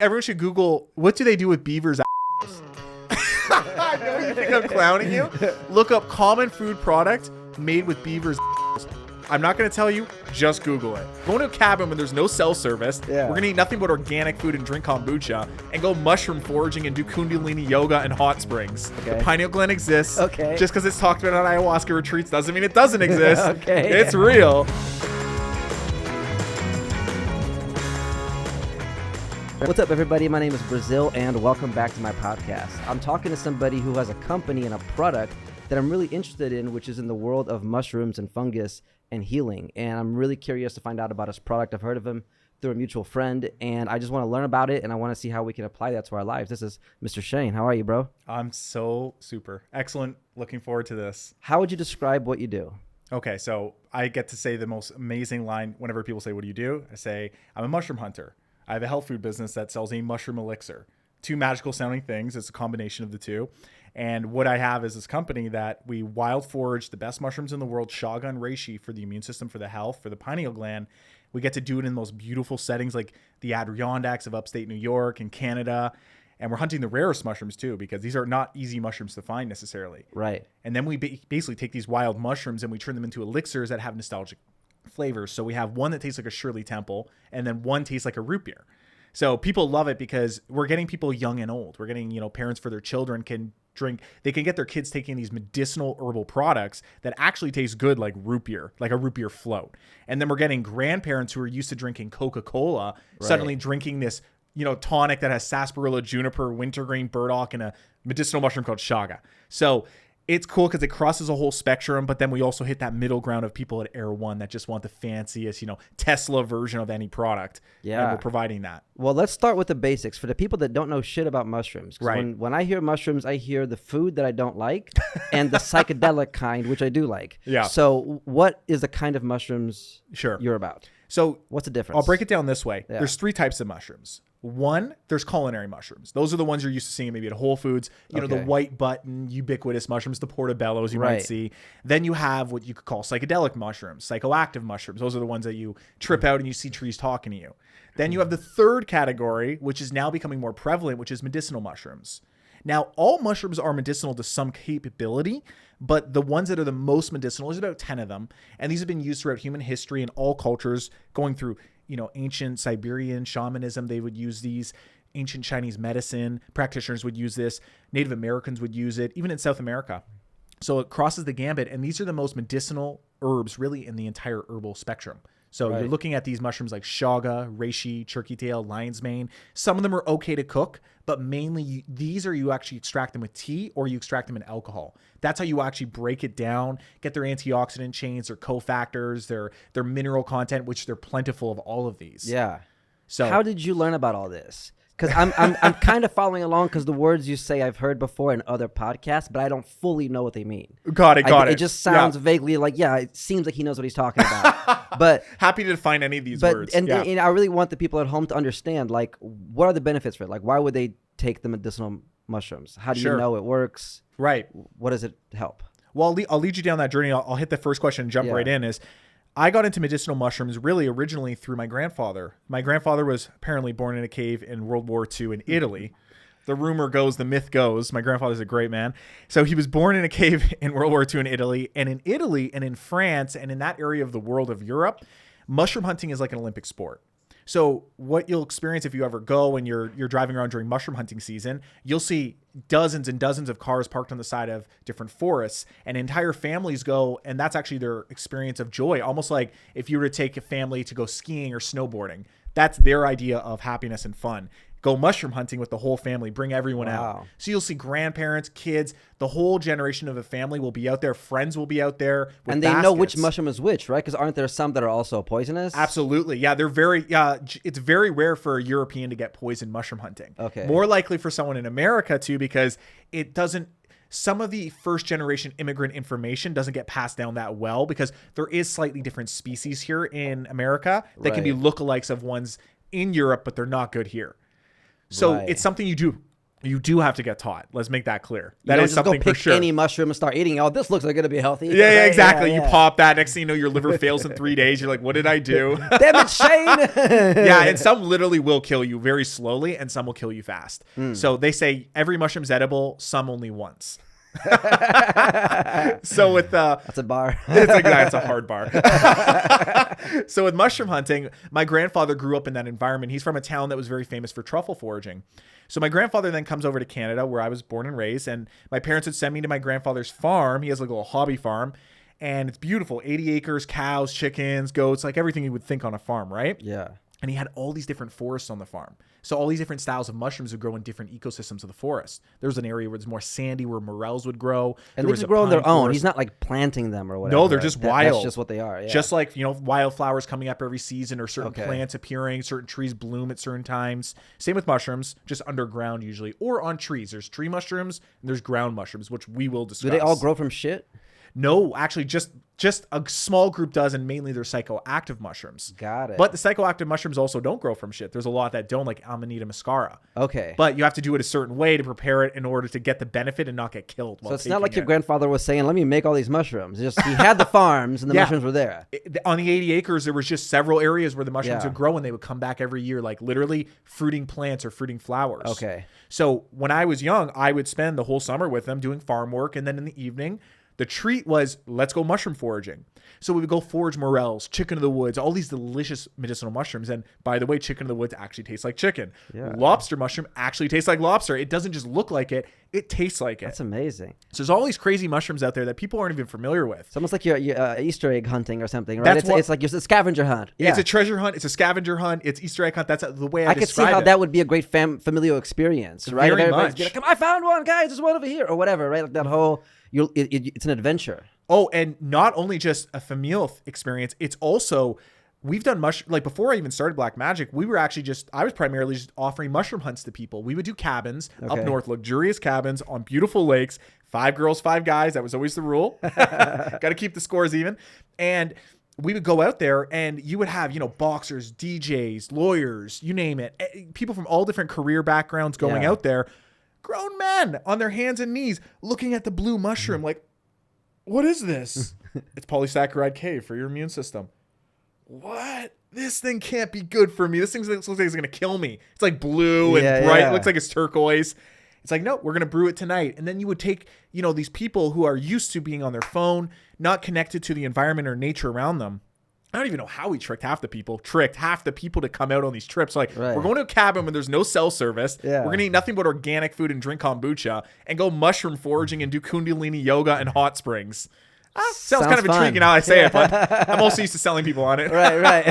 Everyone should Google, what do they do with beavers' ass? I know you think I'm clowning you. Look up common food product made with beavers' ass. I'm not going to tell you, just Google it. Go into a cabin when there's no cell service. Yeah. We're going to eat nothing but organic food and drink kombucha and go mushroom foraging and do kundalini yoga and hot springs. Okay. The pineal gland exists. Okay. Just because it's talked about on ayahuasca retreats doesn't mean it doesn't exist. Okay. It's real. What's up, everybody? My name is Brazil, and welcome back to my podcast. I'm talking to somebody who has a company and a product that I'm really interested in, which is in the world of mushrooms and fungus and healing. And I'm really curious to find out about his product. I've heard of him through a mutual friend, and I just want to learn about it, and I want to see how we can apply that to our lives. This is Mr. Shane. How are you, bro? I'm so super. Excellent. Looking forward to this. How would you describe what you do? Okay, so I get to say the most amazing line whenever people say, what do you do? I say, I'm a mushroom hunter. I have a health food business that sells a mushroom elixir. Two magical sounding things. It's a combination of the two. And what I have is this company that we wild forage the best mushrooms in the world, chaga and reishi, for the immune system, for the health, for the pineal gland. We get to do it in the most beautiful settings like the Adirondacks of upstate New York and Canada. And we're hunting the rarest mushrooms too, because these are not easy mushrooms to find necessarily. Right. And then we basically take these wild mushrooms and we turn them into elixirs that have nostalgic flavors. So we have one that tastes like a Shirley Temple, and then one tastes like a root beer. So people love it because we're getting people young and old. We're getting, parents for their children can drink. They can get their kids taking these medicinal herbal products that actually taste good, like root beer, like a root beer float. And then we're getting grandparents who are used to drinking Coca-Cola suddenly drinking this, tonic that has sarsaparilla, juniper, wintergreen, burdock, and a medicinal mushroom called chaga. So it's cool because it crosses a whole spectrum, but then we also hit that middle ground of people at Air One that just want the fanciest, Tesla version of any product. Yeah. And we're providing that. Well, let's start with the basics. For the people that don't know shit about mushrooms. 'Cause Right. When I hear mushrooms, I hear the food that I don't like and the psychedelic kind, which I do like. Yeah. So what is the kind of mushrooms Sure. you're about? So What's the difference? I'll break it down this way. Yeah. There's three types of mushrooms. One, there's culinary mushrooms. Those are the ones you're used to seeing maybe at Whole Foods. The Okay. white button, ubiquitous mushrooms, the portobellos you might Right. see. Then you have what you could call psychedelic mushrooms, psychoactive mushrooms. Those are the ones that you trip out and you see trees talking to you. Then you have the third category, which is now becoming more prevalent, which is medicinal mushrooms. Now, all mushrooms are medicinal to some capability, but the ones that are the most medicinal, there's about 10 of them. And these have been used throughout human history in all cultures, going through, ancient Siberian shamanism. They would use these. Ancient Chinese medicine practitioners would use this. Native Americans would use it, even in South America. So it crosses the gambit. And these are the most medicinal herbs really in the entire herbal spectrum. So Right. you're looking at these mushrooms like chaga, reishi, turkey tail, lion's mane. Some of them are okay to cook, but mainly these are you actually extract them with tea or you extract them in alcohol. That's how you actually break it down, get their antioxidant chains, their cofactors, their mineral content, which they're plentiful of all of these. Yeah. So How did you learn about all this? Because I'm kind of following along because the words you say I've heard before in other podcasts, but I don't fully know what they mean. got it. It just sounds vaguely like, it seems like he knows what he's talking about. But happy to define any of these words. And I really want the people at home to understand, like, what are the benefits for it? Like, why would they take the medicinal mushrooms? How do you know it works? Right. What does it help? Well, I'll lead you down that journey. I'll hit the first question and jump right in is I got into medicinal mushrooms really originally through my grandfather. My grandfather was apparently born in a cave in World War II in Italy. The rumor goes, the myth goes, my grandfather's a great man. So he was born in a cave in World War II in Italy. And in Italy and in France and in that area of the world of Europe, mushroom hunting is like an Olympic sport. So what you'll experience if you ever go and you're driving around during mushroom hunting season, you'll see dozens and dozens of cars parked on the side of different forests, and entire families go, and that's actually their experience of joy. Almost like if you were to take a family to go skiing or snowboarding, that's their idea of happiness and fun. Go mushroom hunting with the whole family, bring everyone out. So you'll see grandparents, kids, the whole generation of a family will be out there. Friends will be out there with And they know which baskets. mushroom is which, right? Because aren't there some that are also poisonous? Absolutely. Yeah, they're it's very rare for a European to get poisoned mushroom hunting. Okay. More likely for someone in America too, because some of the first generation immigrant information doesn't get passed down that well because there is slightly different species here in America that can be lookalikes of ones in Europe, but they're not good here. So it's something you do You do have to get taught. Let's make that clear. You That don't is just something go pick for sure. any mushroom and start eating. Oh, this looks like going to be healthy. Yeah, exactly. Yeah. You pop that. Next thing you know, your liver fails in 3 days. You're like, what did I do? Damn it, Shane. Yeah, and some literally will kill you very slowly, and some will kill you fast. So they say every mushroom's edible, some only once. So with That's a bar. it's a hard bar. So with mushroom hunting, my grandfather grew up in that environment. He's from a town that was very famous for truffle foraging. So my grandfather then comes over to Canada, where I was born and raised, and my parents would send me to my grandfather's farm. He has like a little hobby farm, and it's beautiful. 80 acres, cows, chickens, goats, like everything you would think on a farm, right? Yeah. And he had all these different forests on the farm. So all these different styles of mushrooms would grow in different ecosystems of the forest. There was an area where it's more sandy, where morels would grow. And there they just grow on their own. He's not like planting them or whatever. No, they're just wild. That's just what they are. Yeah. Just like, wildflowers coming up every season, or certain plants appearing, certain trees bloom at certain times. Same with mushrooms, just underground usually, or on trees. There's tree mushrooms and there's ground mushrooms, which we will discuss. Do they all grow from shit? No, actually, just a small group does, and mainly they're psychoactive mushrooms. Got it. But the psychoactive mushrooms also don't grow from shit. There's a lot that don't, like Amanita muscaria. Okay. But you have to do it a certain way to prepare it in order to get the benefit and not get killed. So it's not like your grandfather was saying, let me make all these mushrooms. It's just he had the farms and the mushrooms were there. On the 80 acres, there was just several areas where the mushrooms would grow, and they would come back every year, like literally fruiting plants or fruiting flowers. Okay. So when I was young, I would spend the whole summer with them doing farm work, and then in the evening, the treat was, let's go mushroom foraging. So we would go forage morels, chicken of the woods, all these delicious medicinal mushrooms. And by the way, chicken of the woods actually tastes like chicken. Yeah. Lobster mushroom actually tastes like lobster. It doesn't just look like it. It tastes like it. That's amazing. So there's all these crazy mushrooms out there that people aren't even familiar with. It's almost like your Easter egg hunting or something, right? It's like it's a scavenger hunt. Yeah. It's a treasure hunt. It's a scavenger hunt. It's Easter egg hunt. That's the way I describe it. I could see how that would be a great familial experience, right? Very much. Be like, come, I found one, guys. There's one over here, or whatever, right? Like that whole, it's an adventure. Oh, and not only just a familial experience, it's also, we've done like before I even started Black Magic, I was primarily just offering mushroom hunts to people. We would do cabins up north, luxurious cabins on beautiful lakes, 5 girls, 5 guys. That was always the rule. Got to keep the scores even. And we would go out there, and you would have, boxers, DJs, lawyers, you name it, people from all different career backgrounds going out there, grown men on their hands and knees looking at the blue mushroom like, what is this? It's polysaccharide K for your immune system. What? This thing can't be good for me. This thing looks like it's going to kill me. It's like blue and bright. It looks like it's turquoise. It's like, no, we're going to brew it tonight. And then you would take, these people who are used to being on their phone, not connected to the environment or nature around them. I don't even know how we tricked half the people to come out on these trips. Like, we're going to a cabin when there's no cell service. Yeah. We're going to eat nothing but organic food and drink kombucha and go mushroom foraging and do kundalini yoga and hot springs. Sounds kind of intriguing now I say it, but I'm also used to selling people on it. Right.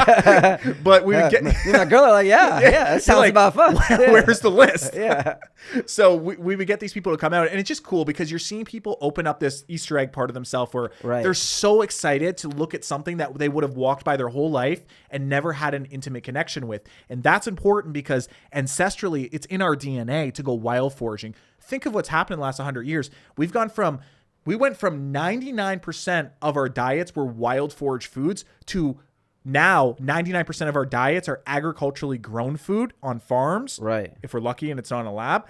But we would get... that girl are like, that sounds like, about fun. Where's the list? Yeah. So we would get these people to come out, and it's just cool because you're seeing people open up this Easter egg part of themselves where they're so excited to look at something that they would have walked by their whole life and never had an intimate connection with. And that's important because ancestrally, it's in our DNA to go wild foraging. Think of what's happened in the last 100 years. We went from 99% of our diets were wild forage foods to now 99% of our diets are agriculturally grown food on farms. Right. If we're lucky and it's not in a lab.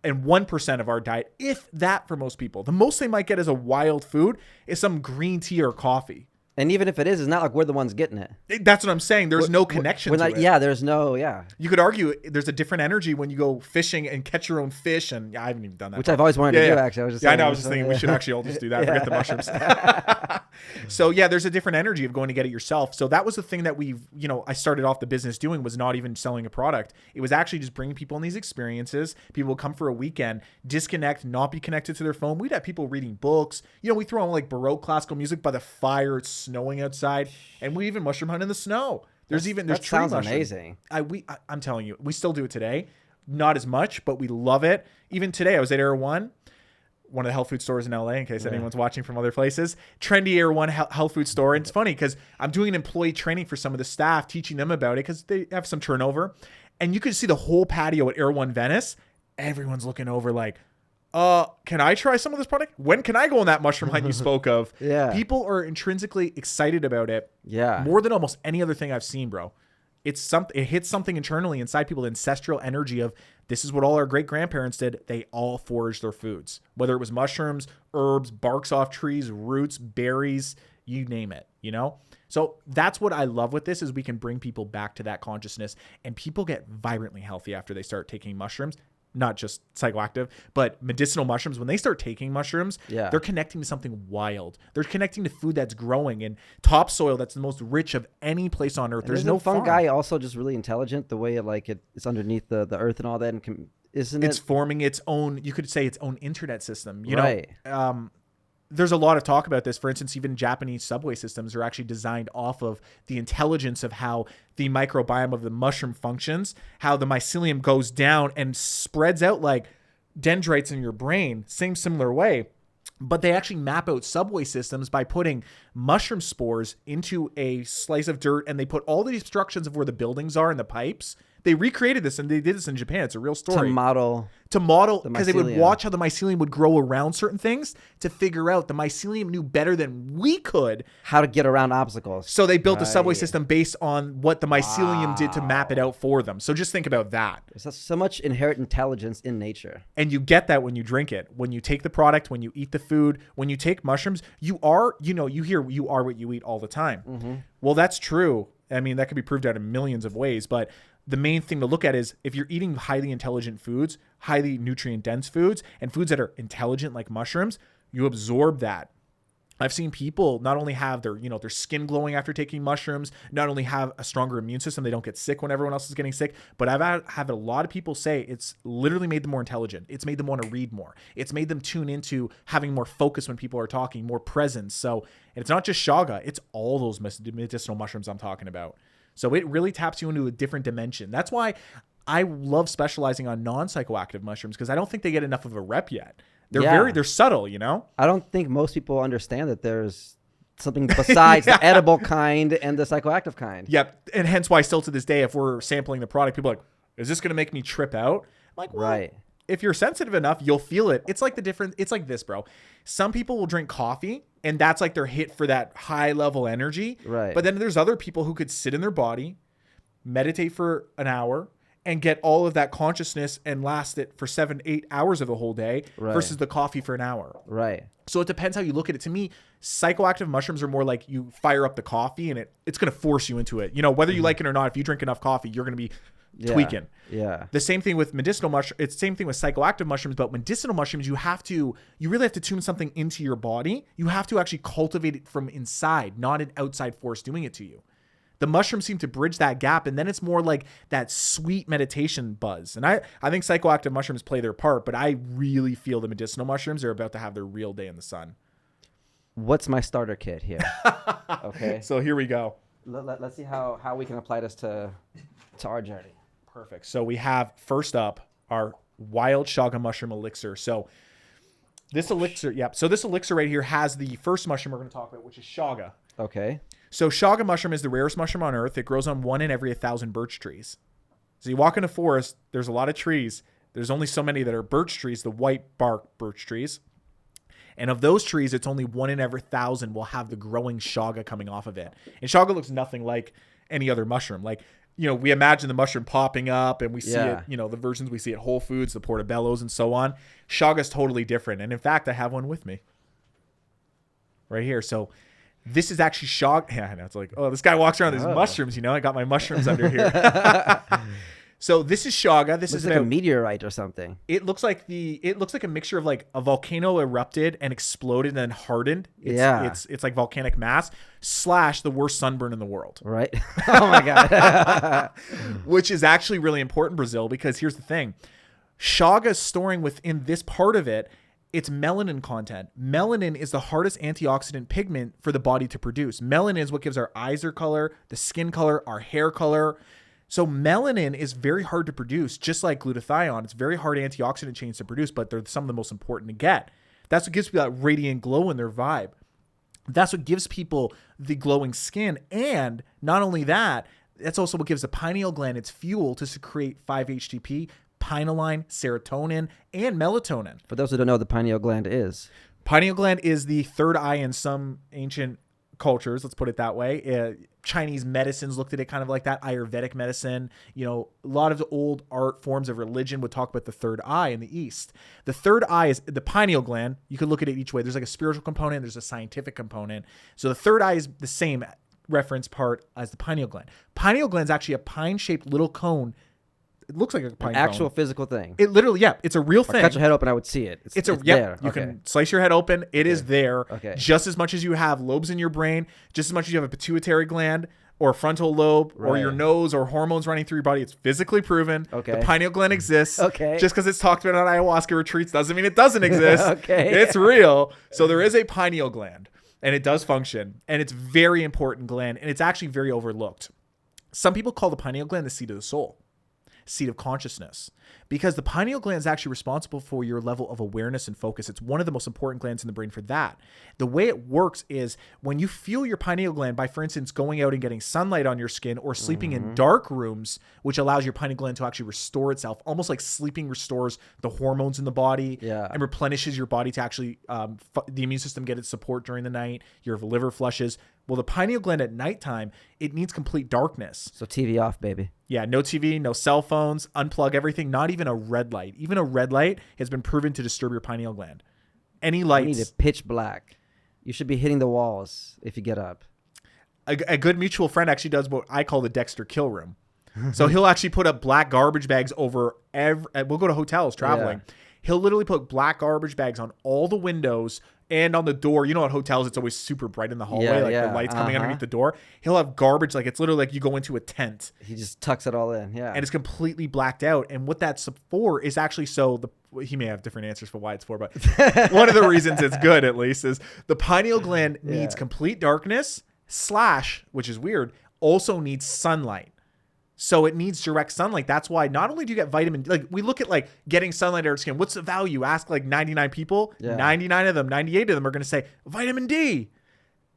And 1% of our diet, if that for most people, the most they might get as a wild food is some green tea or coffee. And even if it is, it's not like we're the ones getting it. That's what I'm saying. There's no connection to it. Yeah, there's no, You could argue there's a different energy when you go fishing and catch your own fish. And I haven't even done that. Which I've always wanted to do, actually. I was just thinking we should actually all just do that. Forget the mushrooms. So, there's a different energy of going to get it yourself. So that was the thing that I started off the business doing, was not even selling a product. It was actually just bringing people on these experiences. People would come for a weekend, disconnect, not be connected to their phone. We'd have people reading books. We throw on like Baroque classical music by the fire. It's snowing outside, and we even mushroom hunt in the snow. There's tree sounds mushroom. Amazing. I'm telling you, we still do it today. Not as much, but we love it. Even today, I was at Air One of the health food stores in LA, in case anyone's watching from other places. Trendy Air One health food store. And it's funny because I'm doing an employee training for some of the staff, teaching them about it because they have some turnover. And you can see the whole patio at Air One Venice. Everyone's looking over like, can I try some of this product? When can I go on that mushroom hunt you spoke of? Yeah. People are intrinsically excited about it. Yeah. More than almost any other thing I've seen, bro. It hits something internally inside people, the ancestral energy of this is what all our great grandparents did. They all foraged their foods, whether it was mushrooms, herbs, barks off trees, roots, berries, you name it, So that's what I love with this is we can bring people back to that consciousness, and people get vibrantly healthy after they start taking mushrooms. Not just psychoactive, but medicinal mushrooms. When they start taking mushrooms, they're connecting to something wild. They're connecting to food that's growing in topsoil that's the most rich of any place on earth. There's no fungi also just really intelligent the way it's underneath the earth and all that, and it's forming its own, you could say, its own internet system. Right. There's a lot of talk about this. For instance, even Japanese subway systems are actually designed off of the intelligence of how the microbiome of the mushroom functions, how the mycelium goes down and spreads out like dendrites in your brain, similar way. But they actually map out subway systems by putting mushroom spores into a slice of dirt, and they put all the obstructions of where the buildings are and the pipes. They recreated this, and they did this in Japan. It's a real story. To model because they would watch how the mycelium would grow around certain things to figure out the mycelium knew better than we could how to get around obstacles. So they built a subway system based on what the mycelium did to map it out for them. So just think about that. There's so much inherent intelligence in nature. And you get that when you drink it. When you take the product, when you eat the food, when you take mushrooms, you are, you hear you are what you eat all the time. Mm-hmm. Well, that's true. I mean, that could be proved out in millions of ways, but the main thing to look at is if you're eating highly intelligent foods, highly nutrient dense foods, and foods that are intelligent like mushrooms, you absorb that. I've seen people not only have their skin glowing after taking mushrooms, not only have a stronger immune system, they don't get sick when everyone else is getting sick, but I've had a lot of people say it's literally made them more intelligent. It's made them want to read more. It's made them tune into having more focus when people are talking, more presence. So, and it's not just shaga, it's all those medicinal mushrooms I'm talking about. So it really taps you into a different dimension. That's why I love specializing on non-psychoactive mushrooms, because I don't think they get enough of a rep yet. They're subtle, I don't think most people understand that there's something besides the edible kind and the psychoactive kind. Yep. And hence why still to this day, if we're sampling the product, people are like, is this going to make me trip out? I'm like, well, right. If you're sensitive enough, you'll feel it. It's like it's like this, bro. Some people will drink coffee and that's like their hit for that high level energy. Right. But then there's other people who could sit in their body, meditate for an hour, and get all of that consciousness and last it for 7-8 hours of the whole day versus the coffee for an hour. Right. So it depends how you look at it. To me, psychoactive mushrooms are more like you fire up the coffee and it's going to force you into it. Whether you like it or not, if you drink enough coffee, you're going to be tweaking. Yeah. The same thing with medicinal mushrooms. It's the same thing with psychoactive mushrooms, but medicinal mushrooms, you really have to tune something into your body. You have to actually cultivate it from inside, not an outside force doing it to you. The mushrooms seem to bridge that gap, and then it's more like that sweet meditation buzz. And I think psychoactive mushrooms play their part, but I really feel the medicinal mushrooms are about to have their real day in the sun. What's my starter kit here? Okay. So here we go. Let's see how we can apply this to our journey. Perfect. So we have, first up, our wild shaga mushroom elixir. So this elixir, So this elixir right here has the first mushroom we're going to talk about, which is shaga. Okay. So shaga mushroom is the rarest mushroom on earth. It grows on 1 in every 1,000 birch trees. So you walk in a forest, there's a lot of trees. There's only so many that are birch trees, the white bark birch trees. And of those trees, it's only 1 in every 1,000 will have the growing shaga coming off of it. And shaga looks nothing like any other mushroom. Like, we imagine the mushroom popping up and we see it, the versions we see at Whole Foods, the portobellos and so on. Shaga is totally different. And in fact, I have one with me right here. So this is actually shaga. Yeah, I know. It's like, oh, this guy walks around with these mushrooms, I got my mushrooms under here. So this is shaga. This is like a meteorite or something. It looks like a mixture of like a volcano erupted and exploded and then hardened. It's like volcanic mass / the worst sunburn in the world. Right. Oh my God. Which is actually really important, Brazil, because here's the thing. Shaga is storing within this part of it, it's melanin content. Melanin is the hardest antioxidant pigment for the body to produce. Melanin is what gives our eyes their color, the skin color, our hair color. So melanin is very hard to produce, just like glutathione. It's very hard antioxidant chains to produce, but they're some of the most important to get. That's what gives people that radiant glow in their vibe. That's what gives people the glowing skin. And not only that, that's also what gives the pineal gland its fuel to secrete 5-HTP, pinealine, serotonin, and melatonin. For those who don't know what the pineal gland is. Pineal gland is the third eye in some ancient cultures, let's put it that way. Chinese medicines looked at it kind of like that. Ayurvedic medicine, a lot of the old art forms of religion would talk about the third eye in the East. The third eye is the pineal gland. You could look at it each way. There's like a spiritual component. There's a scientific component. So the third eye is the same reference part as the pineal gland. Pineal gland is actually a pine-shaped little cone. It looks like a pine cone. Actual physical thing. It literally, it's a real thing. Cut your head open, I would see it. It's there. You can slice your head open. It is there. Just as much as you have lobes in your brain, just as much as you have a pituitary gland or a frontal lobe or your nose or hormones running through your body. It's physically proven. The pineal gland exists. Just because it's talked about on ayahuasca retreats doesn't mean it doesn't exist. It's real. So there is a pineal gland and it does function, and it's a very important gland, and it's actually very overlooked. Some people call the pineal gland the seat of the soul, seat of consciousness, because the pineal gland is actually responsible for your level of awareness and focus. It's one of the most important glands in the brain for that. The way it works is when you feel your pineal gland by, for instance, going out and getting sunlight on your skin or sleeping in dark rooms, which allows your pineal gland to actually restore itself, almost like sleeping restores the hormones in the body and replenishes your body to actually the immune system get its support during the night. Your liver flushes. Well, the pineal gland at nighttime, it needs complete darkness. So TV off, baby. Yeah, no TV, no cell phones, unplug everything, not even a red light. Even a red light has been proven to disturb your pineal gland. Any lights. You need it pitch black. You should be hitting the walls if you get up. A good mutual friend actually does what I call the Dexter kill room. So he'll actually put up black garbage bags over we'll go to hotels traveling. Yeah. He'll literally put black garbage bags on all the windows and on the door. At hotels, it's always super bright in the hallway, the lights coming underneath the door. He'll have garbage, like it's literally like you go into a tent. He just tucks it all in, and it's completely blacked out. And what that's for is actually he may have different answers for why it's for, but one of the reasons it's good, at least, is the pineal gland needs complete darkness / which is weird, also needs sunlight. So it needs direct sunlight. That's why not only do you get vitamin D, like we look at like getting sunlight on our skin. What's the value? Ask like 99 people, 99 of them, 98 of them are going to say vitamin D.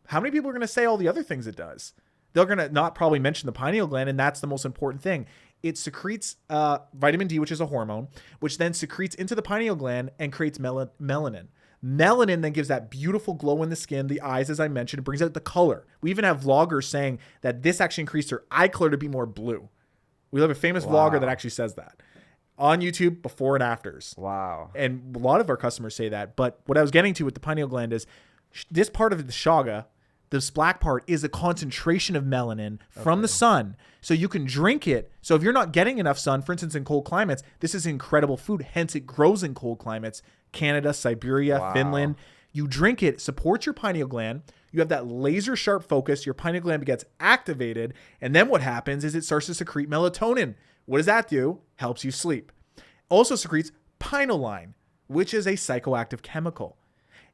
How many people are going to say all the other things it does? They're going to not probably mention the pineal gland, and that's the most important thing. It secretes vitamin D, which is a hormone, which then secretes into the pineal gland and creates melanin. Melanin then gives that beautiful glow in the skin, the eyes, as I mentioned. It brings out the color. We even have vloggers saying that this actually increased their eye color to be more blue. We have a famous vlogger that actually says that on YouTube, before and afters. Wow. And a lot of our customers say that. But what I was getting to with the pineal gland is this part of the chaga, this black part, is a concentration of melanin from the sun. So you can drink it. So if you're not getting enough sun, for instance, in cold climates, this is incredible food. Hence, it grows in cold climates. Canada, Siberia, Finland. You drink it, supports your pineal gland. You have that laser sharp focus. Your pineal gland gets activated. And then what happens is it starts to secrete melatonin. What does that do? Helps you sleep. Also secretes pinealine, which is a psychoactive chemical.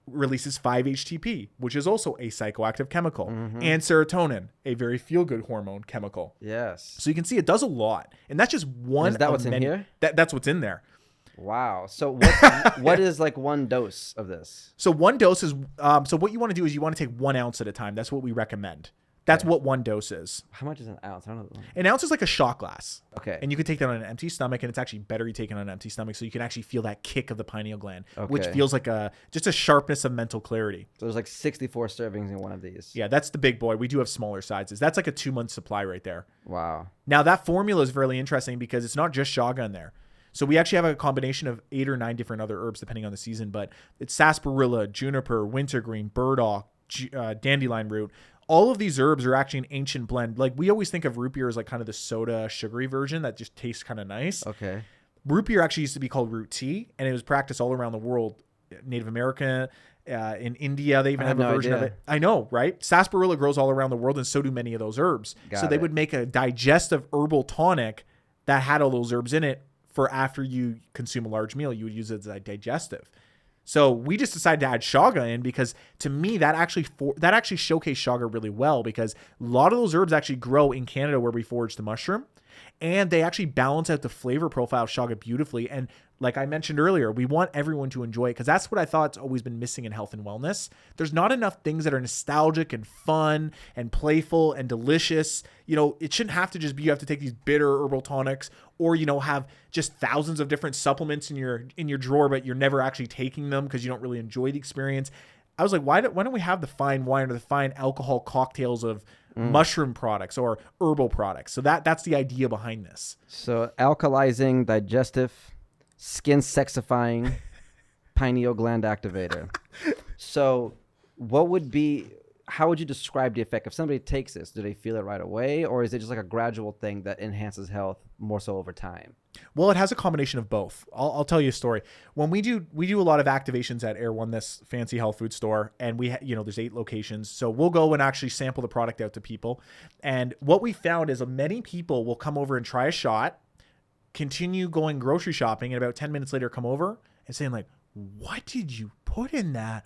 Releases 5-HTP, which is also a psychoactive chemical. And serotonin, a very feel-good hormone chemical. Yes. So you can see it does a lot. And that's just one is that of what's many. In here? That's what's in there. Wow. So what is like one dose of this? So one dose is, so what you want to do is you want to take 1 ounce at a time. That's what we recommend. That's what one dose is. How much is an ounce? I don't know. An ounce is like a shot glass. Okay. And you can take that on an empty stomach, and it's actually better you take it on an empty stomach so you can actually feel that kick of the pineal gland, which feels like just a sharpness of mental clarity. So there's like 64 servings in one of these. Yeah, that's the big boy. We do have smaller sizes. That's like a 2-month supply right there. Wow. Now that formula is really interesting because it's not just chaga in there. So we actually have a combination of 8 or 9 different other herbs depending on the season, but it's sarsaparilla, juniper, wintergreen, burdock, dandelion root. All of these herbs are actually an ancient blend. Like we always think of root beer as like kind of the soda sugary version that just tastes kind of nice. Okay. Root beer actually used to be called root tea, and it was practiced all around the world. Native America, in India, they even have a version of it. I know, right? Sarsaparilla grows all around the world, and so do many of those herbs. So they would make a digestive herbal tonic that had all those herbs in it for after you consume a large meal. You would use it as a digestive. So we just decided to add chaga in because to me that actually showcased chaga really well because a lot of those herbs actually grow in Canada where we forage the mushroom, and they actually balance out the flavor profile of chaga beautifully. And like I mentioned earlier, we want everyone to enjoy it because that's what I thought's always been missing in health and wellness. There's not enough things that are nostalgic and fun and playful and delicious. It shouldn't have to just be you have to take these bitter herbal tonics or, have just thousands of different supplements in your drawer, but you're never actually taking them because you don't really enjoy the experience. I was like, why don't we have the fine wine or the fine alcohol cocktails of mushroom products or herbal products? So that's the idea behind this. So alkalizing, digestive, skin sexifying, pineal gland activator. So how would you describe the effect? If somebody takes this, do they feel it right away? Or is it just like a gradual thing that enhances health more so over time? Well, it has a combination of both. I'll tell you a story. When we do a lot of activations at Air One, this fancy health food store, and there's 8 locations. So we'll go and actually sample the product out to people. And what we found is many people will come over and try a shot, continue going grocery shopping, and about 10 minutes later come over and saying like, what did you put in that?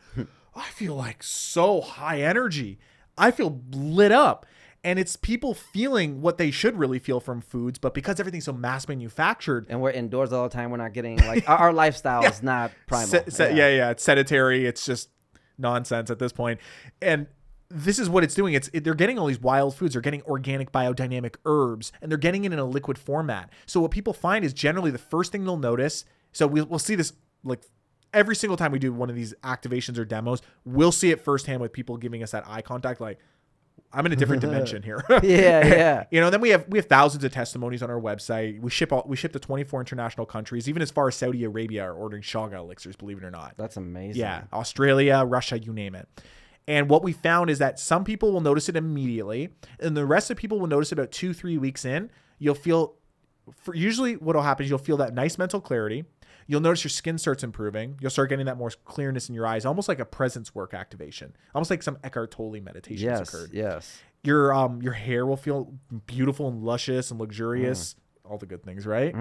I feel like so high energy. I feel lit up. And it's people feeling what they should really feel from foods, but because everything's so mass manufactured. And we're indoors all the time, we're not getting like our lifestyle is not primal. It's sedentary. It's just nonsense at this point. And this is what it's doing. They're getting all these wild foods. They're getting organic biodynamic herbs, and they're getting it in a liquid format. So what people find is generally the first thing they'll notice. So we'll see this like every single time we do one of these activations or demos, we'll see it firsthand with people giving us that eye contact, like, I'm in a different dimension here. Yeah. Then we have thousands of testimonies on our website. We ship to 24 international countries, even as far as Saudi Arabia are ordering shaga elixirs, believe it or not. That's amazing. Yeah. Australia, Russia, you name it. And what we found is that some people will notice it immediately, and the rest of people will notice about 2-3 weeks in. You'll feel, usually what will happen is you'll feel that nice mental clarity. You'll notice your skin starts improving. You'll start getting that more clearness in your eyes, almost like a presence work activation, almost like some Eckhart Tolle meditation has occurred. Yes. Your hair will feel beautiful and luscious and luxurious, all the good things, right?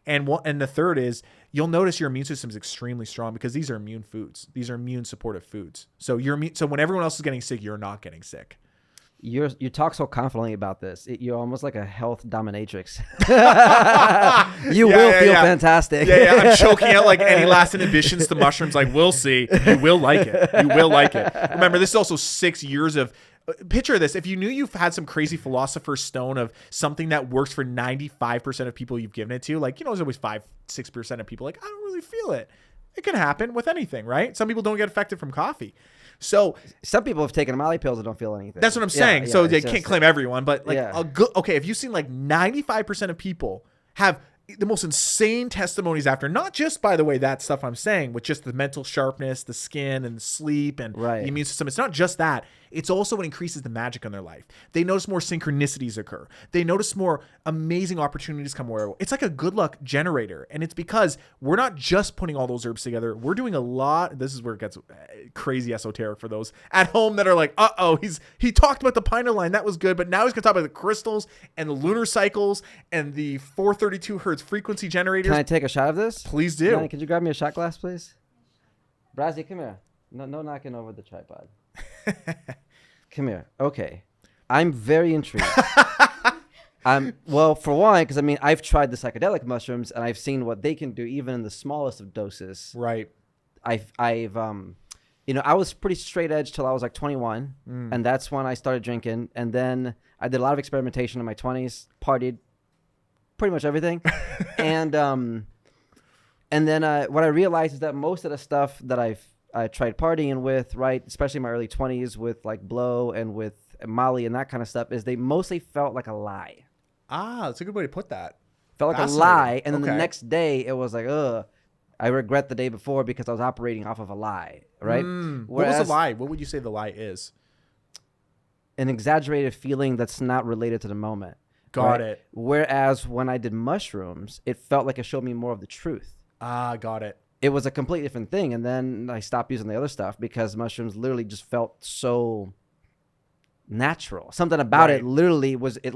And the third is you'll notice your immune system is extremely strong because these are immune foods. These are immune supportive foods. So so when everyone else is getting sick, you're not getting sick. You talk so confidently about this. You're almost like a health dominatrix. You will feel fantastic. I'm choking out like any last inhibitions to mushrooms. Like, we'll see. You will like it. You will like it. Remember, this is also 6 years of. Picture this. If you knew you've had some crazy philosopher's stone of something that works for 95% of people you've given it to, like, there's always 5-6% of people like, I don't really feel it. It can happen with anything, right? Some people don't get affected from coffee. So some people have taken Molly pills and don't feel anything. That's what I'm saying. So they can't claim everyone, but like yeah. If you've seen like 95% of people have the most insane testimonies after, not just, by the way, that stuff I'm saying, with just the mental sharpness, the skin and the sleep and the immune system. It's not just that. It's also what increases the magic in their life. They notice more synchronicities occur. They notice more amazing opportunities come where it's like a good luck generator. And it's because we're not just putting all those herbs together. We're doing a lot. This is where it gets crazy esoteric for those at home that are like, he talked about the pineal line. That was good. But now he's going to talk about the crystals and the lunar cycles and the 432 hertz frequency generators. Can I take a shot of this? Please do. Johnny, could you grab me a shot glass, please? Brazzy, come here. No knocking over the tripod. Come here. Okay. I'm very intrigued. Well, for one, because I've tried the psychedelic mushrooms and I've seen what they can do even in the smallest of doses. Right. I was pretty straight edge till I was like 21, and that's when I started drinking. And then I did a lot of experimentation in my 20s, partied pretty much everything. And then what I realized is that most of the stuff that I tried partying with, right, especially in my early 20s with like blow and with Molly and that kind of stuff, is they mostly felt like a lie. That's a good way to put that. Felt like a lie. And then the next day it was like, I regret the day before because I was operating off of a lie, right? What was the lie? What would you say the lie is? An exaggerated feeling that's not related to the moment. Got it. Whereas when I did mushrooms, it felt like it showed me more of the truth. Got it. It was a completely different thing. And then I stopped using the other stuff because mushrooms literally just felt so natural. Something about it literally was it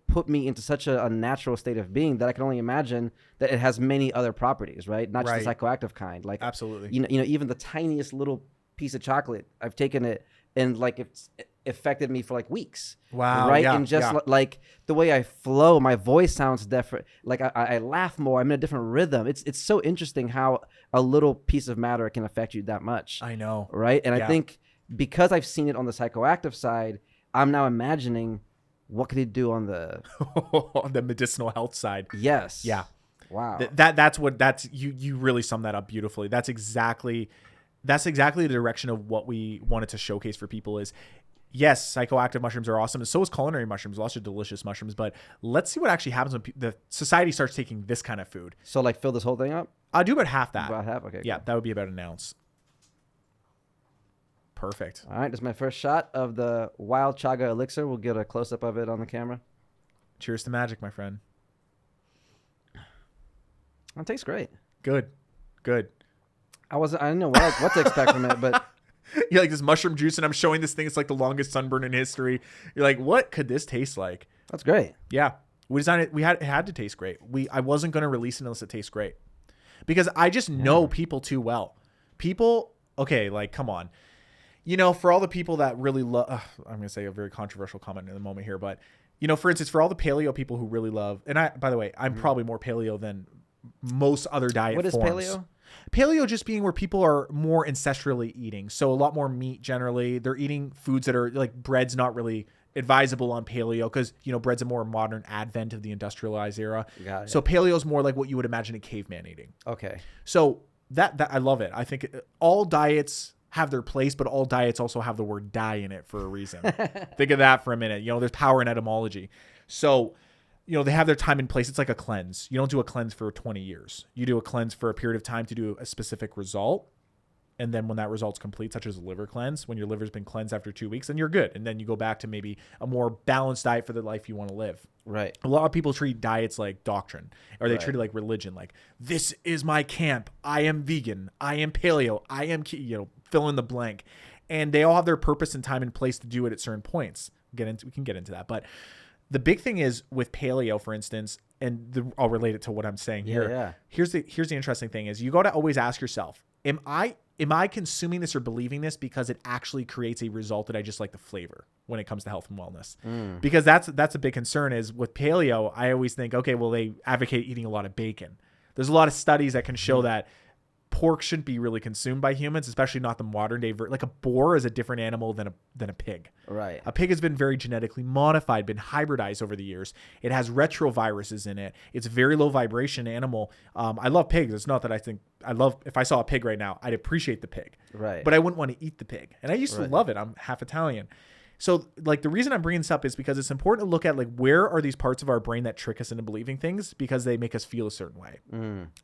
put me into such a natural state of being that I can only imagine that it has many other properties, right? Not just the psychoactive kind. Like, absolutely. Even the tiniest little piece of chocolate, I've taken it and like it's affected me for like weeks. Wow. Right. Yeah, and just like the way I flow, my voice sounds different. Like I laugh more. I'm in a different rhythm. It's so interesting how a little piece of matter can affect you that much. I know. Right. And I think because I've seen it on the psychoactive side, I'm now imagining what could it do on the on the medicinal health side. Yes. Yeah. Wow. That's you really summed that up beautifully. That's exactly the direction of what we wanted to showcase for people is, yes, psychoactive mushrooms are awesome, and so is culinary mushrooms, lots of delicious mushrooms, but let's see what actually happens when the society starts taking this kind of food. So like fill this whole thing up? I'll do about half that. About half? Okay. Yeah, cool. that would be about an ounce. Perfect. All right, this is my first shot of the wild chaga elixir. We'll get a close-up of it on the camera. Cheers to magic, my friend. It tastes great. Good. I didn't know what to expect from it, but You're like this mushroom juice, and I'm showing this thing. It's like the longest sunburn in history. You're like, what could this taste like? that's great. Yeah, we designed it. It had to taste great. I wasn't going to release it unless it tastes great, because I just know people too well. People, okay, like come on, for all the people that really love. I'm going to say a very controversial comment in the moment here, but for instance, for all the paleo people who really love, and by the way, I'm probably more paleo than most other diet forms. What is paleo? Paleo just being where people are more ancestrally eating. So a lot more meat generally. They're eating foods that are like bread's not really advisable on paleo because, bread's a more modern advent of the industrialized era. Got it. So paleo is more like what you would imagine a caveman eating. Okay. So that I love it. I think all diets have their place, but all diets also have the word die in it for a reason. Think of that for a minute. There's power in etymology. So they have their time and place. It's like a cleanse. You don't do a cleanse for 20 years. You do a cleanse for a period of time to do a specific result. And then when that result's complete, such as a liver cleanse, when your liver's been cleansed after 2 weeks, then you're good. And then you go back to maybe a more balanced diet for the life you want to live. Right. A lot of people treat diets like doctrine, or they treat it like religion. Like, this is my camp. I am vegan. I am paleo. I am, fill in the blank. And they all have their purpose and time and place to do it at certain points. We can get into that. But the big thing is with paleo, for instance, and I'll relate it to what I'm saying here. Yeah. Here's the interesting thing is you got to always ask yourself, am I consuming this or believing this because it actually creates a result that I just like the flavor when it comes to health and wellness? Because that's a big concern is with paleo, I always think, okay, well, they advocate eating a lot of bacon. There's a lot of studies that can show that pork shouldn't be really consumed by humans, especially not the modern day. Like a boar is a different animal than a pig. Right. A pig has been very genetically modified, been hybridized over the years. It has retroviruses in it. It's a very low vibration animal. I love pigs. It's not that if I saw a pig right now, I'd appreciate the pig. Right. But I wouldn't want to eat the pig. And I used to love it. I'm half Italian. So like the reason I'm bringing this up is because it's important to look at like where are these parts of our brain that trick us into believing things because they make us feel a certain way.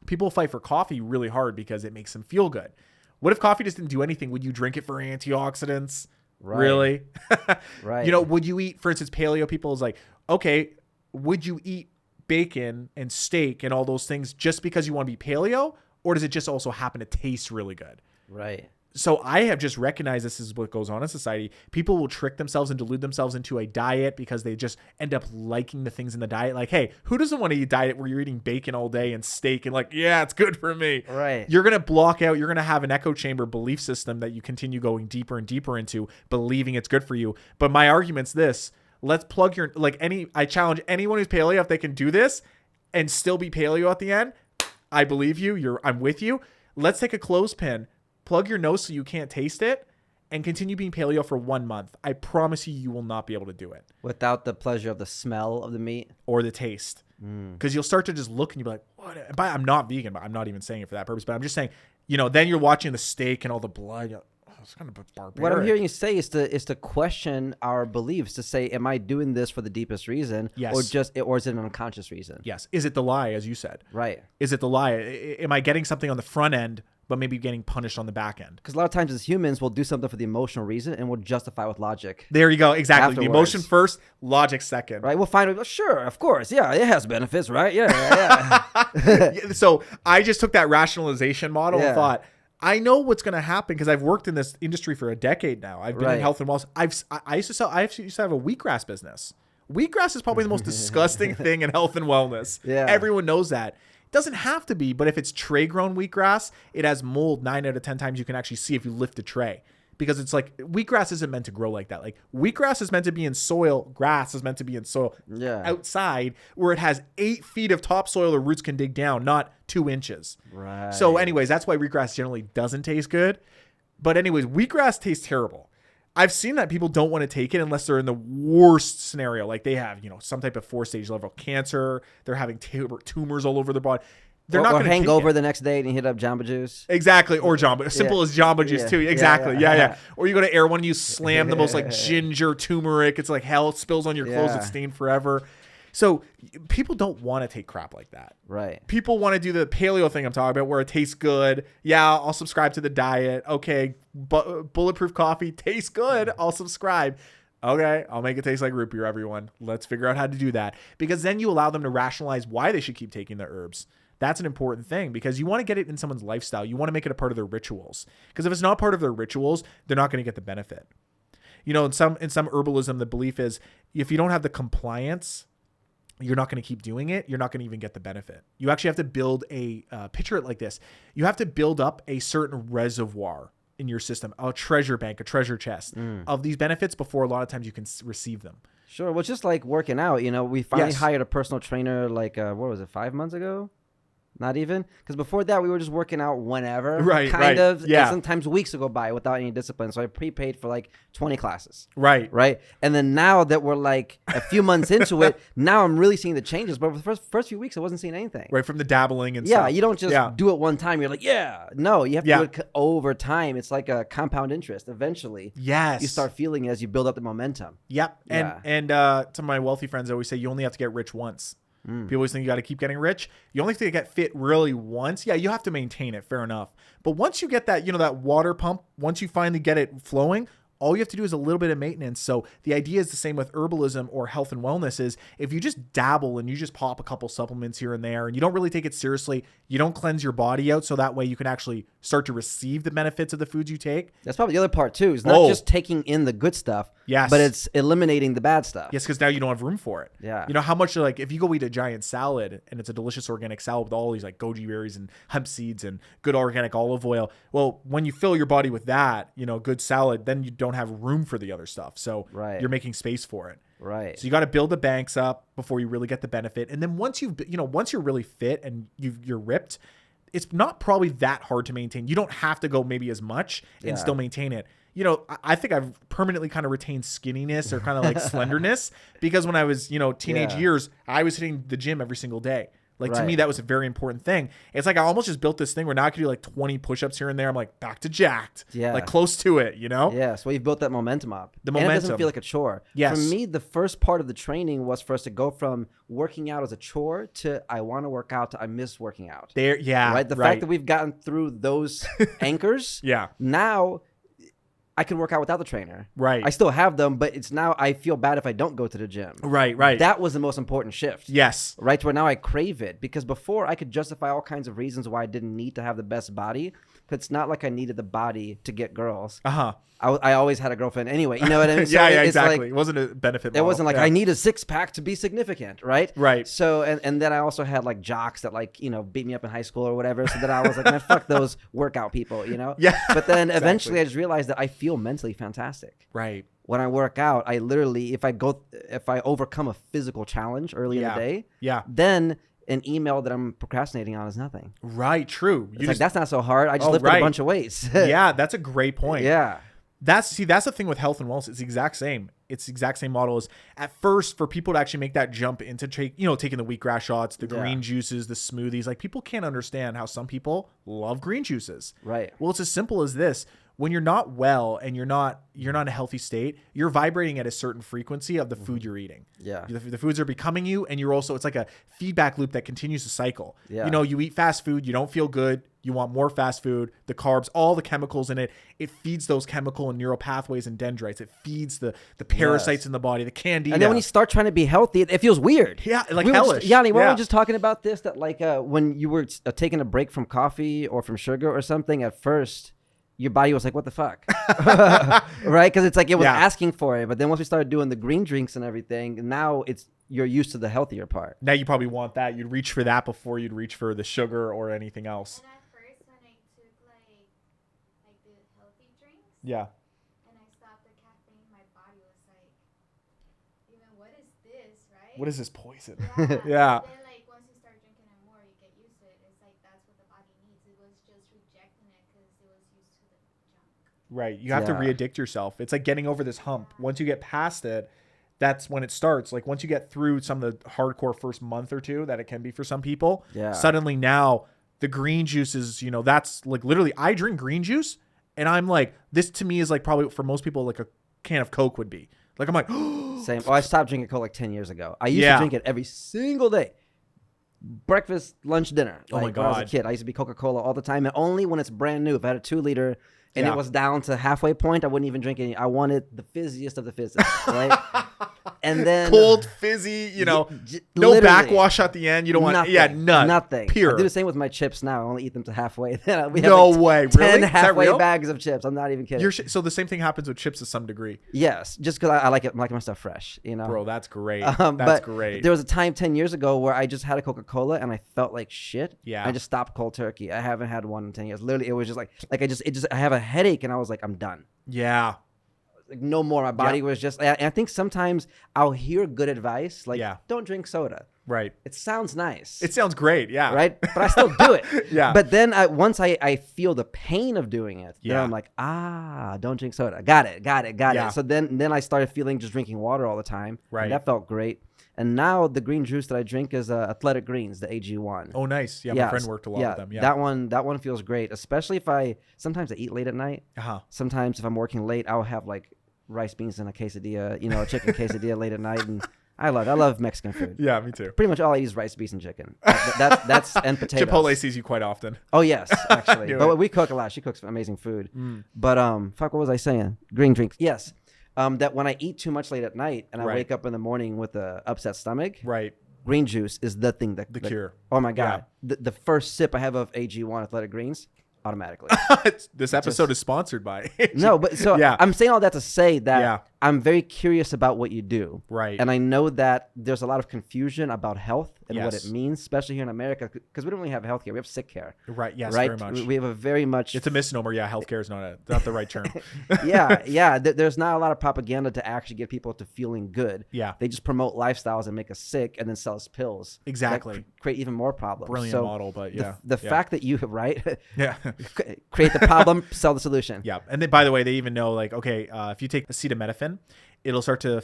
People fight for coffee really hard because it makes them feel good. What if coffee just didn't do anything? Would you drink it for antioxidants? Right. Really? Right. Would you eat, for instance, paleo people is like, okay, would you eat bacon and steak and all those things just because you want to be paleo? Or does it just also happen to taste really good? Right. So I have just recognized this is what goes on in society. People will trick themselves and delude themselves into a diet because they just end up liking the things in the diet. Like, hey, who doesn't want to eat a diet where you're eating bacon all day and steak and like, yeah, it's good for me. Right. You're going to block out, you're going to have an echo chamber belief system that you continue going deeper and deeper into believing it's good for you. But my argument's this, let's plug I challenge anyone who's paleo, if they can do this and still be paleo at the end, I believe you, I'm with you. Let's take a clothespin, plug your nose so you can't taste it, and continue being paleo for 1 month. I promise you will not be able to do it. Without the pleasure of the smell of the meat? Or the taste. Because you'll start to just look and you'll be like, what? I'm not vegan, but I'm not even saying it for that purpose. But I'm just saying, then you're watching the steak and all the blood. You're like, it's kind of barbaric. What I'm hearing you say is to question our beliefs, to say, am I doing this for the deepest reason? Yes. Or is it an unconscious reason? Yes. Is it the lie, as you said? Right. Is it the lie? Am I getting something on the front end but maybe getting punished on the back end? Because a lot of times as humans, we'll do something for the emotional reason and we'll justify with logic. There you go. Exactly. Afterwards. The emotion first, logic second. Right. We'll find it. Sure. Of course. Yeah. It has benefits. Right. Yeah. So I just took that rationalization model and thought, I know what's going to happen because I've worked in this industry for a decade now. I've been in health and wellness. I used to have a wheatgrass business. Wheatgrass is probably the most disgusting thing in health and wellness. Yeah. Everyone knows that. It doesn't have to be, but if it's tray grown wheatgrass, it has mold 9 out of 10 times you can actually see if you lift a tray. Because it's like wheatgrass isn't meant to grow like that. Like wheatgrass is meant to be in soil. Grass is meant to be in soil outside where it has 8 feet of topsoil the roots can dig down, not 2 inches. Right. So anyways, that's why wheatgrass generally doesn't taste good. But anyways, wheatgrass tastes terrible. I've seen that people don't want to take it unless they're in the worst scenario. Like they have, some type of 4-stage level cancer. They're having tumors all over their body. They're not going to hangover the next day and hit up Jamba Juice. Exactly. Or Jamba. Simple as Jamba Juice too. Exactly. Yeah. Or you go to Air One and you slam the most like ginger turmeric. It's like hell. It spills on your clothes. It's stained forever. So people don't want to take crap like that. Right. People want to do the paleo thing I'm talking about where it tastes good. Yeah, I'll subscribe to the diet. Okay, bulletproof coffee tastes good. I'll subscribe. Okay, I'll make it taste like root beer, everyone. Let's figure out how to do that. Because then you allow them to rationalize why they should keep taking the herbs. That's an important thing because you want to get it in someone's lifestyle. You want to make it a part of their rituals. Because if it's not part of their rituals, they're not going to get the benefit. In some herbalism, the belief is if you don't have the compliance, you're not going to keep doing it. You're not going to even get the benefit. You actually have to build picture it like this. You have to build up a certain reservoir in your system, a treasure bank, a treasure chest of these benefits before a lot of times you can receive them. Sure. Well, just like working out, we finally hired a personal trainer 5 months ago? Not even, because before that we were just working out whenever, kind of. Yeah. And sometimes weeks would go by without any discipline. So I prepaid for 20 classes. Right. And then now that we're a few months into it, now I'm really seeing the changes. But for the first few weeks, I wasn't seeing anything. Right, from the dabbling and stuff. Yeah, you don't just do it one time. You're no, you have to do it over time. It's like a compound interest. Eventually, you start feeling it as you build up the momentum. Yep. And to my wealthy friends, I always say you only have to get rich once. People always think you got to keep getting rich. You only have to get fit really once. Yeah, you have to maintain it. Fair enough. But once you get that, that water pump, once you finally get it flowing, all you have to do is a little bit of maintenance. So the idea is the same with herbalism or health and wellness is if you just dabble and you just pop a couple supplements here and there and you don't really take it seriously, you don't cleanse your body out so that way you can actually start to receive the benefits of the foods you take. That's probably the other part too. It's not just taking in the good stuff, but it's eliminating the bad stuff. Yes, because now you don't have room for it. Yeah. How much if you go eat a giant salad and it's a delicious organic salad with all these goji berries and hemp seeds and good organic olive oil. Well, when you fill your body with that, good salad, then you don't have room for the other stuff. So you're making space for it. Right. So you got to build the banks up before you really get the benefit. And then once once you're really fit and you're ripped, it's not probably that hard to maintain. You don't have to go maybe as much and still maintain it. I think I've permanently kind of retained skinniness or kind of slenderness because when I was, teenage years, I was hitting the gym every single day. To me, that was a very important thing. It's I almost just built this thing where now I could do 20 push-ups here and there. I'm back to jacked. Yeah. Close to it, Yeah. So you've built that momentum up. And it doesn't feel like a chore. Yes. For me, the first part of the training was for us to go from working out as a chore to I want to work out to I miss working out. Right? The fact that we've gotten through those anchors. Now I can work out without the trainer. Right. I still have them, but it's now I feel bad if I don't go to the gym. Right. That was the most important shift. Yes. Right, to where now I crave it. Because before I could justify all kinds of reasons why I didn't need to have the best body. But it's not like I needed the body to get girls. I always had a girlfriend anyway. You know what I mean? So exactly. It wasn't a benefit model. It wasn't I need a 6-pack to be significant, right? Right. So, and then I also had jocks that beat me up in high school or whatever. So that I was man, fuck those workout people, Yeah. But then eventually I just realized that I feel mentally fantastic. Right. When I work out, I literally, if I overcome a physical challenge early in the day, then an email that I'm procrastinating on is nothing. Right. True. It's that's not so hard. I just lifted a bunch of weights. Yeah. That's a great point. Yeah. That's the thing with health and wellness. It's the exact same. It's the exact same model as at first for people to actually make that jump into taking the wheatgrass shots, the green juices, the smoothies. People can't understand how some people love green juices. Right. Well, it's as simple as this. When you're not well and you're not in a healthy state, you're vibrating at a certain frequency of the food you're eating. Yeah. The foods are becoming you, and you're also, it's like a feedback loop that continues to cycle. Yeah. You eat fast food, you don't feel good, you want more fast food, the carbs, all the chemicals in it, it feeds those chemical and neural pathways and dendrites. It feeds the parasites in the body, the candida. And then when you start trying to be healthy, it feels weird. Yeah, hellish. Yanni, weren't we just talking about this, that when you were taking a break from coffee or from sugar or something at first, your body was what the fuck? Right? Because it's it was asking for it. But then once we started doing the green drinks and everything, now you're used to the healthier part. Now you probably want that. You'd reach for that before you'd reach for the sugar or anything else. And at first when I took the healthy drinks, and I stopped the caffeine, my body was what is this, right? What is this poison? Yeah. Then once you start drinking it more, you get used to it. It's that's what the body needs. It was just rejecting it because it was used to the junk. Right. You have to re-addict yourself. It's like getting over this hump. Once you get past it, that's when it starts. Like once you get through some of the hardcore first month or two that it can be for some people, suddenly now the green juice is, you know, that's like literally I drink green juice and I'm like, this to me is like probably for most people like a can of Coke would be. Like I'm like, same. Oh, I stopped drinking Coke like 10 years ago. I used to drink it every single day. Breakfast, lunch, dinner. Like, oh my God. When I was a kid, I used to be Coca-Cola all the time, and only when it's brand new. If I had a 2-liter and it was down to halfway point, I wouldn't even drink any. I wanted the fizziest of the fizziest, right? And then cold, fizzy, you know, no backwash at the end. You don't want, nothing. Pure. I do the same with my chips now. I only eat them to halfway. We have no way, 10 really? halfway bags of chips. I'm not even kidding. So the same thing happens with chips to some degree. Yes, just because I like it, my stuff fresh. You know, bro, that's great. That's great. There was a time 10 years ago where I just had a Coca-Cola and I felt like shit. Yeah, I just stopped cold turkey. I haven't had one in 10 years. Literally, it was just like I have a headache and I was like, I'm done. Yeah. Like no more. My body was just. And I think sometimes I'll hear good advice, like don't drink soda. Right. It sounds nice. It sounds great. Yeah. Right. But I still do it. Yeah. But then once I feel the pain of doing it, then I'm like, don't drink soda. Got it. So then I started feeling just drinking water all the time. Right. And that felt great. And now the green juice that I drink is Athletic Greens, the AG1. Oh, nice. Yeah, my friend worked a lot with them. Yeah, that one feels great, especially if sometimes I eat late at night. Sometimes if I'm working late, I'll have like rice, beans, and a quesadilla, you know, a chicken quesadilla late at night. And I love Mexican food. Yeah, me too. Pretty much all I eat is rice, beans, and chicken. That's and potatoes. Chipotle sees you quite often. Oh, yes, actually. But we cook a lot. She cooks amazing food. But what was I saying? Green drinks. Yes. That when I eat too much late at night and I wake up in the morning with an upset stomach, green juice is the thing that the cure. Oh my God! Yeah. The first sip I have of AG1 Athletic Greens, automatically. This episode is sponsored by No, but I'm saying all that to say that I'm very curious about what you do. Right. And I know that there's a lot of confusion about health and what it means, especially here in America, because we don't really have healthcare. We have sick care. Right. Yes, right? very much. We have a very much... It's a misnomer. Yeah, healthcare is not the right term. There's not a lot of propaganda to actually get people to feeling good. Yeah. They just promote lifestyles and make us sick and then sell us pills. Exactly. That create even more problems. Brilliant model, but The fact that you, right? Yeah. Create the problem, sell the solution. Yeah. And then, by the way, they even know, like, okay, if you take acetaminophen, it'll start to...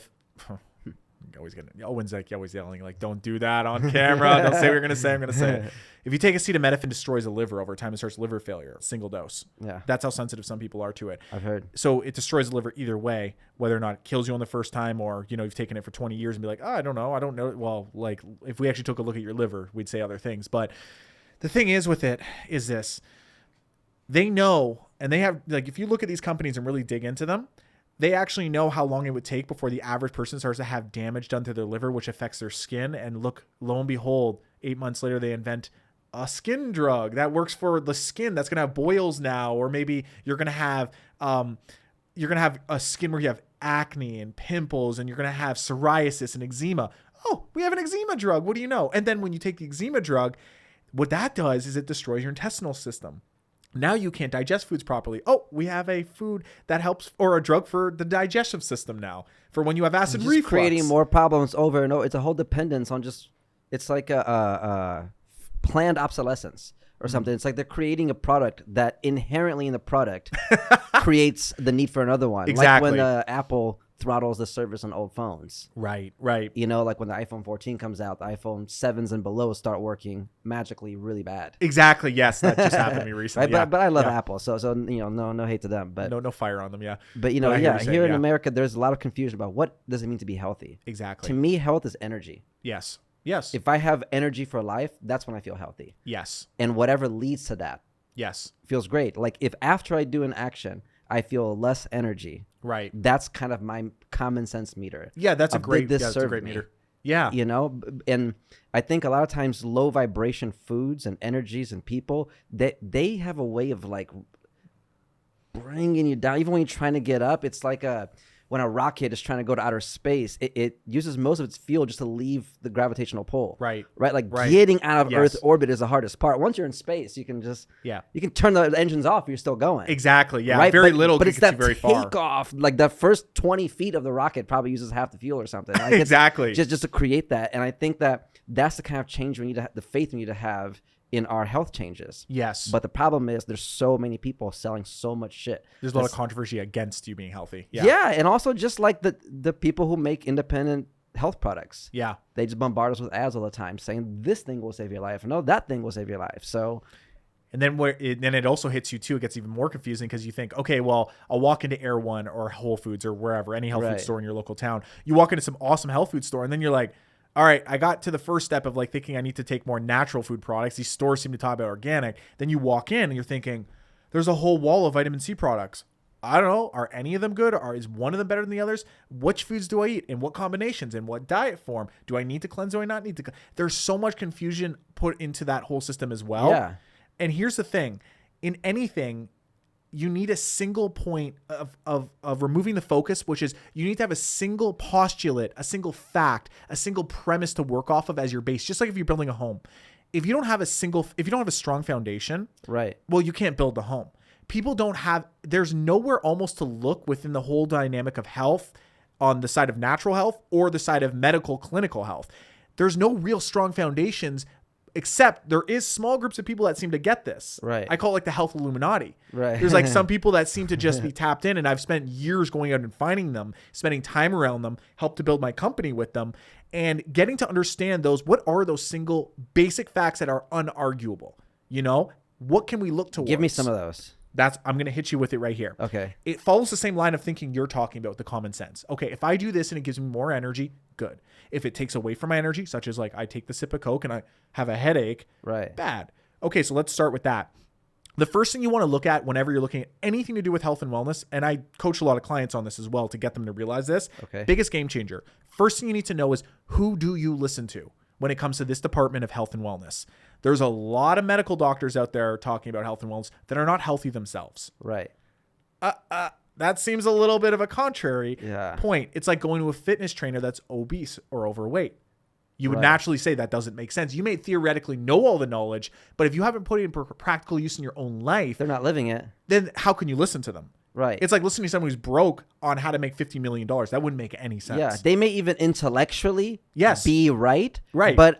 Owen's like always yelling, like, don't do that on camera. Don't say what you're going to say. I'm going to say it. If you take acetaminophen, destroys the liver over time. It starts liver failure, single dose. Yeah. That's how sensitive some people are to it. I've heard. So it destroys the liver either way, whether or not it kills you on the first time or, you know, you've taken it for 20 years and be like, I don't know. Well, like if we actually took a look at your liver, we'd say other things. But the thing is with it is this, they know, and they have, like, if you look at these companies and really dig into them, they actually know how long it would take before the average person starts to have damage done to their liver, which affects their skin. And look, lo and behold, 8 months later, they invent a skin drug that works for the skin that's going to have boils now, or maybe you're going to have a skin where you have acne and pimples, and you're going to have psoriasis and eczema. Oh, we have an eczema drug. What do you know? And then when you take the eczema drug, what that does is it destroys your intestinal system. Now you can't digest foods properly. Oh, we have a food that helps, or a drug for the digestive system now, for when you have acid reflux. Creating more problems over and over. It's a whole dependence on it's like a planned obsolescence or something. It's like they're creating a product that inherently in the product creates the need for another one. Exactly. Like when Apple throttles the service on old phones. Right. You know, like when the iPhone 14 comes out, the iPhone 7s and below start working magically really bad. Exactly. Yes, that just happened to me recently. Right? But I love Apple, so you know, no hate to them. But no fire on them. Yeah. But you know, here in America, there's a lot of confusion about what does it mean to be healthy. Exactly. To me, health is energy. Yes. If I have energy for life, that's when I feel healthy. Yes. And whatever leads to that. Yes. Feels great. Like if after I do an action, I feel less energy. Right. That's kind of my common sense meter. Yeah, that's a great meter. Yeah. You know, and I think a lot of times low vibration foods and energies and people, they have a way of like bringing you down. Even when you're trying to get up, it's like when a rocket is trying to go to outer space, it uses most of its fuel just to leave the gravitational pull. Right. Like getting out of Yes. Earth orbit is the hardest part. Once you're in space, you can just you can turn the engines off. You're still going. Exactly. Yeah. Right? Very little. But it's gets that you very far. takeoff. Like the first 20 feet of the rocket probably uses half the fuel or something. Like Exactly. Just to create that. And I think that's the kind of change we need to the faith we need to have in our health changes. Yes. But the problem is there's so many people selling so much shit. There's a lot of controversy against you being healthy. Yeah. And also just like the people who make independent health products. Yeah. They just bombard us with ads all the time saying this thing will save your life. No, that thing will save your life. So... And then then it also hits you too. It gets even more confusing because you think, okay, well, I'll walk into Air One or Whole Foods or wherever, any health food store in your local town. You walk into some awesome health food store and then you're like, all right, I got to the first step of like thinking I need to take more natural food products. These stores seem to talk about organic. Then you walk in and you're thinking, there's a whole wall of vitamin C products. I don't know. Are any of them good? Or is one of them better than the others? Which foods do I eat? In what combinations? In what diet form? Do I need to cleanse? Do I not need to? There's so much confusion put into that whole system as well. Yeah. And here's the thing. In anything, you need a single point of removing the focus, which is you need to have a single postulate, a single fact, a single premise to work off of as your base. Just like if you're building a home. If you don't have a strong foundation, right. Well, you can't build the home. There's nowhere almost to look within the whole dynamic of health on the side of natural health or the side of medical clinical health. There's no real strong foundations, except there is small groups of people that seem to get this. Right. I call it like the health Illuminati. Right. There's like some people that seem to just be tapped in, and I've spent years going out and finding them, spending time around them, helped to build my company with them, and getting to understand what are those single basic facts that are unarguable? You know, what can we look towards? Give me some of those. I'm going to hit you with it right here. Okay. It follows the same line of thinking you're talking about, the common sense. Okay, if I do this and it gives me more energy, good. If it takes away from my energy, such as like I take the sip of Coke and I have a headache, right? Bad. Okay, so let's start with that. The first thing you want to look at whenever you're looking at anything to do with health and wellness, and I coach a lot of clients on this as well to get them to realize this, biggest game changer. First thing you need to know is, who do you listen to when it comes to this department of health and wellness? There's a lot of medical doctors out there talking about health and wellness that are not healthy themselves. Right. That seems a little bit of a contrary point. It's like going to a fitness trainer that's obese or overweight. You would naturally say that doesn't make sense. You may theoretically know all the knowledge, but if you haven't put it in practical use in your own life, they're not living it. Then how can you listen to them? Right. It's like listening to someone who's broke on how to make $50 million. That wouldn't make any sense. Yeah. They may even intellectually yes. be right. Right. But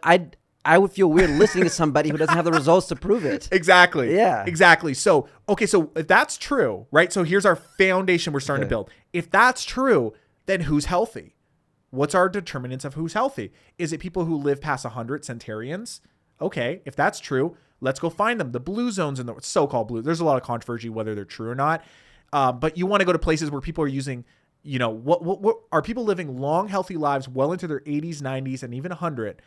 I would feel weird listening to somebody who doesn't have the results to prove it. Exactly. Yeah. Exactly. So, okay, so if that's true, right? So here's our foundation we're starting to build. If that's true, then who's healthy? What's our determinants of who's healthy? Is it people who live past 100 centenarians? Okay, if that's true, let's go find them. The blue zones and the so-called blue. There's a lot of controversy whether they're true or not. But you want to go to places where people are using, you know, what are people living long, healthy lives well into their 80s, 90s, and even 100,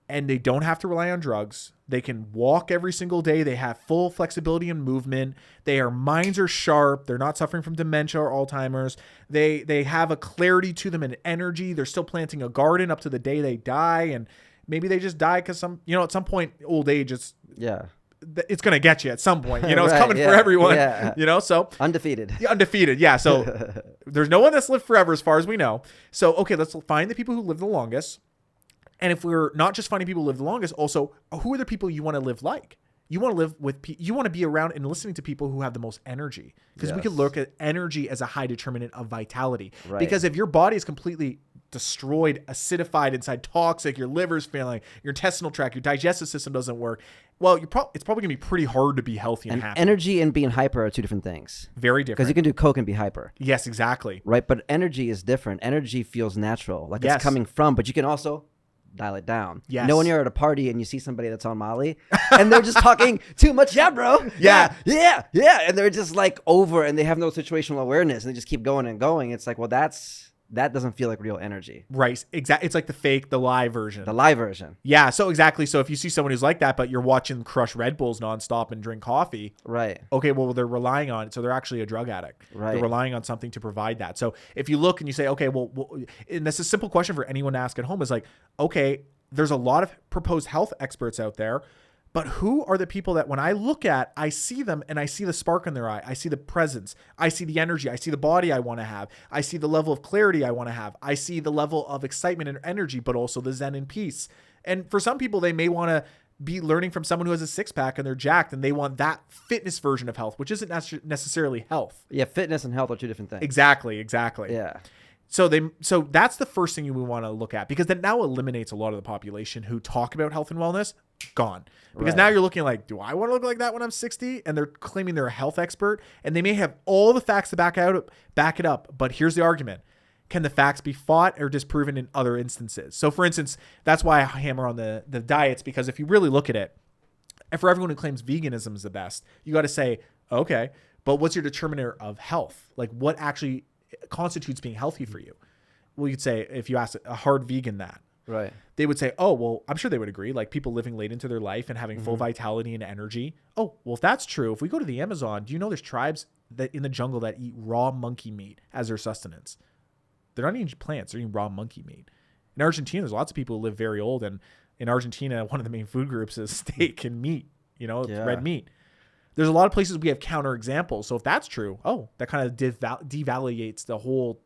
and they don't have to rely on drugs. They can walk every single day. They have full flexibility and movement. Their minds are sharp. They're not suffering from dementia or Alzheimer's. They have a clarity to them and energy. They're still planting a garden up to the day they die. And maybe they just die because at some point, old age it's going to get you at some point. It's coming for everyone. Yeah. So undefeated. Yeah, undefeated. Yeah. So there's no one that's lived forever as far as we know. So, okay, let's find the people who live the longest. And if we're not just finding people who live the longest, also, who are the people you want to live like? You want to live with, you want to be around and listening to people who have the most energy. Because we could look at energy as a high determinant of vitality. Right. Because if your body is completely destroyed, acidified inside, toxic, your liver's failing, your intestinal tract, your digestive system doesn't work, well, it's probably going to be pretty hard to be healthy and happy. Energy and being hyper are two different things. Very different. Because you can do Coke and be hyper. Yes, exactly. Right, but energy is different. Energy feels natural, like it's coming from, but you can also dial it down. Yes. When you're at a party and you see somebody that's on Molly and they're just talking too much, bro. Yeah. And they're just like over and they have no situational awareness and they just keep going and going. It's like, well, that doesn't feel like real energy. Right. Exactly. It's like the lie version. The lie version. Yeah. So exactly. So if you see someone who's like that, but you're watching them crush Red Bulls nonstop and drink coffee. Right. Okay. Well, they're relying on it. So they're actually a drug addict. Right. They're relying on something to provide that. So if you look and you say, okay, well, and that's a simple question for anyone to ask at home is like, okay, there's a lot of proposed health experts out there, But who are the people that when I look at, I see them and I see the spark in their eye. I see the presence. I see the energy. I see the body I want to have. I see the level of clarity I want to have. I see the level of excitement and energy, but also the zen and peace. And for some people, they may want to be learning from someone who has a six pack and they're jacked and they want that fitness version of health, which isn't necessarily health. Yeah. Fitness and health are two different things. Exactly. Yeah. So that's the first thing you would want to look at, because that now eliminates a lot of the population who talk about health and wellness. Gone. Because now you're looking like, do I want to look like that when I'm 60? And they're claiming they're a health expert and they may have all the facts to back it up. But here's the argument. Can the facts be fought or disproven in other instances? So for instance, that's why I hammer on the diets, because if you really look at it, and for everyone who claims veganism is the best, you got to say, okay, but what's your determiner of health? Like what actually constitutes being healthy for you? Well, you'd say, if you ask a hard vegan that, right, they would say, oh, well, I'm sure they would agree. Like people living late into their life and having full vitality and energy. Oh, well, if that's true, if we go to the Amazon, do you know there's tribes that in the jungle that eat raw monkey meat as their sustenance? They're not eating plants. They're eating raw monkey meat. In Argentina, there's lots of people who live very old. And in Argentina, one of the main food groups is steak and meat, red meat. There's a lot of places we have counter examples. So if that's true, that kind of devaluates the whole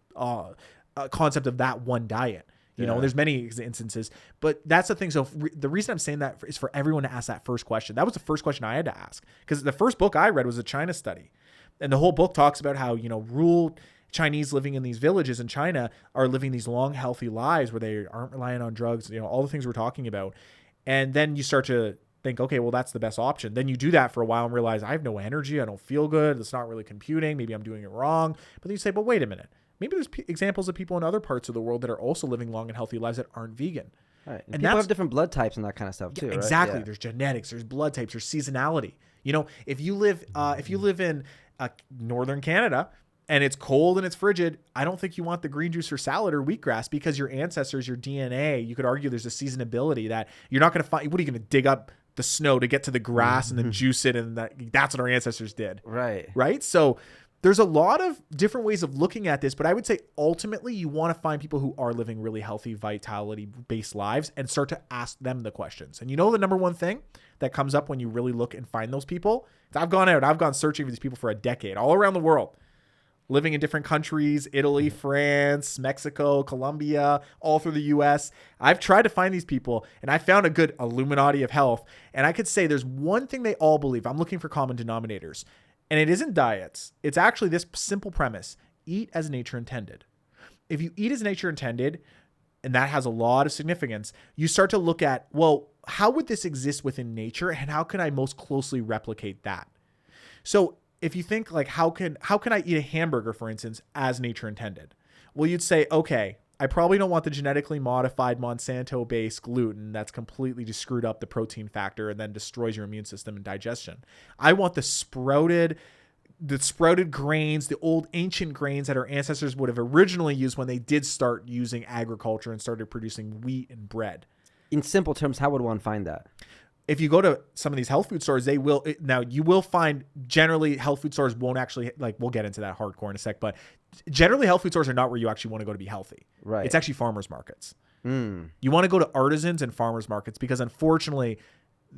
concept of that one diet. You know, there's many instances, but that's the thing. So the reason I'm saying that is for everyone to ask that first question. That was the first question I had to ask, because the first book I read was a China study. And the whole book talks about how, rural Chinese living in these villages in China are living these long, healthy lives where they aren't relying on drugs, all the things we're talking about. And then you start to think, okay, well, that's the best option. Then you do that for a while and realize I have no energy. I don't feel good. It's not really computing. Maybe I'm doing it wrong. But then you say, but wait a minute. Maybe there's examples of people in other parts of the world that are also living long and healthy lives that aren't vegan. Right. And people have different blood types and that kind of stuff too. Exactly. Right? Yeah. There's genetics, there's blood types, there's seasonality. If you live in northern Canada and it's cold and it's frigid, I don't think you want the green juice or salad or wheatgrass, because your ancestors, your DNA, you could argue there's a seasonability that you're not going to find. What are you going to dig up the snow to get to the grass and then juice it? And that's what our ancestors did. Right. So there's a lot of different ways of looking at this, but I would say ultimately you want to find people who are living really healthy, vitality-based lives and start to ask them the questions. And the number one thing that comes up when you really look and find those people, I've gone searching for these people for a decade all around the world, living in different countries, Italy, France, Mexico, Colombia, all through the US. I've tried to find these people and I found a good Illuminati of health. And I could say there's one thing they all believe. I'm looking for common denominators. And it isn't diets. It's actually this simple premise: eat as nature intended. If you eat as nature intended, and that has a lot of significance, you start to look at, well, how would this exist within nature and how can I most closely replicate that? So if you think like, how can I eat a hamburger, for instance, as nature intended? Well, you'd say, okay, I probably don't want the genetically modified Monsanto-based gluten that's completely just screwed up the protein factor and then destroys your immune system and digestion. I want the sprouted grains, the old ancient grains that our ancestors would have originally used when they did start using agriculture and started producing wheat and bread. In simple terms, how would one find that? If you go to some of these health food stores, you will find generally health food stores won't actually, we'll get into that hardcore in a sec, but generally health food stores are not where you actually want to go to be healthy. Right. It's actually farmers markets. You want to go to artisans and farmers markets, because unfortunately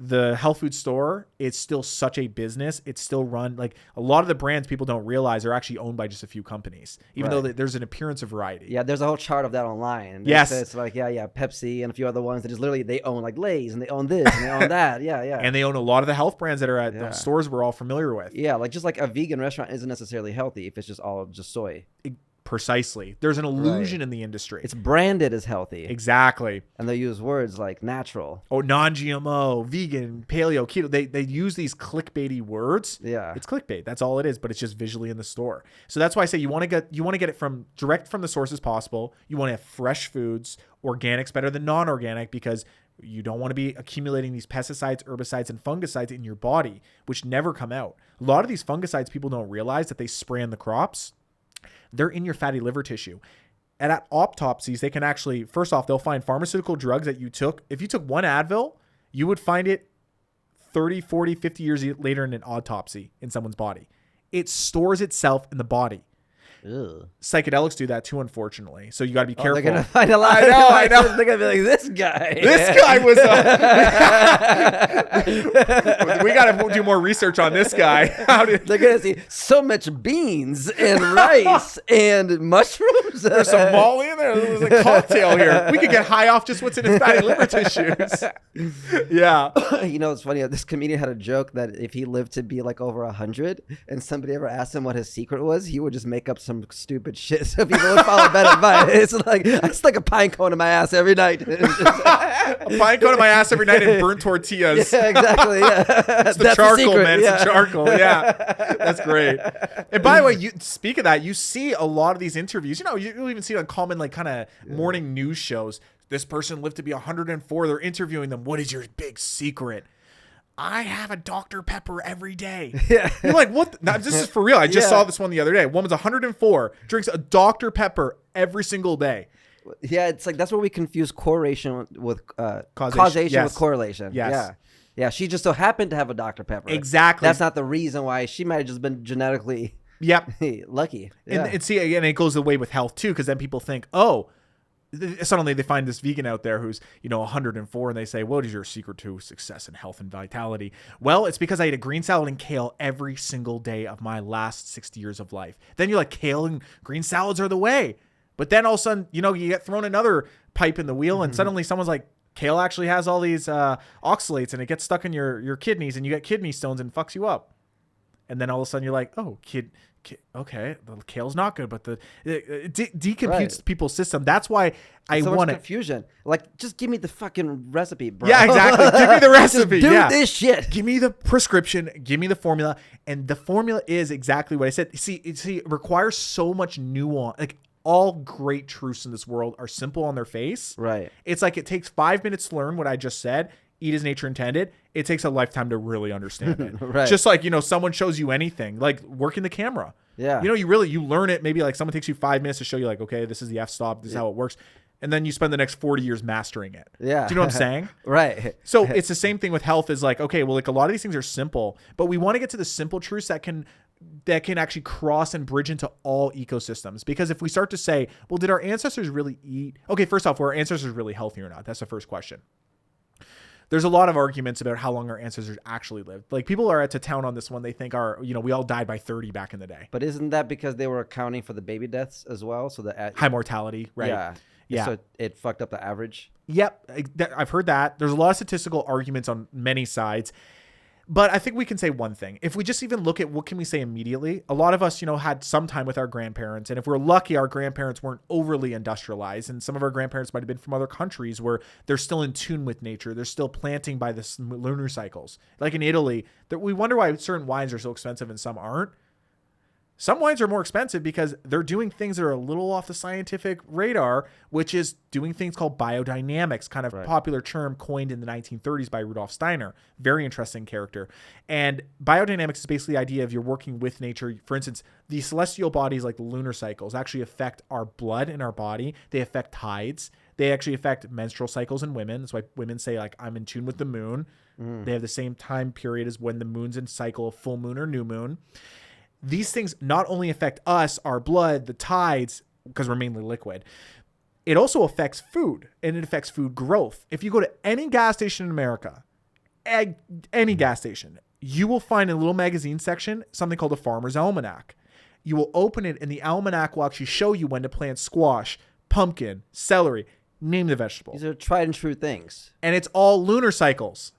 the health food store is still such a business. It's still run, like a lot of the brands people don't realize are actually owned by just a few companies, even though there's an appearance of variety. Yeah, there's a whole chart of that online. Yes. It's like, Pepsi and a few other ones that just literally, they own like Lay's and they own this and they own that. Yeah. And they own a lot of the health brands that are at the stores we're all familiar with. Yeah, just like a vegan restaurant isn't necessarily healthy if it's just all just soy. Precisely. There's an illusion in the industry. It's branded as healthy. Exactly. And they use words like natural. Oh, non-GMO, vegan, paleo, keto. They use these clickbaity words. Yeah. It's clickbait. That's all it is, but it's just visually in the store. So that's why I say you want to get it from direct from the source as possible. You want to have fresh foods. Organic's better than non-organic, because you don't want to be accumulating these pesticides, herbicides, and fungicides in your body, which never come out. A lot of these fungicides, people don't realize that they spray on the crops. They're in your fatty liver tissue. And at autopsies, they can actually, first off, they'll find pharmaceutical drugs that you took. If you took one Advil, you would find it 30, 40, 50 years later in an autopsy in someone's body. It stores itself in the body. Ew. Psychedelics do that too, unfortunately. So you got to be careful. They're gonna find a lot. I know. They're gonna be like, this guy. This guy was. We got to do more research on this guy. They're gonna see so much beans and rice and mushrooms. There's some Molly in there. There's a cocktail here. We could get high off just what's in his fatty liver tissues. Yeah. You know, it's funny. This comedian had a joke that if he lived to be like over 100 and somebody ever asked him what his secret was, he would just make up some stupid shit so people would follow bad advice. It's like, I stuck a pine cone in my ass every night. A pine cone in my ass every night and burnt tortillas. Yeah, exactly. Yeah. It's the charcoal, man. It's the charcoal. Yeah. That's great. And by the way, you speak of that, you see a lot of these interviews. You know, you'll even see it on common, like, kind of morning news shows. This person lived to be 104. They're interviewing them. What is your big secret? I have a Dr. Pepper every day. Yeah. You're like, what? Now, this is for real. I just saw this one the other day. A woman's 104, drinks a Dr. Pepper every single day. Yeah, it's like that's where we confuse correlation with causation with correlation. Yes. Yeah. Yeah, she just so happened to have a Dr. Pepper. Exactly. That's not the reason why. She might have just been genetically lucky. Yeah. And see, again, it goes away with health too, because then people think, oh, suddenly they find this vegan out there who's, 104, and they say, what is your secret to success and health and vitality? Well, it's because I ate a green salad and kale every single day of my last 60 years of life. Then you're like, kale and green salads are the way. But then all of a sudden, you get thrown another pipe in the wheel, and suddenly someone's like, kale actually has all these oxalates, and it gets stuck in your kidneys, and you get kidney stones and fucks you up. And then all of a sudden you're like, oh, okay, the kale's not good, but it decomputes people's system. That's why I want confusion. Like, just give me the fucking recipe, bro. Yeah, exactly. Give me the recipe. Just do this shit. Give me the prescription. Give me the formula. And the formula is exactly what I said. See, it requires so much nuance. Like, all great truths in this world are simple on their face. Right. It's like it takes 5 minutes to learn what I just said. Eat as nature intended. It takes a lifetime to really understand it. Right. Just like, someone shows you anything, like working the camera. Yeah. You learn it. Maybe like someone takes you 5 minutes to show you, like, okay, this is the f-stop. This is how it works. And then you spend the next 40 years mastering it. Yeah. Do you know what I'm saying? Right. So it's the same thing with health is like, okay, well, like a lot of these things are simple, but we want to get to the simple truths that can actually cross and bridge into all ecosystems. Because if we start to say, well, did our ancestors really eat? Okay, first off, were our ancestors really healthy or not? That's the first question. There's a lot of arguments about how long our ancestors actually lived. Like, people are to town on this one. They think we all died by 30 back in the day. But isn't that because they were accounting for the baby deaths as well? So the high mortality, right? Yeah. Yeah. So it fucked up the average. Yep. I've heard that. There's a lot of statistical arguments on many sides. But I think we can say one thing. If we just even look at what can we say immediately, a lot of us, had some time with our grandparents. And if we're lucky, our grandparents weren't overly industrialized. And some of our grandparents might have been from other countries where they're still in tune with nature. They're still planting by the lunar cycles. Like in Italy, we wonder why certain wines are so expensive and some aren't. Some wines are more expensive because they're doing things that are a little off the scientific radar, which is doing things called biodynamics, kind of popular term coined in the 1930s by Rudolf Steiner. Very interesting character. And biodynamics is basically the idea of you're working with nature. For instance, the celestial bodies like the lunar cycles actually affect our blood in our body. They affect tides. They actually affect menstrual cycles in women. That's why women say, like, I'm in tune with the moon. They have the same time period as when the moon's in cycle of full moon or new moon. These things not only affect us, our blood, the tides, because we're mainly liquid, it also affects food, and it affects food growth. If you go to any gas station in America, any gas station, you will find in a little magazine section something called a Farmer's Almanac. You will open it, and the almanac will actually show you when to plant squash, pumpkin, celery, name the vegetable. These are tried and true things. And it's all lunar cycles.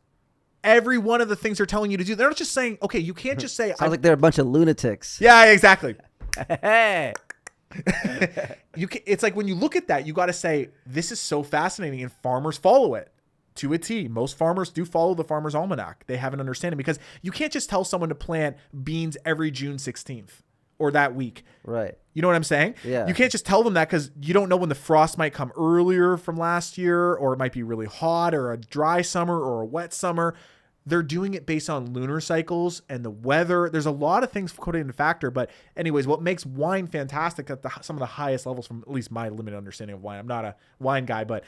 Every one of the things they're telling you to do, they're not just saying, okay, you can't just say. Sounds like they're a bunch of lunatics. Yeah, exactly. It's like when you look at that, you got to say, this is so fascinating, and farmers follow it to a T. Most farmers do follow the Farmer's Almanac. They have an understanding, because you can't just tell someone to plant beans every June 16th or that week. Right. You know what I'm saying? Yeah. You can't just tell them that, because you don't know when the frost might come earlier from last year, or it might be really hot, or a dry summer, or a wet summer. They're doing it based on lunar cycles and the weather. There's a lot of things put into factor. But anyways, what makes wine fantastic at some of the highest levels, from at least my limited understanding of wine, I'm not a wine guy, but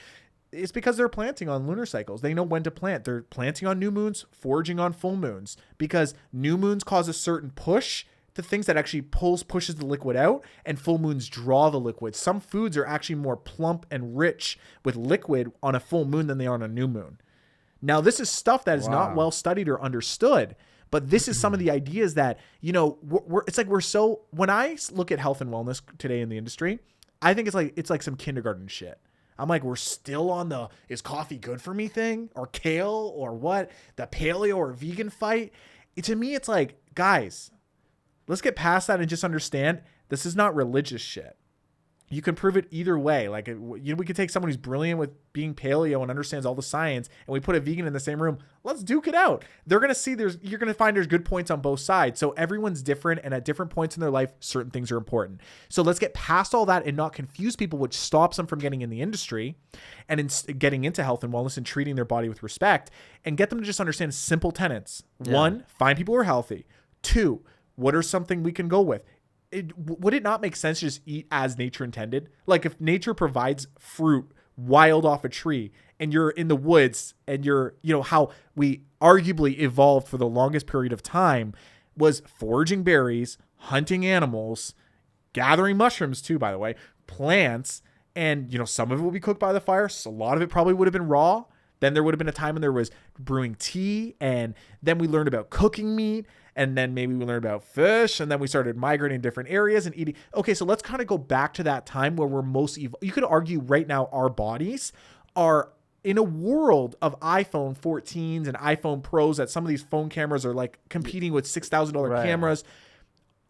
it's because they're planting on lunar cycles. They know when to plant. They're planting on new moons, foraging on full moons, because new moons cause a certain push the things that actually pushes the liquid out, and full moons draw the liquid. Some foods are actually more plump and rich with liquid on a full moon than they are on a new moon. Now, this is stuff that is not well studied or understood, but this is some of the ideas that, you know, when I look at health and wellness today in the industry, I think it's like some kindergarten shit. I'm like, we're still on the, is coffee good for me thing, or kale, or what, the paleo or vegan fight. To me, it's like, guys, let's get past that and just understand this is not religious shit. You can prove it either way. Like, we could take someone who's brilliant with being paleo and understands all the science, and we put a vegan in the same room. Let's duke it out. They're going to see you're going to find there's good points on both sides. So everyone's different, and at different points in their life, certain things are important. So let's get past all that and not confuse people, which stops them from getting in the industry and getting into health and wellness and treating their body with respect, and get them to just understand simple tenets. Yeah. 1, find people who are healthy. 2, what are something we can go with? Would it not make sense to just eat as nature intended? Like, if nature provides fruit wild off a tree and you're in the woods and how we arguably evolved for the longest period of time was foraging berries, hunting animals, gathering mushrooms too, by the way, plants, and, some of it will be cooked by the fire. So a lot of it probably would have been raw. Then there would have been a time when there was brewing tea, and then we learned about cooking meat, and then maybe we learned about fish, and then we started migrating to different areas and eating. Okay, so let's kind of go back to that time where we're most you could argue right now our bodies are in a world of iPhone 14s and iPhone Pros, that some of these phone cameras are like competing with $6,000 cameras.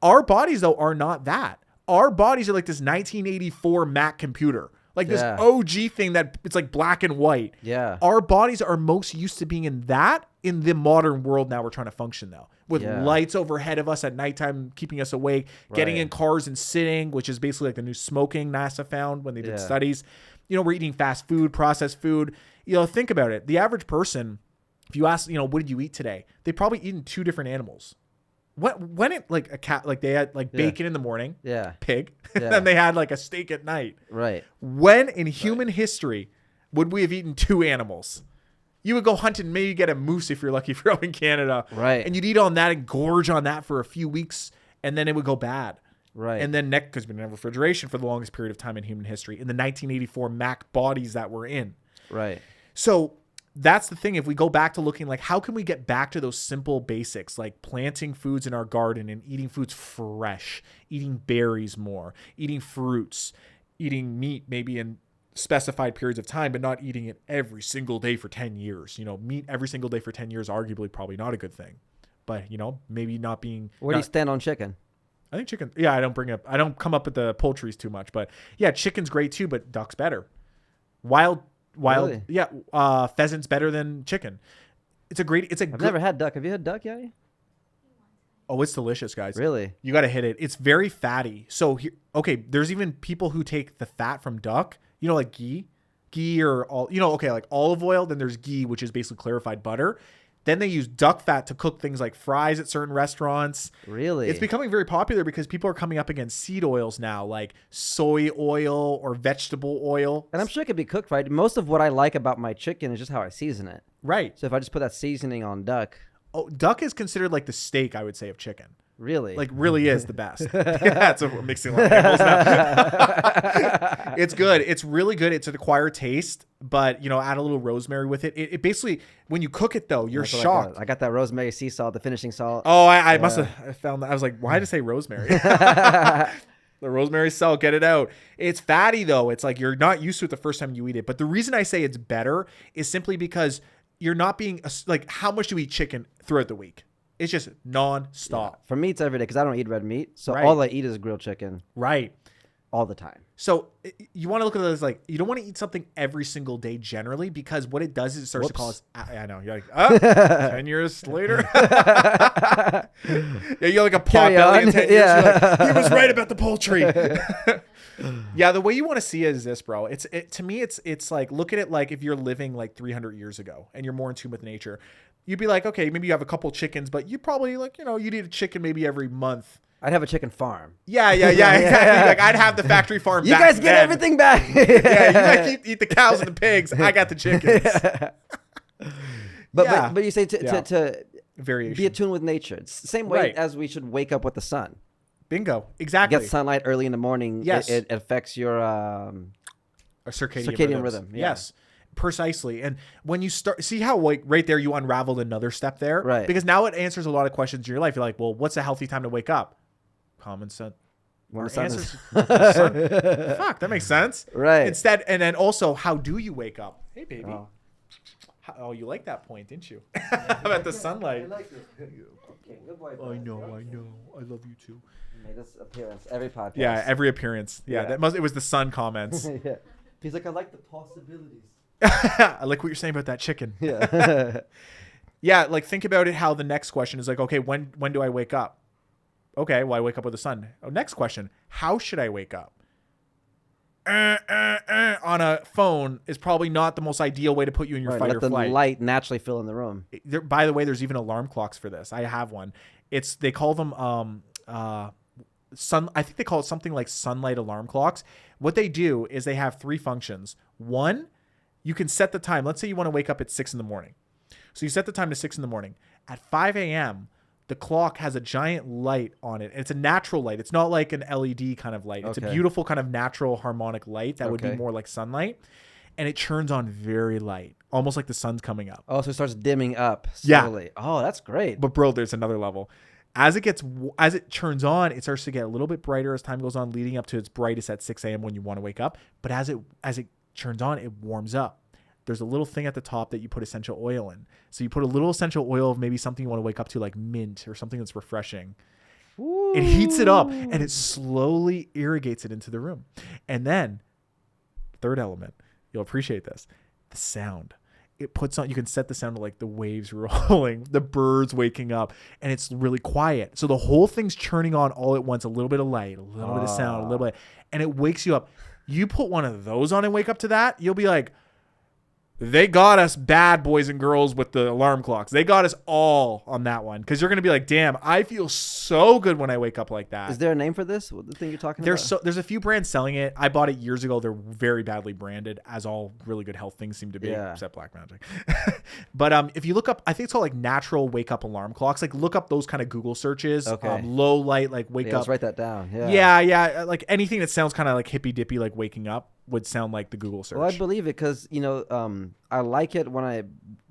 Our bodies, though, are not that. Our bodies are like this 1984 Mac computer. Like this OG thing that it's like black and white. Yeah. Our bodies are most used to being in that in the modern world now we're trying to function though. With lights overhead of us at nighttime, keeping us awake, getting in cars and sitting, which is basically like the new smoking NASA found when they did studies. We're eating fast food, processed food. Think about it. The average person, if you ask, what did you eat today? They probably eaten 2 different animals. When it like a cat, like they had like bacon in the morning, pig, and then they had like a steak at night. Right. When in human history would we have eaten 2 animals? You would go hunt and maybe get a moose if you're lucky if you're out in Canada. Right. And you'd eat on that and gorge on that for a few weeks, and then it would go bad. Right. And then because we didn't have refrigeration for the longest period of time in human history in the 1984 Mac bodies that we're in. Right. So that's the thing. If we go back to looking like, how can we get back to those simple basics, like planting foods in our garden and eating foods fresh, eating berries more, eating fruits, eating meat maybe in specified periods of time, but not eating it every single day for 10 years. Meat every single day for 10 years, arguably probably not a good thing. But, maybe not being... Where do you stand on chicken? I think chicken... Yeah, I don't come up with the poultries too much. But yeah, chicken's great too, but duck's better. Wild, really? Yeah. Pheasant's better than chicken. I've never had duck. Have you had duck yet? Oh, it's delicious, guys. Really? You got to hit it. It's very fatty. So there's even people who take the fat from duck, like ghee or like olive oil. Then there's ghee, which is basically clarified butter. Then they use duck fat to cook things like fries at certain restaurants. Really? It's becoming very popular because people are coming up against seed oils now, like soy oil or vegetable oil. And I'm sure it could be cooked right. Most of what I like about my chicken is just how I season it. Right. So if I just put that seasoning on duck. Oh, duck is considered like the steak, I would say, of chicken. Really? Like, really is the best. Yeah, we're mixing a lot of animals now. It's good. It's really good. It's an acquired taste, but, add a little rosemary with it. It basically, when you cook it, though, you're shocked. I got that rosemary sea salt, the finishing salt. Oh, I must have found that. I was like, why did I say rosemary? The rosemary salt, get it out. It's fatty, though. It's like you're not used to it the first time you eat it. But the reason I say it's better is simply because you're not being, like, how much do we eat chicken throughout the week? It's just non-stop. Yeah. For me, it's every day because I don't eat red meat. So all I eat is grilled chicken. Right. All the time. So you want to look at it as like, you don't want to eat something every single day generally, because what it does is it starts to cause, I know, you're like, 10 years later. Yeah, you're like a potbelly in 10 years. You're like, he was right about the poultry. Yeah, the way you want to see it is this, bro. To me, it's like, look at it like if you're living like 300 years ago and you're more in tune with nature. You'd be like, okay, maybe you have a couple chickens, but you probably like, you'd eat a chicken maybe every month. I'd have a chicken farm. Yeah, exactly. Like I'd have the factory farm. You guys get everything back. Yeah, you might eat the cows and the pigs. I got the chickens. But you say to variation. Be attuned with nature. It's the same way as we should wake up with the sun. Bingo. Exactly. Get sunlight early in the morning. Yes. It affects your circadian rhythm. Yeah. Yes. Precisely. And when you start, see how like right there you unraveled another step there? Right. Because now it answers a lot of questions in your life. You're like, well, what's a healthy time to wake up? Common sense. When the sun is... Fuck, that makes sense. Right. Instead, and then also, how do you wake up? Hey, baby. Oh, you like that point, didn't you? About the sunlight. I like this. Okay, good boy. I know. I love you too. Made this appearance every podcast. Yeah, every appearance. Yeah, it was the sun comments. Yeah. He's like, I like the possibilities. I like what you're saying about that chicken. Yeah. Yeah, like think about it how the next question is like, okay, when do I wake up? Okay, well, I wake up with the sun. Oh, next question, how should I wake up? On a phone is probably not the most ideal way to put you in your fight or flight. Let the light naturally fill in the room. By the way, there's even alarm clocks for this. I have one. They call them I think they call it something like sunlight alarm clocks. What they do is they have 3 functions. One, you can set the time. Let's say you want to wake up at 6 a.m. So you set the time to 6 a.m. At 5 a.m., the clock has a giant light on it. And it's a natural light. It's not like an LED kind of light. It's a beautiful kind of natural harmonic light that would be more like sunlight. And it turns on very light, almost like the sun's coming up. Oh, so it starts dimming up slowly. Yeah. Oh, that's great. But bro, there's another level. As it turns on, it starts to get a little bit brighter as time goes on, leading up to its brightest at 6 a.m. when you want to wake up. But as it turns on, it warms up. There's a little thing at the top that you put essential oil in. So you put a little essential oil of maybe something you want to wake up to, like mint or something that's refreshing. Ooh. It heats it up and it slowly irrigates it into the room. And then, third element, you'll appreciate this, the sound. It puts on, you can set the sound to like the waves rolling, the birds waking up, and it's really quiet. So the whole thing's churning on all at once, a little bit of light, a little bit of sound, a little bit, and it wakes you up. You put one of those on and wake up to that, you'll be like, they got us bad, boys and girls, with the alarm clocks. They got us all on that one. Because you're going to be like, damn, I feel so good when I wake up like that. Is there a name for this? The thing you're talking about? There's a few brands selling it. I bought it years ago. They're very badly branded, as all really good health things seem to be, except Black Magic. But if you look up, I think it's called like natural wake up alarm clocks. Like look up those kind of Google searches. Okay. Low light, like wake up. Let's write that down. Yeah. Like anything that sounds kind of like hippy dippy, like waking up, would sound like the Google search. Well, I believe it because, I like it when I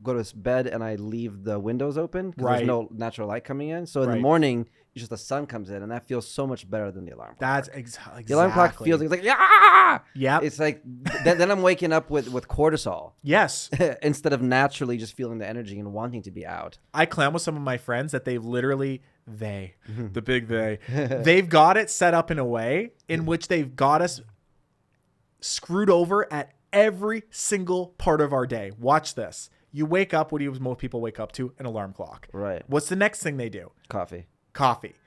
go to bed and I leave the windows open because there's no natural light coming in. So in the morning, it's just the sun comes in, and that feels so much better than the alarm clock. That's exactly. The alarm clock feels like yeah. Yeah. It's like then I'm waking up with cortisol. Yes. Instead of naturally just feeling the energy and wanting to be out. I clown with some of my friends that they've literally the big they've got it set up in a way in which they've got us screwed over at every single part of our day. Watch this. You wake up. What do most people wake up to? An alarm clock. Right. What's the next thing they do? Coffee.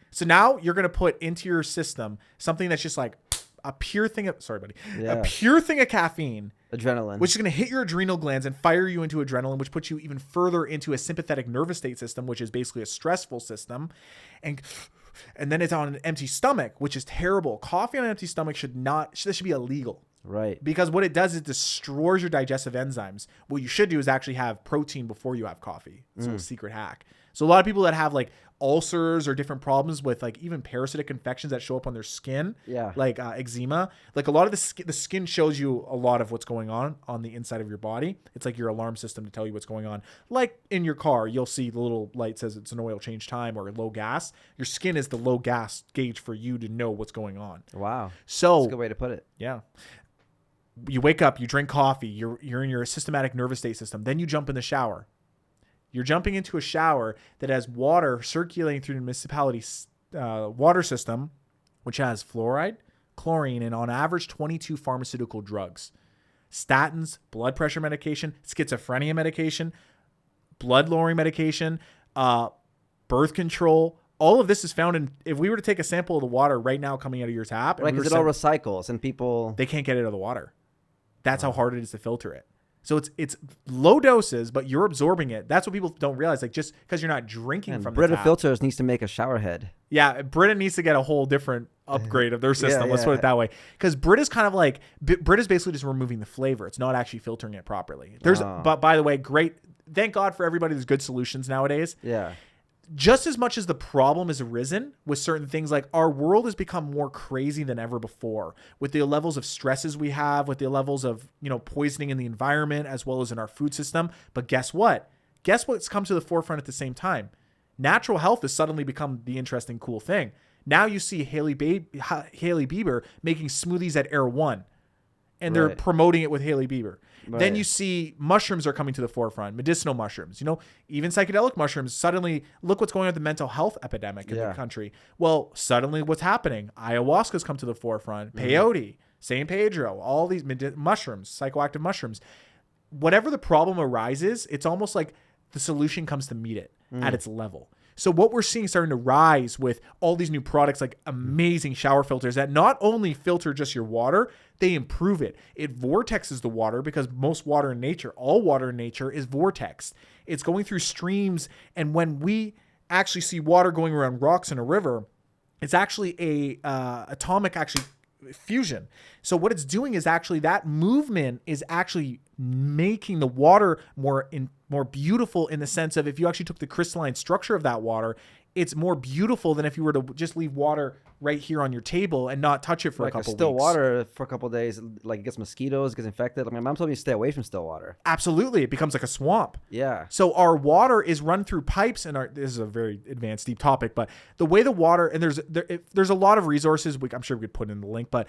So now you're going to put into your system something that's just like a pure thing of, a pure thing of caffeine. Adrenaline. Which is going to hit your adrenal glands and fire you into adrenaline, which puts you even further into a sympathetic nervous state system, which is basically a stressful system. And then it's on an empty stomach, which is terrible. Coffee on an empty stomach should be illegal. Right. Because what it does is it destroys your digestive enzymes. What you should do is actually have protein before you have coffee. It's a secret hack. So a lot of people that have like ulcers or different problems with like even parasitic infections that show up on their skin, like eczema, like a lot of the skin shows you a lot of what's going on the inside of your body. It's like your alarm system to tell you what's going on. Like in your car, you'll see the little light says it's an oil change time or low gas. Your skin is the low gas gauge for you to know what's going on. Wow. So that's a good way to put it. Yeah. You wake up, you drink coffee, you're in your systematic nervous state system. Then you jump in the shower. You're jumping into a shower that has water circulating through the municipality's water system, which has fluoride, chlorine, and on average 22 pharmaceutical drugs. Statins, blood pressure medication, schizophrenia medication, blood-lowering medication, birth control. All of this is found in, if we were to take a sample of the water right now coming out of your tap. Right, because it all recycles and people... They can't get it out of the water. That's how hard it is to filter it. So it's low doses, but you're absorbing it. That's what people don't realize. Like just because you're not drinking from Brita the tap. Filters needs to make a shower head. Yeah, Brita needs to get a whole different upgrade of their system. Let's put it that way. Because Brita's kind of like, Brita's basically just removing the flavor. It's not actually filtering it properly. But by the way, great. thank God for everybody. There's good solutions nowadays. Yeah. Just as much as the problem has arisen with certain things, like our world has become more crazy than ever before with the levels of stresses we have, with the levels of, poisoning in the environment as well as in our food system. But guess what? Guess what's come to the forefront at the same time? Natural health has suddenly become the interesting, cool thing. Now you see Hailey Bieber making smoothies at Air One, and they're promoting it with Hailey Bieber. Right. Then you see mushrooms are coming to the forefront, medicinal mushrooms, even psychedelic mushrooms. Suddenly, look what's going on with the mental health epidemic in the country. Well, suddenly what's happening? Ayahuasca's come to the forefront, peyote, San Pedro, all these mushrooms, psychoactive mushrooms. Whatever the problem arises, it's almost like the solution comes to meet it at its level. So what we're seeing starting to rise with all these new products, like amazing shower filters that not only filter just your water, they improve it. It vortexes the water, because most water in nature, all water in nature is vortexed. It's going through streams. And when we actually see water going around rocks in a river, it's actually a atomic fusion. So what it's doing is actually that movement is actually making the water more beautiful, in the sense of if you actually took the crystalline structure of that water, it's more beautiful than if you were to just leave water right here on your table and not touch it for a couple weeks. Still water for a couple of days, like it gets mosquitoes, gets infected. Like my mom told me to stay away from still water. Absolutely. It becomes like a swamp. Yeah. So our water is run through pipes, and this is a very advanced, deep topic, but the way the water, and there's a lot of resources, I'm sure we could put in the link, but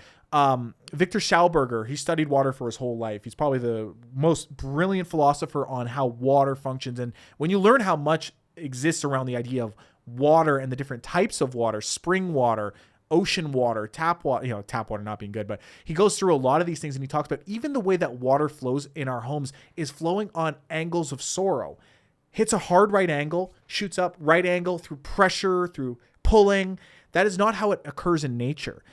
Victor Schauberger, he studied water for his whole life. He's probably the most brilliant philosopher on how water functions. And when you learn how much exists around the idea of water and the different types of water, spring water, ocean water, tap water, tap water not being good, but he goes through a lot of these things, and he talks about even the way that water flows in our homes is flowing on angles of sorrow. Hits a hard right angle, shoots up right angle through pressure, through pulling. That is not how it occurs in nature.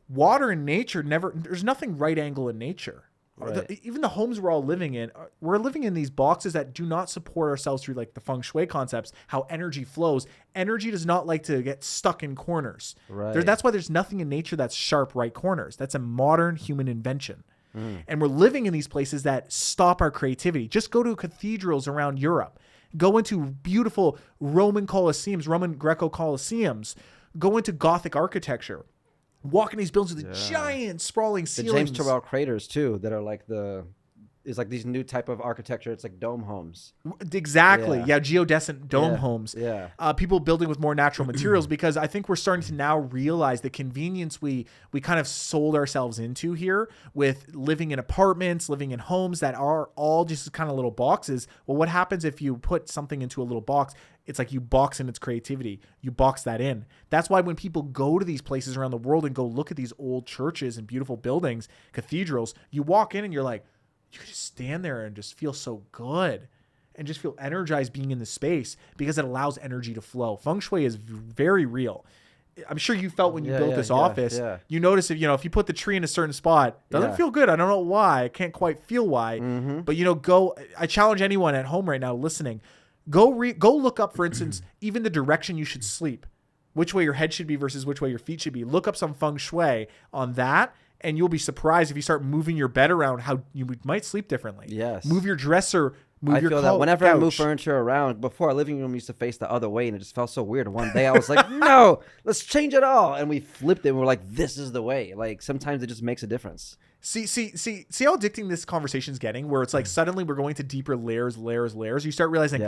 Water in nature there's nothing right angle in nature. Right. Even the homes we're all living in, we're living in these boxes that do not support ourselves through like the feng shui concepts, how energy flows. Energy does not like to get stuck in corners. Right. That's why there's nothing in nature that's sharp right corners. That's a modern human invention. And we're living in these places that stop our creativity. Just go to cathedrals around Europe. Go into beautiful Roman Colosseums, Roman Greco Colosseums. Go into Gothic architecture. Walk in these buildings with the giant sprawling ceilings. The James Turrell craters too, that are like it's like these new type of architecture. It's like dome homes. Exactly. Yeah, geodescent dome homes. Yeah. People building with more natural materials, because I think we're starting to now realize the convenience we kind of sold ourselves into here with living in apartments, living in homes that are all just kind of little boxes. Well, what happens if you put something into a little box? It's like you box in its creativity. You box that in. That's why when people go to these places around the world and go look at these old churches and beautiful buildings, cathedrals, you walk in and you're like, you could just stand there and just feel so good and just feel energized being in the space, because it allows energy to flow. Feng shui is very real. I'm sure you felt when you built this office, you notice if you put the tree in a certain spot, doesn't feel good. I don't know why. I can't quite feel why, but I challenge anyone at home right now listening, go look up, for instance, even the direction you should sleep, which way your head should be versus which way your feet should be. Look up some feng shui on that, and you'll be surprised if you start moving your bed around how you might sleep differently. Yes. Move your dresser, move your couch. I feel that whenever I move furniture around, before our living room used to face the other way, and it just felt so weird. One day I was like, no, let's change it all. And we flipped it, and we're like, this is the way. Like, sometimes it just makes a difference. See how addicting this conversation's getting, where it's like suddenly we're going to deeper layers. You start realizing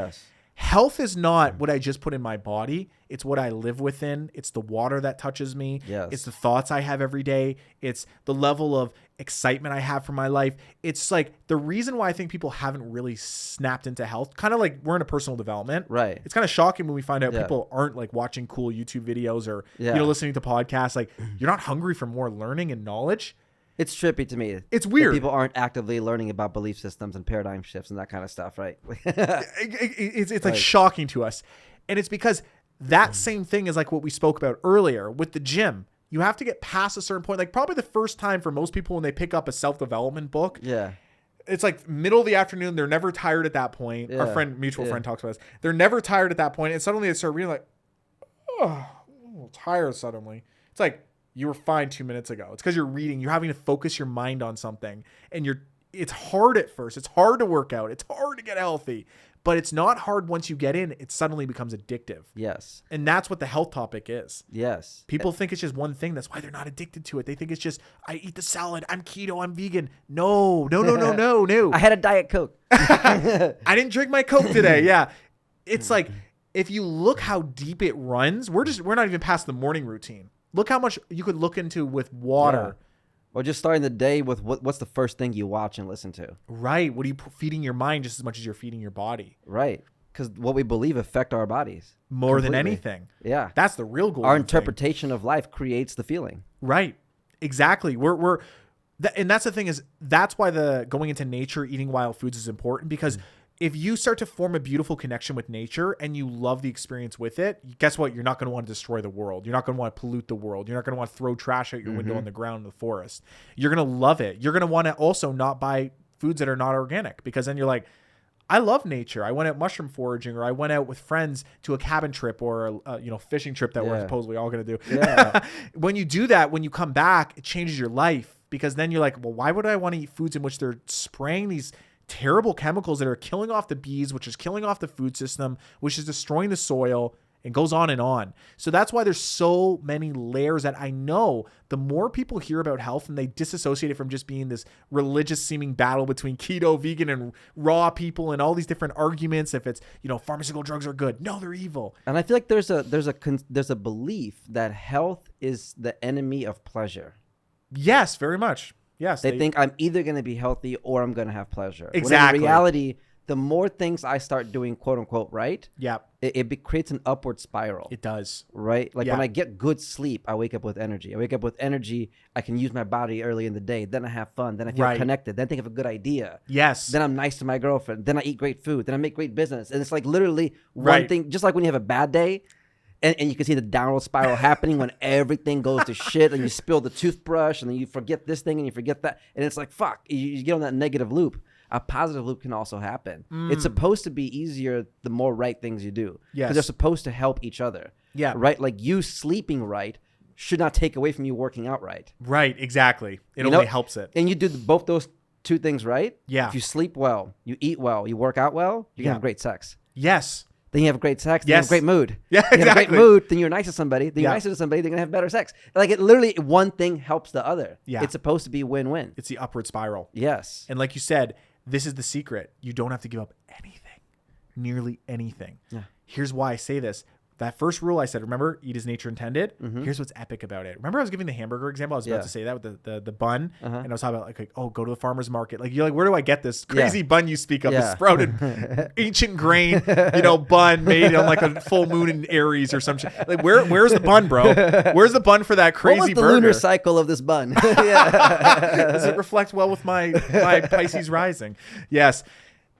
health is not what I just put in my body. It's what I live within. It's the water that touches me. Yes. It's the thoughts I have every day. It's the level of excitement I have for my life. It's like the reason why I think people haven't really snapped into health, kind of like we're in a personal development. Right. It's kind of shocking when we find out people aren't like watching cool YouTube videos or listening to podcasts. Like, you're not hungry for more learning and knowledge. It's trippy to me. It's weird. People aren't actively learning about belief systems and paradigm shifts and that kind of stuff, right? It's like shocking to us. And it's because that same thing is like what we spoke about earlier with the gym. You have to get past a certain point. Like probably the first time for most people when they pick up a self-development book. Yeah. It's like middle of the afternoon. They're never tired at that point. Yeah. Our mutual friend talks about this. They're never tired at that point. And suddenly they start reading like, oh, I'm a little tired suddenly. It's like, you were fine 2 minutes ago. It's because you're reading. You're having to focus your mind on something. And it's hard at first. It's hard to work out. It's hard to get healthy. But it's not hard once you get in. It suddenly becomes addictive. Yes. And that's what the health topic is. Yes. People think it's just one thing. That's why they're not addicted to it. They think it's just, I eat the salad. I'm keto. I'm vegan. No. I had a Diet Coke. I didn't drink my Coke today. Yeah. It's like, if you look how deep it runs, we're not even past the morning routine. Look how much you could look into with water. Yeah. Or just starting the day with what's the first thing you watch and listen to. Right. What are you feeding your mind just as much as you're feeding your body? Right. Because what we believe affect our bodies. More than anything. Yeah. That's the real goal. Our interpretation of life creates the feeling. Right. Exactly. And that's the thing is, that's why the going into nature, eating wild foods is important, because if you start to form a beautiful connection with nature and you love the experience with it, guess what? You're not going to want to destroy the world. You're not going to want to pollute the world. You're not going to want to throw trash out your window on the ground in the forest. You're going to love it. You're going to want to also not buy foods that are not organic, because then you're like, I love nature. I went out mushroom foraging, or I went out with friends to a cabin trip or a fishing trip that we're supposedly all going to do. Yeah. When you do that, when you come back, it changes your life, because then you're like, well, why would I want to eat foods in which they're spraying these terrible chemicals that are killing off the bees, which is killing off the food system, which is destroying the soil, and goes on and on. So that's why there's so many layers that I know the more people hear about health and they disassociate it from just being this religious seeming battle between keto, vegan, and raw people, and all these different arguments. If it's, pharmaceutical drugs are good. No, they're evil. And I feel like there's a belief that health is the enemy of pleasure. Yes, very much. Yes. They think I'm either going to be healthy or I'm going to have pleasure. Exactly. When in reality, the more things I start doing, quote unquote, right? Yeah. It creates an upward spiral. It does. Right? Like when I get good sleep, I wake up with energy. I wake up with energy. I can use my body early in the day. Then I have fun. Then I feel connected. Then I think of a good idea. Yes. Then I'm nice to my girlfriend. Then I eat great food. Then I make great business. And it's like literally one thing, just like when you have a bad day, and you can see the downward spiral happening when everything goes to shit, and you spill the toothbrush, and then you forget this thing and you forget that. And it's like, fuck, you get on that negative loop. A positive loop can also happen. It's supposed to be easier the more right things you do. Yes. Because they're supposed to help each other. Yeah. Right? Like you sleeping right should not take away from you working out right. Right, exactly. It only helps it. And you do both those two things right. Yeah. If you sleep well, you eat well, you work out well, you can have great sex. Yes. Then you have great sex. Then you have great mood. Yeah, exactly. You have a great mood. Then you're nice to somebody. Then you're nicer to somebody. They're going to have better sex. Like it literally, one thing helps the other. Yeah. It's supposed to be win-win. It's the upward spiral. Yes. And like you said, this is the secret. You don't have to give up anything. Nearly anything. Yeah. Here's why I say this. That first rule I said, remember, eat as nature intended. Here's what's epic about it. Remember I was giving the hamburger example? I was about to say that with the bun. And I was talking about like, oh, go to the farmer's market. Like, you're like, where do I get this crazy bun you speak of? The sprouted ancient grain, bun made on like a full moon in Aries or some shit. Like, where's the bun, bro? Where's the bun for that crazy burger? What was the lunar cycle of this bun? Does it reflect well with my Pisces rising? Yes.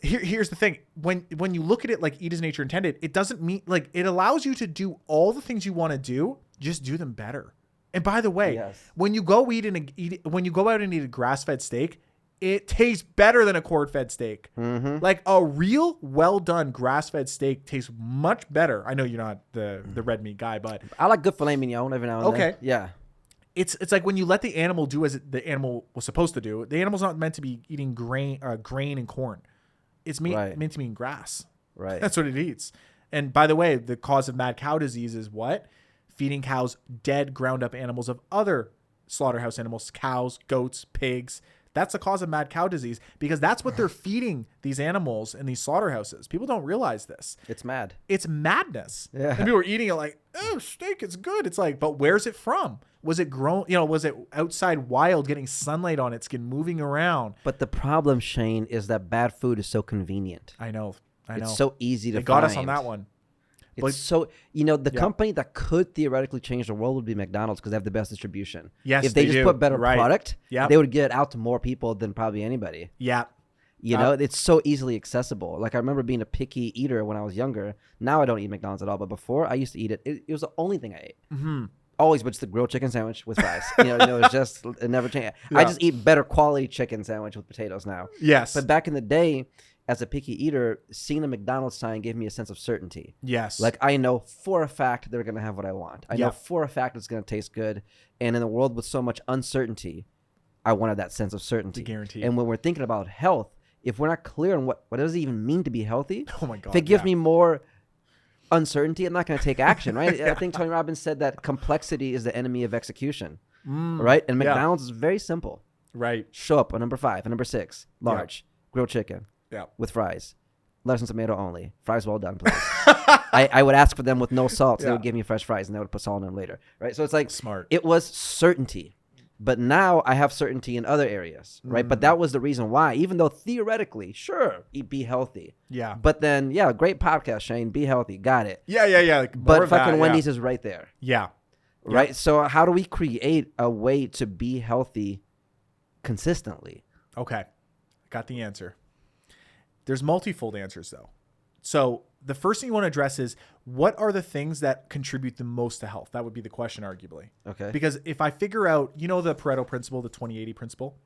Here's the thing. When you look at it like eat as nature intended, it doesn't mean like it allows you to do all the things you want to do, just do them better. And by the way, when you go out and eat a grass-fed steak, it tastes better than a cord-fed steak. Like a real well-done grass-fed steak tastes much better. I know you're not the red meat guy, but I like good filet mignon every now and then. Okay. Yeah. It's like when you let the animal do as the animal was supposed to do. The animal's not meant to be eating grain and corn. It's meant to be in grass. Right. That's what it eats. And by the way, the cause of mad cow disease is what? Feeding cows dead, ground up animals of other slaughterhouse animals, cows, goats, pigs. That's the cause of mad cow disease, because that's what they're feeding these animals in these slaughterhouses. People don't realize this. It's mad. It's madness. Yeah. And people are eating it like, oh, steak, it's good. It's like, but where's it from? Was it grown? Was it outside wild, getting sunlight on its skin, moving around? But the problem, Shane, is that bad food is so convenient. I know. It's so easy to find. They got us on that one. It's so, the company that could theoretically change the world would be McDonald's, because they have the best distribution. Yes, if they just put better product, they would get it out to more people than probably anybody. Yeah. It's so easily accessible. Like I remember being a picky eater when I was younger. Now I don't eat McDonald's at all, but before I used to eat it. It was the only thing I ate. Always, but it's the grilled chicken sandwich with fries. It's just, it never changed. Yeah. I just eat better quality chicken sandwich with potatoes now. Yes. But back in the day, as a picky eater, seeing a McDonald's sign gave me a sense of certainty. Yes. Like I know for a fact they're going to have what I want. I know for a fact it's going to taste good. And in a world with so much uncertainty, I wanted that sense of certainty. It's a guarantee. And when we're thinking about health, if we're not clear on what does it even mean to be healthy, Oh my God. if it gives me more uncertainty, I'm not going to take action, right? I think Tony Robbins said that complexity is the enemy of execution, right? And McDonald's is very simple. Right. Show up on number 5 and number 6, large, grilled chicken with fries. Lettuce and tomato only. Fries well done, please. I would ask for them with no salt. So they would give me fresh fries, and they would put salt in them later, right? So it's like smart. It was certainty. But now I have certainty in other areas, right? But that was the reason why, even though theoretically, sure, be healthy. Yeah. But then, great podcast, Shane. Be healthy. Got it. Yeah. Like, but fucking Wendy's is right there. Yeah. Right? Yeah. So how do we create a way to be healthy consistently? Okay. Got the answer. There's multifold answers, though. So the first thing you want to address is, what are the things that contribute the most to health? That would be the question, arguably. Okay. Because if I figure out, the Pareto principle, the 20-80 principle?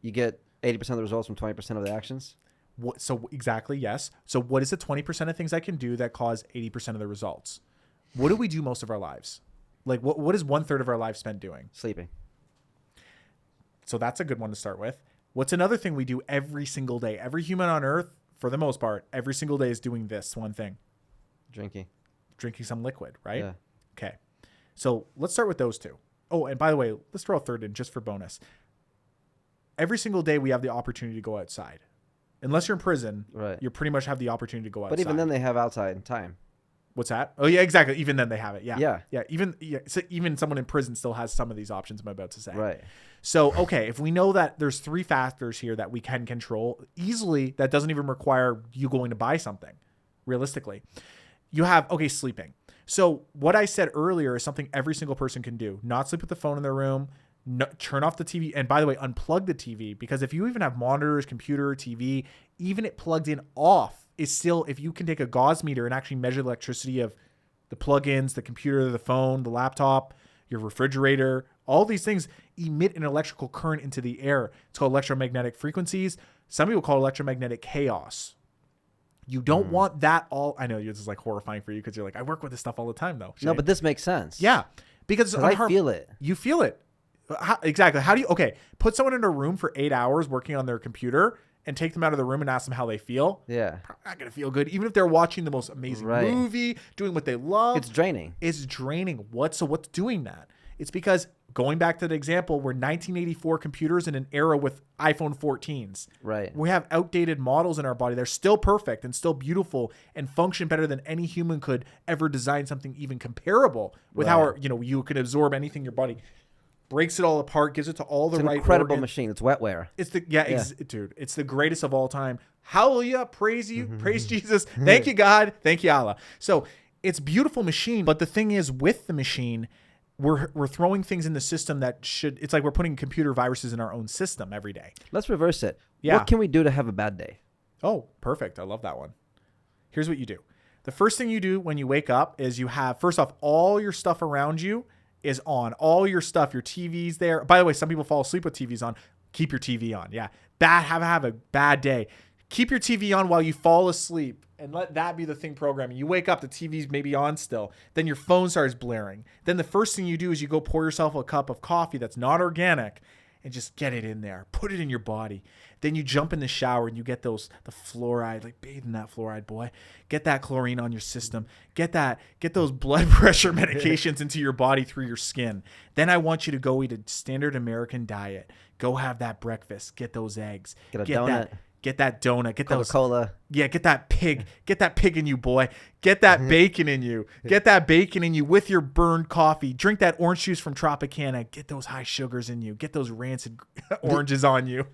You get 80% of the results from 20% of the actions? So exactly, yes. So what is the 20% of things I can do that cause 80% of the results? What do we do most of our lives? Like, what is 1/3 of our life spent doing? Sleeping. So that's a good one to start with. What's another thing we do every single day? Every human on earth, for the most part, every single day is doing this one thing. Drinking some liquid, right? Yeah. Okay. So let's start with those two. Oh, and by the way, let's throw a third in just for bonus. Every single day we have the opportunity to go outside. Unless you're in prison, right, you pretty much have the opportunity to go outside. But even then they have outside time. What's that? Oh, yeah, exactly. Even then they have it. Yeah. Yeah. Even someone in prison still has some of these options I'm about to say. Right. So, okay, if we know that there's 3 factors here that we can control easily, that doesn't even require you going to buy something, realistically. You have, sleeping. So what I said earlier is something every single person can do. Not sleep with the phone in their room, turn off the TV. And by the way, unplug the TV, because if you even have monitors, computer, TV, even it plugged in off, is still, if you can take a gauge meter and actually measure the electricity of the plugins, the computer, the phone, the laptop, your refrigerator, all these things emit an electrical current into the air. It's called electromagnetic frequencies. Some people call it electromagnetic chaos. You don't want that all. I know this is like horrifying for you because you're like, I work with this stuff all the time though. Shane. No, but this makes sense. Yeah. Because I feel it. You feel it. Exactly. How do you, put someone in a room for 8 hours working on their computer and take them out of the room and ask them how they feel. Yeah. Probably not going to feel good. Even if they're watching the most amazing movie, doing what they love. It's draining. It's draining. What's doing that? It's because, going back to the example, we're 1984 computers in an era with iPhone 14s. Right. We have outdated models in our body. They're still perfect and still beautiful and function better than any human could ever design something even comparable with how, you can absorb anything in your body. Breaks it all apart, gives it to all the right organs. It's an incredible machine. It's wetware. It's dude, it's the greatest of all time. Hallelujah, praise you, praise Jesus. Thank you, God. Thank you, Allah. So it's a beautiful machine, but the thing is, with the machine, we're throwing things in the system it's like we're putting computer viruses in our own system every day. Let's reverse it. Yeah. What can we do to have a bad day? Oh, perfect. I love that one. Here's what you do. The first thing you do when you wake up is you have, first off, all your stuff around you is on. All your stuff, your TV's there. By the way, some people fall asleep with TVs on. Keep your TV on. Yeah. Have a bad day. Keep your TV on while you fall asleep and let that be the thing programming. You wake up, the TV's maybe on still. Then your phone starts blaring. Then the first thing you do is you go pour yourself a cup of coffee that's not organic and just get it in there. Put it in your body. Then you jump in the shower and you get the fluoride, like bathe in that fluoride, boy. Get that chlorine on your system. Get those blood pressure medications into your body through your skin. Then I want you to go eat a standard American diet. Go have that breakfast. Get those eggs. Get a donut. Get that donut. Get Coca-Cola. Yeah, get that pig. Get that pig in you, boy. Get that bacon in you. Get that bacon in you with your burned coffee. Drink that orange juice from Tropicana. Get those high sugars in you. Get those rancid oranges on you.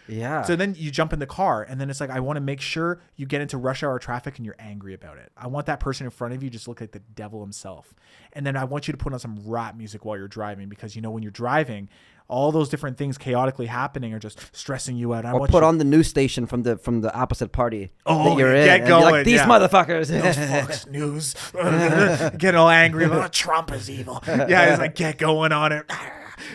Yeah. So then you jump in the car, and then it's like, I want to make sure you get into rush hour traffic and you're angry about it. I want that person in front of you just look like the devil himself. And then I want you to put on some rap music while you're driving, because when you're driving, all those different things chaotically happening are just stressing you out. Or put on the news station from the opposite party that you're in. Get going. Be like, these motherfuckers. Those Fox News. Get all angry. Trump is evil. Yeah, it's like, get going on it.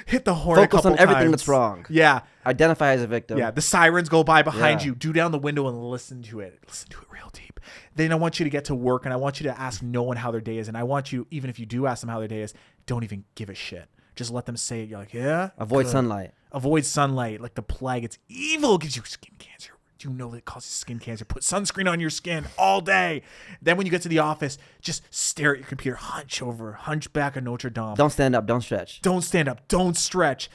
Hit the horn. Focus on everything that's wrong. Yeah. Identify as a victim. Yeah. The sirens go by behind you. Do down the window and listen to it. Listen to it real deep. Then I want you to get to work, and I want you to ask no one how their day is. And I want you, even if you do ask them how their day is, don't even give a shit. Just let them say it. You're like, yeah. Avoid sunlight. Avoid sunlight like the plague. It's evil. It gives you skin cancer. Do you know that it causes skin cancer? Put sunscreen on your skin all day. Then when you get to the office, just stare at your computer, hunch back at Notre Dame. Don't stand up. Don't stretch. Don't stand up. Don't stretch.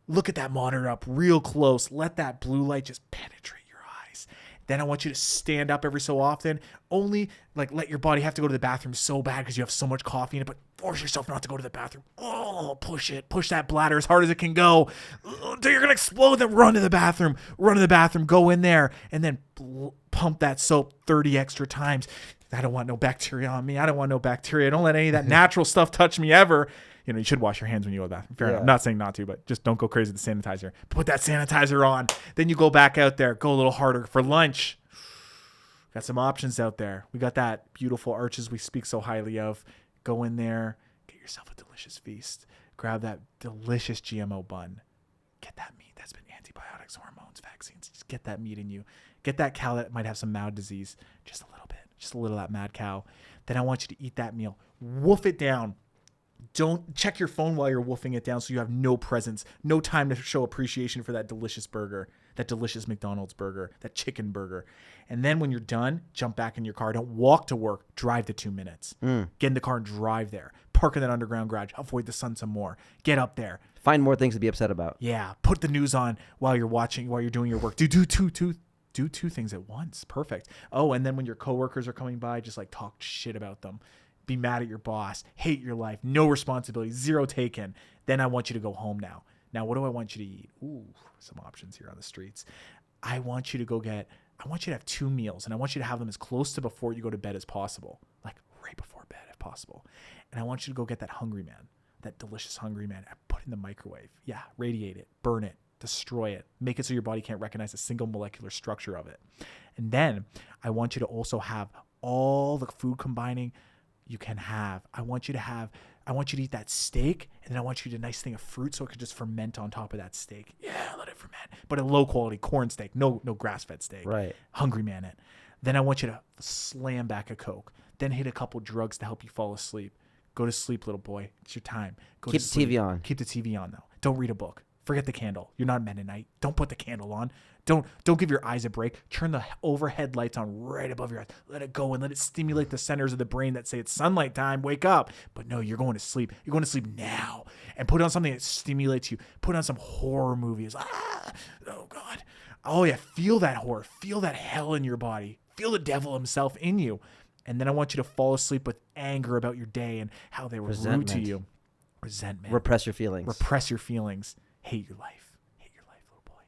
Look at that monitor up real close. Let that blue light just penetrate your eyes. Then I want you to stand up every so often. Only like let your body have to go to the bathroom so bad because you have so much coffee in it, but force yourself not to go to the bathroom. Oh, push it. Push that bladder as hard as it can go. Until you're going to explode. Then run to the bathroom. Go in there. And then pump that soap 30 extra times. I don't want no bacteria on me. I don't want no bacteria. Don't let any of that natural stuff touch me ever. You know, you should wash your hands when you go to the bathroom. Fair enough. I'm not saying not to, but just don't go crazy with the sanitizer. Put that sanitizer on. Then you go back out there. Go a little harder for lunch. Got some options out there. We got that beautiful arches we speak so highly of. Go in there. Get yourself a delicious feast. Grab that delicious GMO bun. Get that meat that's been antibiotics, hormones, vaccines. Just get that meat in you. Get that cow that might have some mad disease. Just a little bit. Just a little of that mad cow. Then I want you to eat that meal. Wolf it down. Don't check your phone while you're wolfing it down so you have no presence, no time to show appreciation for that delicious burger, that delicious McDonald's burger, that chicken burger. And then when you're done, jump back in your car. Don't walk to work. Drive the 2 minutes. Get in the car and drive there. Park in that underground garage. Avoid the sun some more. Get up there. Find more things to be upset about. Yeah. Put the news on while you're doing your work. Do two things at once. Perfect. Oh, and then when your coworkers are coming by, just like talk shit about them. Be mad at your boss, hate your life, no responsibility, zero taken. Then I want you to go home now. Now, what do I want you to eat? Ooh, some options here on the streets. I want you to have 2 meals, and I want you to have them as close to before you go to bed as possible, like right before bed if possible. And I want you to go get that Hungry Man, that delicious Hungry Man. I put it in the microwave. Yeah, radiate it, burn it, destroy it, make it so your body can't recognize a single molecular structure of it. And then I want you to also have all the food combining you can have. I want you to eat that steak, and then I want you to eat a nice thing of fruit so it could just ferment on top of that steak. Yeah, let it ferment. But a low quality corn steak, no grass-fed steak. Right. Hungry Man it. Then I want you to slam back a Coke. Then hit a couple drugs to help you fall asleep. Go to sleep, little boy. It's your time. Keep the TV on. Keep the TV on, though. Don't read a book. Forget the candle. You're not Mennonite. Don't put the candle on. Don't give your eyes a break. Turn the overhead lights on right above your eyes. Let it go and let it stimulate the centers of the brain that say it's sunlight time. Wake up. But no, you're going to sleep. You're going to sleep now. And put on something that stimulates you. Put on some horror movies. Oh, God. Oh, yeah. Feel that horror. Feel that hell in your body. Feel the devil himself in you. And then I want you to fall asleep with anger about your day and how they were rude to you. Resentment. Repress your feelings. Hate your life. Little boy.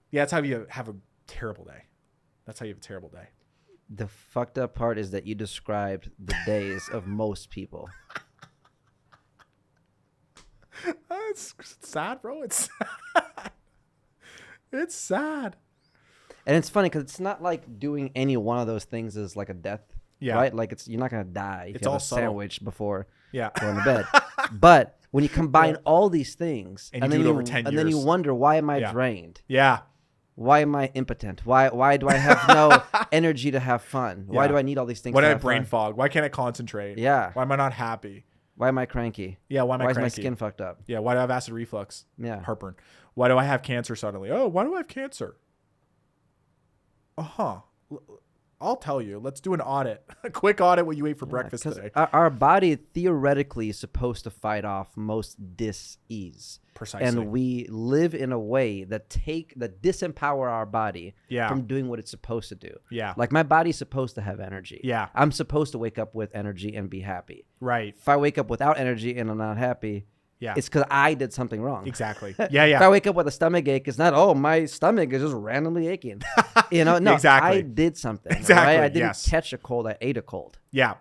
Yeah, that's how you have a terrible day. The fucked up part is that you described the days of most people. It's sad, bro. It's sad. It's sad. And it's funny because it's not like doing any one of those things is like a death. Yeah. Right? Like you're not going to die if it's you have all a subtle. sandwich before going to bed. But when you combine all these things and then you do it over 10 years. Then you wonder, why am I drained? Yeah. Why am I impotent? Why do I have no energy to have fun? Why do I need all these things? Why do I have brain fog? Why can't I concentrate? Yeah. Why am I not happy? Why am I cranky? Yeah. Why is my skin fucked up? Yeah. Why do I have acid reflux? Yeah. Heartburn. Why do I have cancer suddenly? Oh, why do I have cancer? I'll tell you. Let's do an audit. A quick audit what you ate for breakfast today. Our body theoretically is supposed to fight off most dis-ease. Precisely. And we live in a way that disempower our body from doing what it's supposed to do. Yeah. Like my body's supposed to have energy. Yeah. I'm supposed to wake up with energy and be happy. Right. If I wake up without energy and I'm not happy, it's because I did something wrong. Exactly. Yeah. If I wake up with a stomach ache, it's not, my stomach is just randomly aching. No, exactly. I did something. Exactly. Right? I didn't catch a cold. I ate a cold. Yeah.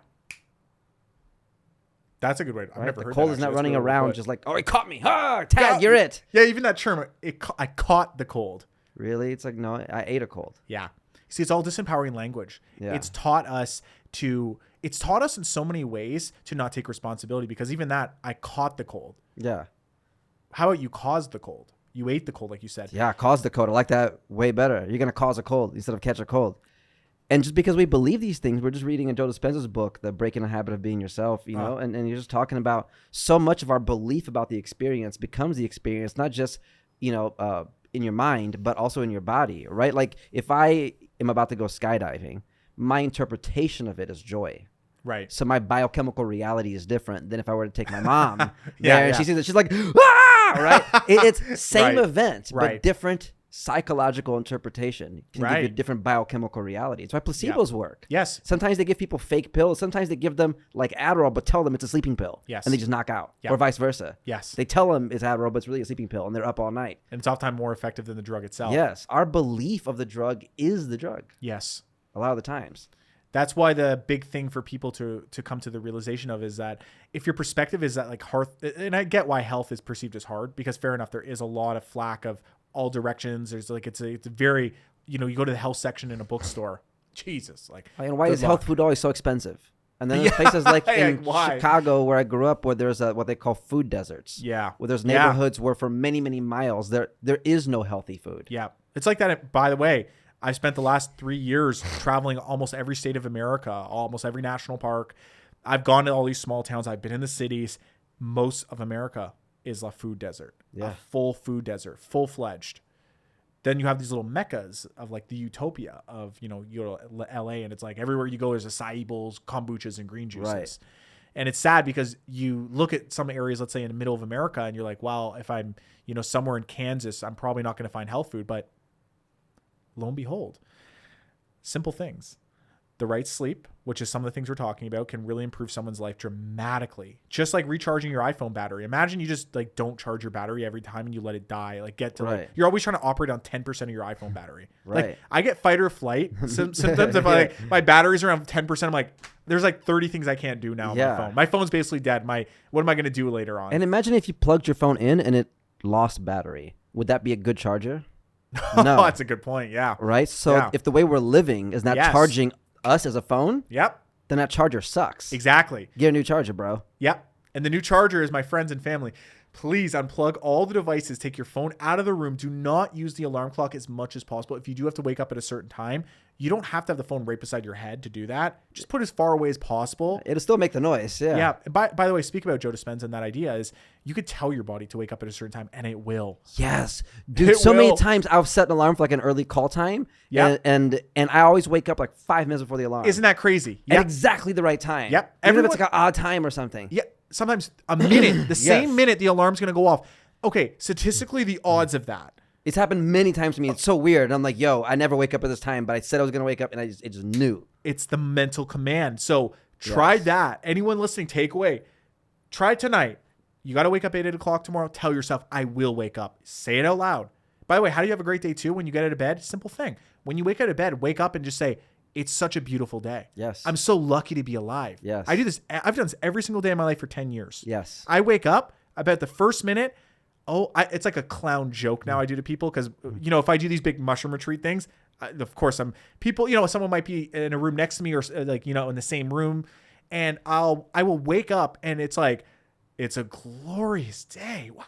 That's a good way. I've never heard that. The cold is not running around just like, he caught me. Tag, you're it. Yeah, even that term, I caught the cold. Really? It's like, no, I ate a cold. Yeah. See, it's all disempowering language. Yeah. It's taught us in so many ways to not take responsibility, because even that, I caught the cold. Yeah. How about you caused the cold? You ate the cold, like you said. Yeah, caused the cold. I like that way better. You're going to cause a cold instead of catch a cold. And just because we believe these things, we're just reading in Joe Dispenza's book, The Breaking the Habit of Being Yourself, know, and you're just talking about so much of our belief about the experience becomes the experience, not just, in your mind, but also in your body, right? Like if I am about to go skydiving, my interpretation of it is joy. Right. So my biochemical reality is different than if I were to take my mom Yeah, there and yeah. she sees it, she's like, ah, right? It's same Right. event, but Right. different psychological interpretation can give you Right. different biochemical reality. It's why placebos work. Yes. Sometimes they give people fake pills. Sometimes they give them like Adderall, but tell them it's a sleeping pill. Yes. And they just knock out. Yeah. Or vice versa. Yes. They tell them it's Adderall, but it's really a sleeping pill, and they're up all night. And it's oftentimes more effective than the drug itself. Yes. Our belief of the drug is the drug Yes. a lot of the times. That's why the big thing for people to come to the realization of is that if your perspective is that like hard, and I get why health is perceived as hard, because fair enough, there is a lot of flack of all directions. There's like, it's a very, you know, you go to the health section in a bookstore. Jesus. Like, And why good is health luck. food always so expensive? And then there's places like in why? Chicago where I grew up where there's what they call food deserts. Yeah. Where there's Yeah. neighborhoods where for many, many miles there is no healthy food. Yeah. It's like that. By the way, I've spent the last 3 years traveling almost every state of America, almost every national park. I've gone to all these small towns. I've been in the cities. Most of America is a food desert, Yeah. a full food desert, full-fledged. Then you have these little meccas of like the utopia of, you know, you go to LA and it's like everywhere you go, there's acai bowls, kombuchas, and green juices. Right. And it's sad because you look at some areas, let's say in the middle of America, and you're like, well, if I'm, you know, somewhere in Kansas, I'm probably not going to find health food. But lo and behold, simple things. The right sleep, which is some of the things we're talking about, can really improve someone's life dramatically. Just like recharging your iPhone battery. Imagine you just like don't charge your battery every time and you let it die. Like get to like, you're always trying to operate on 10% of your iPhone battery. Right. Like I get fight or flight symptoms if I like my battery's around 10%. I'm like, there's like 30 things I can't do now on my phone. My phone's basically dead. What am I going to do later on? And imagine if you plugged your phone in and it lost battery. Would that be a good charger? No. That's a good point. Yeah. Right? So if the way we're living is not charging us as a phone, yep, then that charger sucks. Exactly. Get a new charger, bro. Yep. And the new charger is my friends and family. Please unplug all the devices. Take your phone out of the room. Do not use the alarm clock as much as possible. If you do have to wake up at a certain time, you don't have to have the phone right beside your head to do that. Just put it as far away as possible. It'll still make the noise. Yeah. Yeah. And by the way, speak about Joe Dispenza and that idea is you could tell your body to wake up at a certain time and it will. Yes. Dude, many times I've set an alarm for like an early call time. Yeah. And I always wake up like 5 minutes before the alarm. Isn't that crazy? At exactly the right time. Yep. Even if it's like an odd time or something. Yeah. Sometimes a minute, the same minute the alarm's going to go off. Okay. Statistically, the odds of that. It's happened many times to me. It's so weird. I'm like, yo, I never wake up at this time, but I said I was going to wake up and it just knew. It's the mental command. So try that. Anyone listening, take away. Try tonight. You got to wake up at 8 o'clock tomorrow. Tell yourself, I will wake up. Say it out loud. By the way, how do you have a great day too when you get out of bed? Simple thing. When you wake out of bed, wake up and just say, it's such a beautiful day. Yes. I'm so lucky to be alive. Yes. I do this. I've done this every single day of my life for 10 years. Yes. I wake up about the first minute. It's like a clown joke now I do to people because, you know, if I do these big mushroom retreat things, of course, people, you know, someone might be in a room next to me or like, you know, in the same room, and I will wake up and it's like, it's a glorious day. Wow.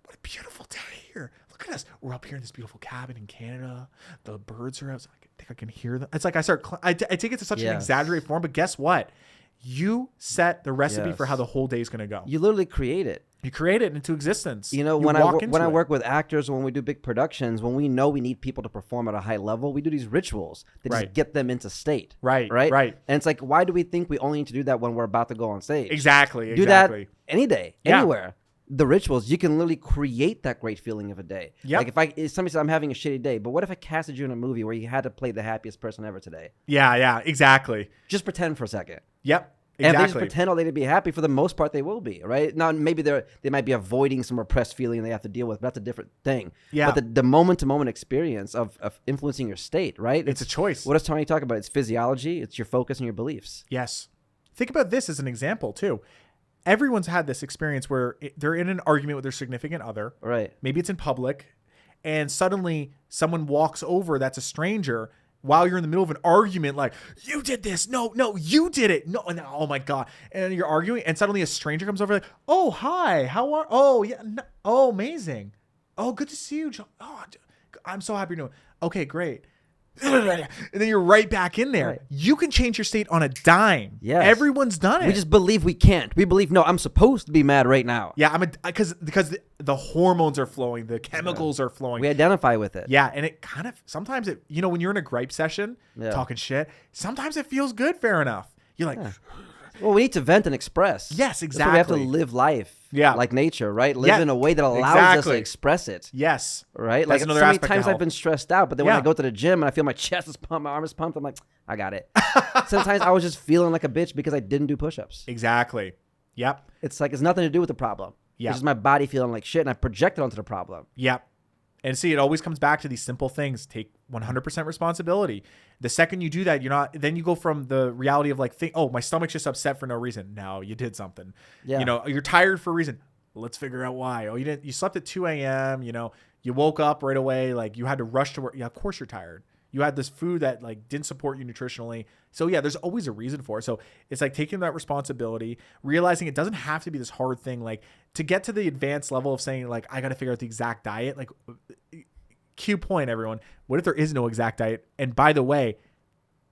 What a beautiful day here. Look at us. We're up here in this beautiful cabin in Canada. The birds are out. I think I can hear them. It's like I take it to such an exaggerated form, but guess what? You set the recipe for how the whole day is going to go. You literally create it. You create it into existence. You know, when I work with actors, when we do big productions, when we know we need people to perform at a high level, we do these rituals that just get them into state. Right. And it's like, why do we think we only need to do that when we're about to go on stage? Exactly. Do that any day, anywhere. The rituals, you can literally create that great feeling of a day. Yep. Like if somebody said, I'm having a shitty day, but what if I casted you in a movie where you had to play the happiest person ever today? Yeah, exactly. Just pretend for a second. Yep. Exactly. And if they just pretend all day to be happy, for the most part, they will be, right? Now, maybe they might be avoiding some repressed feeling they have to deal with, but that's a different thing. Yeah. But the moment-to-moment experience of influencing your state, right? It's a choice. What does Tony talk about? It's physiology. It's your focus and your beliefs. Yes. Think about this as an example, too. Everyone's had this experience where they're in an argument with their significant other. Right. Maybe it's in public, and suddenly someone walks over that's a stranger while you're in the middle of an argument, like, you did this. No, you did it. No, oh my God. And you're arguing, and suddenly a stranger comes over like, oh, hi, oh, amazing. Oh, good to see you, John. Oh, I'm so happy to know. Okay, great. and then you're right back in there. Right. You can change your state on a dime. Yes. Everyone's done it. We just believe we can't. We believe, no, I'm supposed to be mad right now. Yeah, because the hormones are flowing, the chemicals are flowing. We identify with it. Yeah, and it kind of, sometimes it, when you're in a gripe session, talking shit, sometimes it feels good, fair enough. You're like... Well, we need to vent and express. Yes, exactly. That's why we have to live life like nature, right? Live in a way that allows us to express it. Yes. Right? Like, so many times I've been stressed out, but then when I go to the gym and I feel my chest is pumped, my arm is pumped, I'm like, I got it. Sometimes I was just feeling like a bitch because I didn't do push-ups. Exactly. Yep. It's like, it's nothing to do with the problem. Yep. It's just my body feeling like shit, and I project it onto the problem. Yep. And see, it always comes back to these simple things. Take 100% responsibility. The second you do that, then you go from the reality of like, oh, my stomach's just upset for no reason. No, you did something. Yeah. You're tired for a reason. Let's figure out why. Oh, you slept at 2 a.m. You woke up right away. Like you had to rush to work. Yeah, of course you're tired. You had this food that like didn't support you nutritionally. So yeah, there's always a reason for it. So it's like taking that responsibility, realizing it doesn't have to be this hard thing. Like to get to the advanced level of saying like, I got to figure out the exact diet. Like cue point, everyone. What if there is no exact diet? And by the way,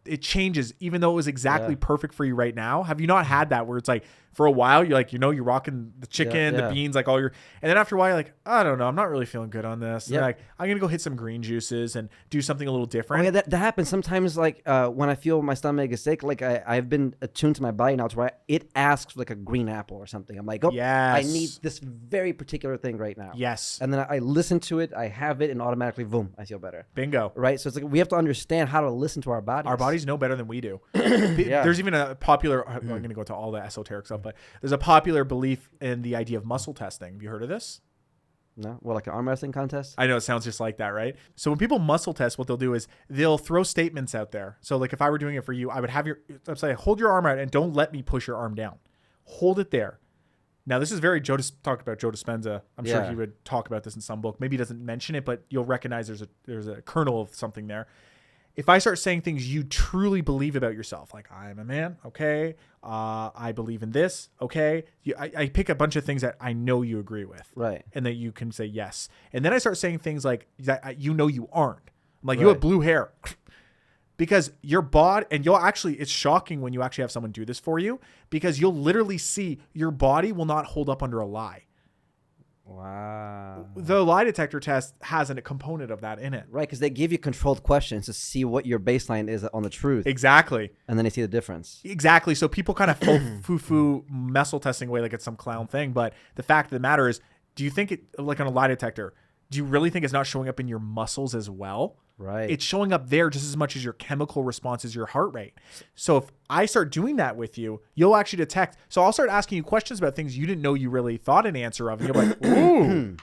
it changes even though it was exactly perfect for you right now. Have you not had that where it's like for a while you're like, you're rocking the chicken, the beans, like and then after a while you're like, I don't know, I'm not really feeling good on this. Yeah. Like I'm going to go hit some green juices and do something a little different. Oh, yeah, that happens sometimes. Like when I feel my stomach is sick, like I've been attuned to my body now to where it asks like a green apple or something. I'm like, I need this very particular thing right now. Yes. And then I listen to it, I have it, and automatically, boom, I feel better. Bingo. Right? So it's like we have to understand how to listen to our bodies. Our bodies know better than we do. There's even a popular, I'm going to go to all the esoteric stuff, but there's a popular belief in the idea of muscle testing. Have you heard of this? No? Well, like an arm wrestling contest? I know it sounds just like that, right? So when people muscle test, what they'll do is they'll throw statements out there. So like if I were doing it for you, I would have I'd say, hold your arm out and don't let me push your arm down. Hold it there. Now this is very talked about Joe Dispenza. I'm sure he would talk about this in some book. Maybe he doesn't mention it, but you'll recognize there's a kernel of something there. If I start saying things you truly believe about yourself, like I'm a man, okay, I believe in this, okay, I pick a bunch of things that I know you agree with, right, and that you can say yes, and then I start saying things like that you aren't. I'm like, you have blue hair, because your body, and it's shocking when you actually have someone do this for you, because you'll literally see your body will not hold up under a lie. Wow. The lie detector test has a component of that in it. Right, because they give you controlled questions to see what your baseline is on the truth. Exactly. And then they see the difference. Exactly. So people kind of foo-foo muscle testing away like it's some clown thing. But the fact of the matter is, do you think it, like on a lie detector, do you really think it's not showing up in your muscles as well? Right. It's showing up there just as much as your chemical response is your heart rate. So if I start doing that with you, you'll actually detect. So I'll start asking you questions about things you didn't know you really thought an answer of. And you're like, ooh,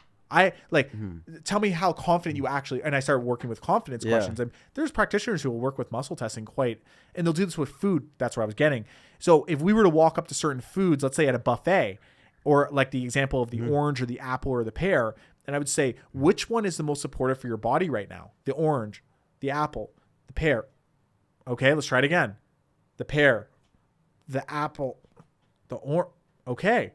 tell me how confident you actually, and I start working with confidence questions. And there's practitioners who will work with muscle testing and they'll do this with food. That's where I was getting. So if we were to walk up to certain foods, let's say at a buffet, or like the example of the orange or the apple or the pear, and I would say, which one is the most supportive for your body right now? The orange, the apple, the pear. Okay, let's try it again. The pear, the apple, the orange. Okay,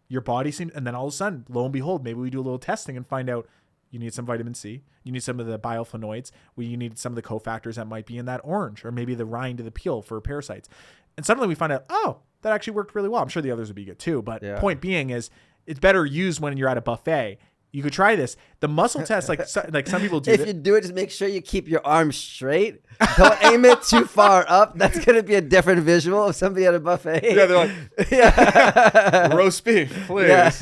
your body seems, and then all of a sudden, lo and behold, maybe we do a little testing and find out you need some vitamin C, you need some of the bioflavonoids, you need some of the cofactors that might be in that orange, or maybe the rind of the peel for parasites. And suddenly we find out, oh, that actually worked really well. I'm sure the others would be good too, but point being is, it's better used when you're at a buffet. You could try this. The muscle test, like some people do. If you do it, just make sure you keep your arms straight. Don't aim it too far up. That's going to be a different visual of somebody at a buffet. Yeah, they're like, roast beef, please.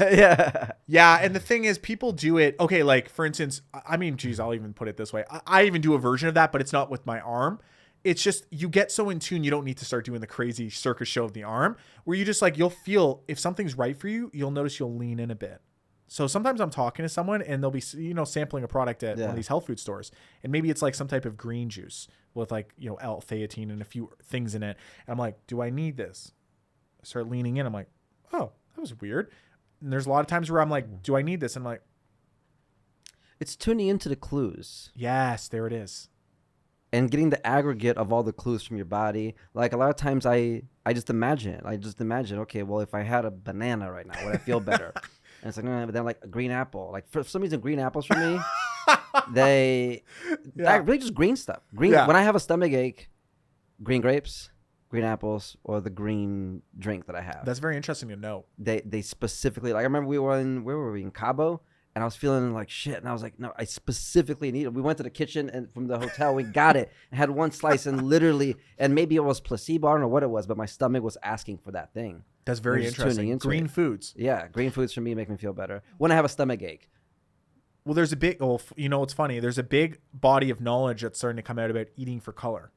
Yeah, and the thing is, people do it. Okay, like for instance, I mean, geez, I'll even put it this way. I even do a version of that, but it's not with my arm. It's just you get so in tune, you don't need to start doing the crazy circus show of the arm, where you just like, you'll feel if something's right for you, you'll notice you'll lean in a bit. So sometimes I'm talking to someone and they'll be, sampling a product at one of these health food stores. And maybe it's like some type of green juice with like, L-theanine and a few things in it. And I'm like, do I need this? I start leaning in. I'm like, oh, that was weird. And there's a lot of times where I'm like, do I need this? And I'm like, it's tuning into the clues. Yes, there it is. And getting the aggregate of all the clues from your body. Like a lot of times I just imagine. Okay, well, if I had a banana right now, would I feel better? And it's like, no, but then like a green apple. Like for some reason, green apples for me They really just green stuff. When I have a stomach ache, green grapes, green apples, or the green drink that I have. That's very interesting to know. They specifically, like, I remember where were we, in Cabo? And I was feeling like shit. And I was like, no, I specifically need it. We went to the kitchen and from the hotel, we got it and had one slice and literally, and maybe it was placebo, I don't know what it was, but my stomach was asking for that thing. That's very interesting. Green foods. Yeah. Green foods for me make me feel better when I have a stomach ache. Well, there's a big, it's funny. There's a big body of knowledge that's starting to come out about eating for color.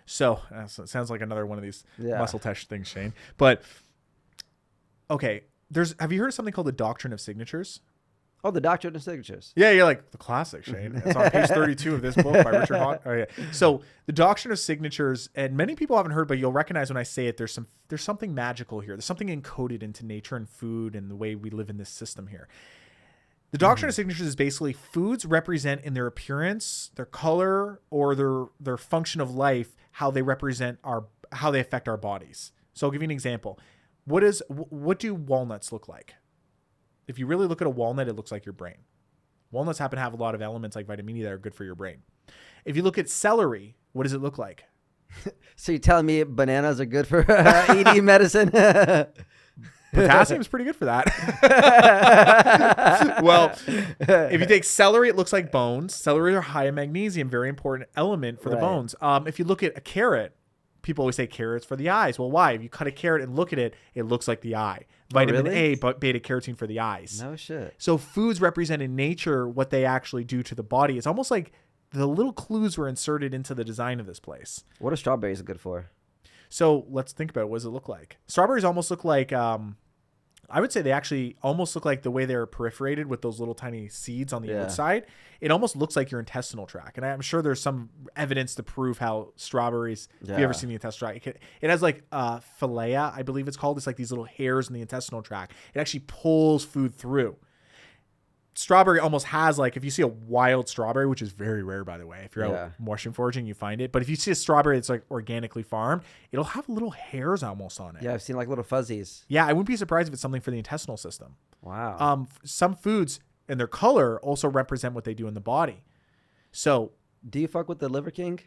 So it sounds like another one of these muscle test things, Shane. But okay, have you heard of something called the doctrine of signatures? Oh, the doctrine of signatures. Yeah, you're like the classic, Shane. It's on page 32 of this book by Richard Hawk. Oh, yeah. So the doctrine of signatures, and many people haven't heard, but you'll recognize when I say it. There's something magical here. There's something encoded into nature and food and the way we live in this system here. The doctrine of signatures is basically foods represent in their appearance, their color, or their function of life, how they affect our bodies. So I'll give you an example. What do walnuts look like? If you really look at a walnut, it looks like your brain. Walnuts happen to have a lot of elements like vitamin E that are good for your brain. If you look at celery, what does it look like? So you're telling me bananas are good for ED medicine? Potassium is pretty good for that. Well, if you take celery, it looks like bones. Celery are high in magnesium, very important element for the bones. If you look at a carrot, people always say carrots for the eyes. Well, why? If you cut a carrot and look at it, it looks like the eye. Vitamin A, but beta carotene for the eyes. No shit. So foods represent in nature what they actually do to the body. It's almost like the little clues were inserted into the design of this place. What are strawberries good for? So let's think about it. What does it look like? Strawberries almost look like, I would say they actually almost look like the way they're perforated with those little tiny seeds on the outside. It almost looks like your intestinal tract. And I'm sure there's some evidence to prove how strawberries, if you ever seen the intestinal tract, it has like phyllia, I believe it's called. It's like these little hairs in the intestinal tract. It actually pulls food through. Strawberry almost has, like, if you see a wild strawberry, which is very rare, by the way, if you're out mushroom foraging, you find it. But if you see a strawberry that's like organically farmed, it'll have little hairs almost on it. Yeah, I've seen like little fuzzies. Yeah, I wouldn't be surprised if it's something for the intestinal system. Wow. Some foods and their color also represent what they do in the body. So, do you fuck with the Liver King?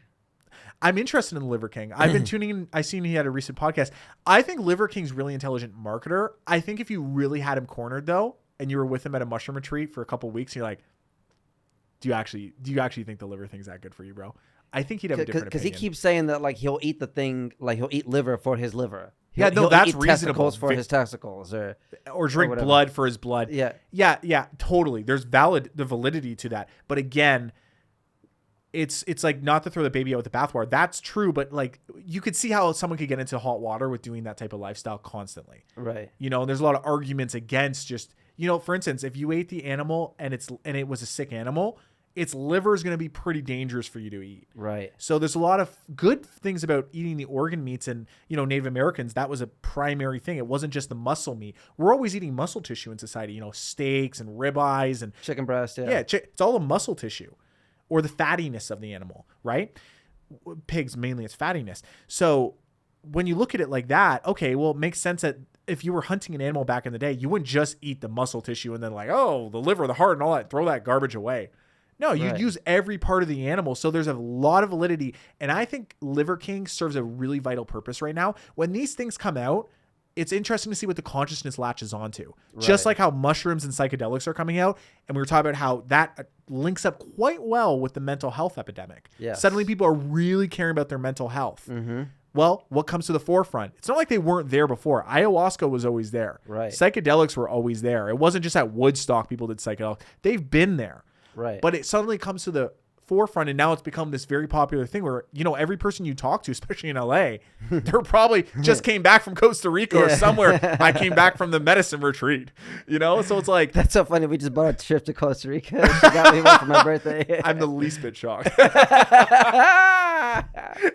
I'm interested in the Liver King. I've been tuning in. I seen he had a recent podcast. I think Liver King's really intelligent marketer. I think if you really had him cornered though, and you were with him at a mushroom retreat for a couple of weeks, and you're like, do you actually think the liver thing's that good for you, bro? I think he'd have a different opinion. Because he keeps saying that, like, he'll eat the thing, like he'll eat liver for his liver. He'll that's reasonable. Testicles for his testicles, or drink blood for his blood. Yeah, totally. There's the validity to that, but again, it's like not to throw the baby out with the bathwater. That's true, but like you could see how someone could get into hot water with doing that type of lifestyle constantly. Right. There's a lot of arguments against just. For instance, if you ate the animal and it was a sick animal, its liver is going to be pretty dangerous for you to eat. Right. So there's a lot of good things about eating the organ meats, and Native Americans, that was a primary thing. It wasn't just the muscle meat. We're always eating muscle tissue in society. Steaks and ribeyes and chicken breast. Yeah. Yeah, it's all the muscle tissue, or the fattiness of the animal, right? Pigs mainly, it's fattiness. So when you look at it like that, okay, well, it makes sense that if you were hunting an animal back in the day, you wouldn't just eat the muscle tissue and then like, oh, the liver, the heart and all that, throw that garbage away. No, you'd use every part of the animal. So there's a lot of validity. And I think Liver King serves a really vital purpose right now. When these things come out, it's interesting to see what the consciousness latches onto. Right. Just like how mushrooms and psychedelics are coming out. And we were talking about how that links up quite well with the mental health epidemic. Yes. Suddenly people are really caring about their mental health. Mm-hmm. Well, what comes to the forefront? It's not like they weren't there before. Ayahuasca was always there. Right. Psychedelics were always there. It wasn't just at Woodstock people did psychedelics. They've been there. Right. But it suddenly comes to the forefront, and now it's become this very popular thing where, every person you talk to, especially in LA, they're probably just came back from Costa Rica or somewhere. I came back from the medicine retreat, so it's like. That's so funny. We just bought a trip to Costa Rica. She got me one for my birthday. I'm the least bit shocked.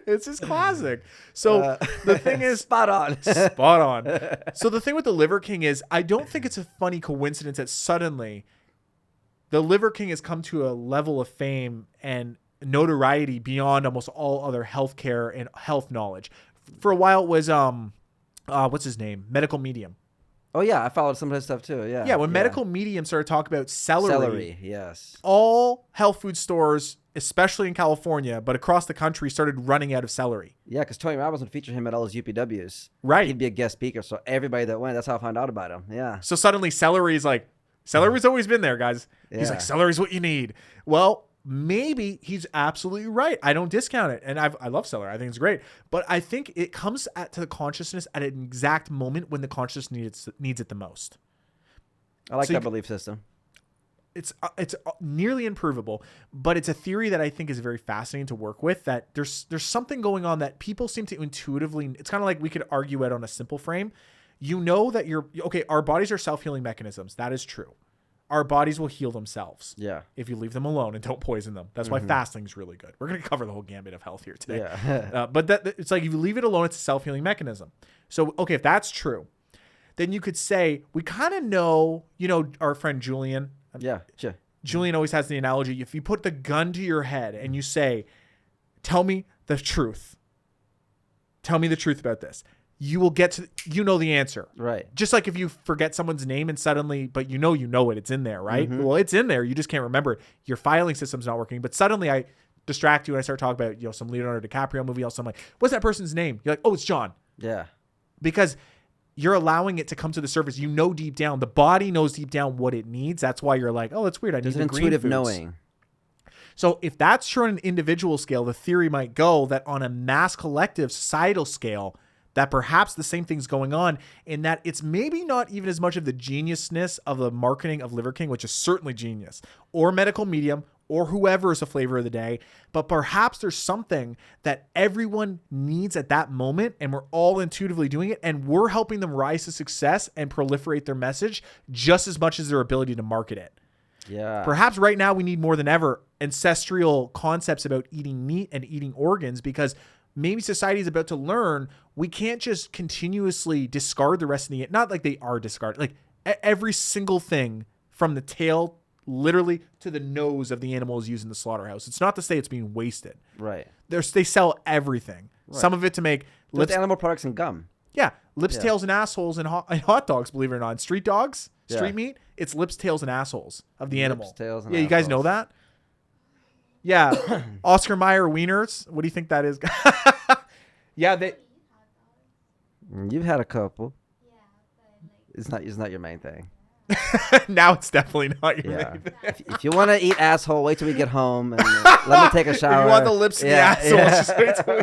It's just classic. So the thing is spot on. So the thing with the Liver King is, I don't think it's a funny coincidence that suddenly the Liver King has come to a level of fame and notoriety beyond almost all other healthcare and health knowledge. For a while it was what's his name? Medical Medium. Oh yeah, I followed some of his stuff too. Yeah. Yeah, when medical mediums started talking about celery, yes. all health food stores, especially in California, but across the country, started running out of celery. Yeah, because Tony Robbins would feature him at all his UPWs. Right. He'd be a guest speaker, so everybody that went, that's how I found out about him. Yeah. So suddenly celery's always been there, guys. He's like, celery's what you need. Well, maybe he's absolutely right. I don't discount it. And I love celery. I think it's great. But I think it comes to the consciousness at an exact moment when the consciousness needs it the most. I like that belief system. It's nearly improvable, but it's a theory that I think is very fascinating to work with, that there's something going on that people seem to intuitively, it's kind of like we could argue it on a simple frame. You know that our bodies are self-healing mechanisms. That is true. Our bodies will heal themselves. Yeah. If you leave them alone and don't poison them. That's why fasting is really good. We're going to cover the whole gambit of health here today. Yeah. But it's like if you leave it alone, it's a self-healing mechanism. So, okay, if that's true, then you could say, we kind of know, our friend Julian. Yeah, sure. Julian always has the analogy. If you put the gun to your head and you say, tell me the truth. Tell me the truth about this. You will get to, the answer. Right. Just like if you forget someone's name and suddenly, but you know it, it's in there, right? Mm-hmm. Well, it's in there. You just can't remember it. Your filing system's not working. But suddenly I distract you and I start talking about, some Leonardo DiCaprio movie. Also, I'm like, what's that person's name? You're like, oh, it's John. Yeah. Because you're allowing it to come to the surface. Deep down, the body knows deep down what it needs. That's why you're like, oh, that's weird. I need the green intuitive foods. Knowing. So if that's true on an individual scale, the theory might go that on a mass collective societal scale, that perhaps the same thing's going on, in that it's maybe not even as much of the geniusness of the marketing of Liver King, which is certainly genius, or medical medium, or whoever is the flavor of the day, but perhaps there's something that everyone needs at that moment, and we're all intuitively doing it, and we're helping them rise to success and proliferate their message just as much as their ability to market it. Yeah. Perhaps right now we need more than ever ancestral concepts about eating meat and eating organs, because maybe society is about to learn we can't just continuously discard the rest of the, not like they are discarded, like every single thing from the tail literally to the nose of the animal is used in the slaughterhouse. It's not to say it's being wasted. Right. They sell everything. Right. Some of it to make animal products and gum. Yeah. Lips, tails, and assholes and hot dogs, believe it or not. And street dogs, street meat, it's lips, tails, and assholes of the animal. Lips, tails, and assholes. You guys know that? Yeah. Oscar Mayer wieners. What do you think that is? Yeah, you've had a couple. Yeah, but it's not your main thing. Now it's definitely not your main thing. If you want to eat asshole, wait till we get home and let me take a shower. If you want the lips and the assholes, just wait till we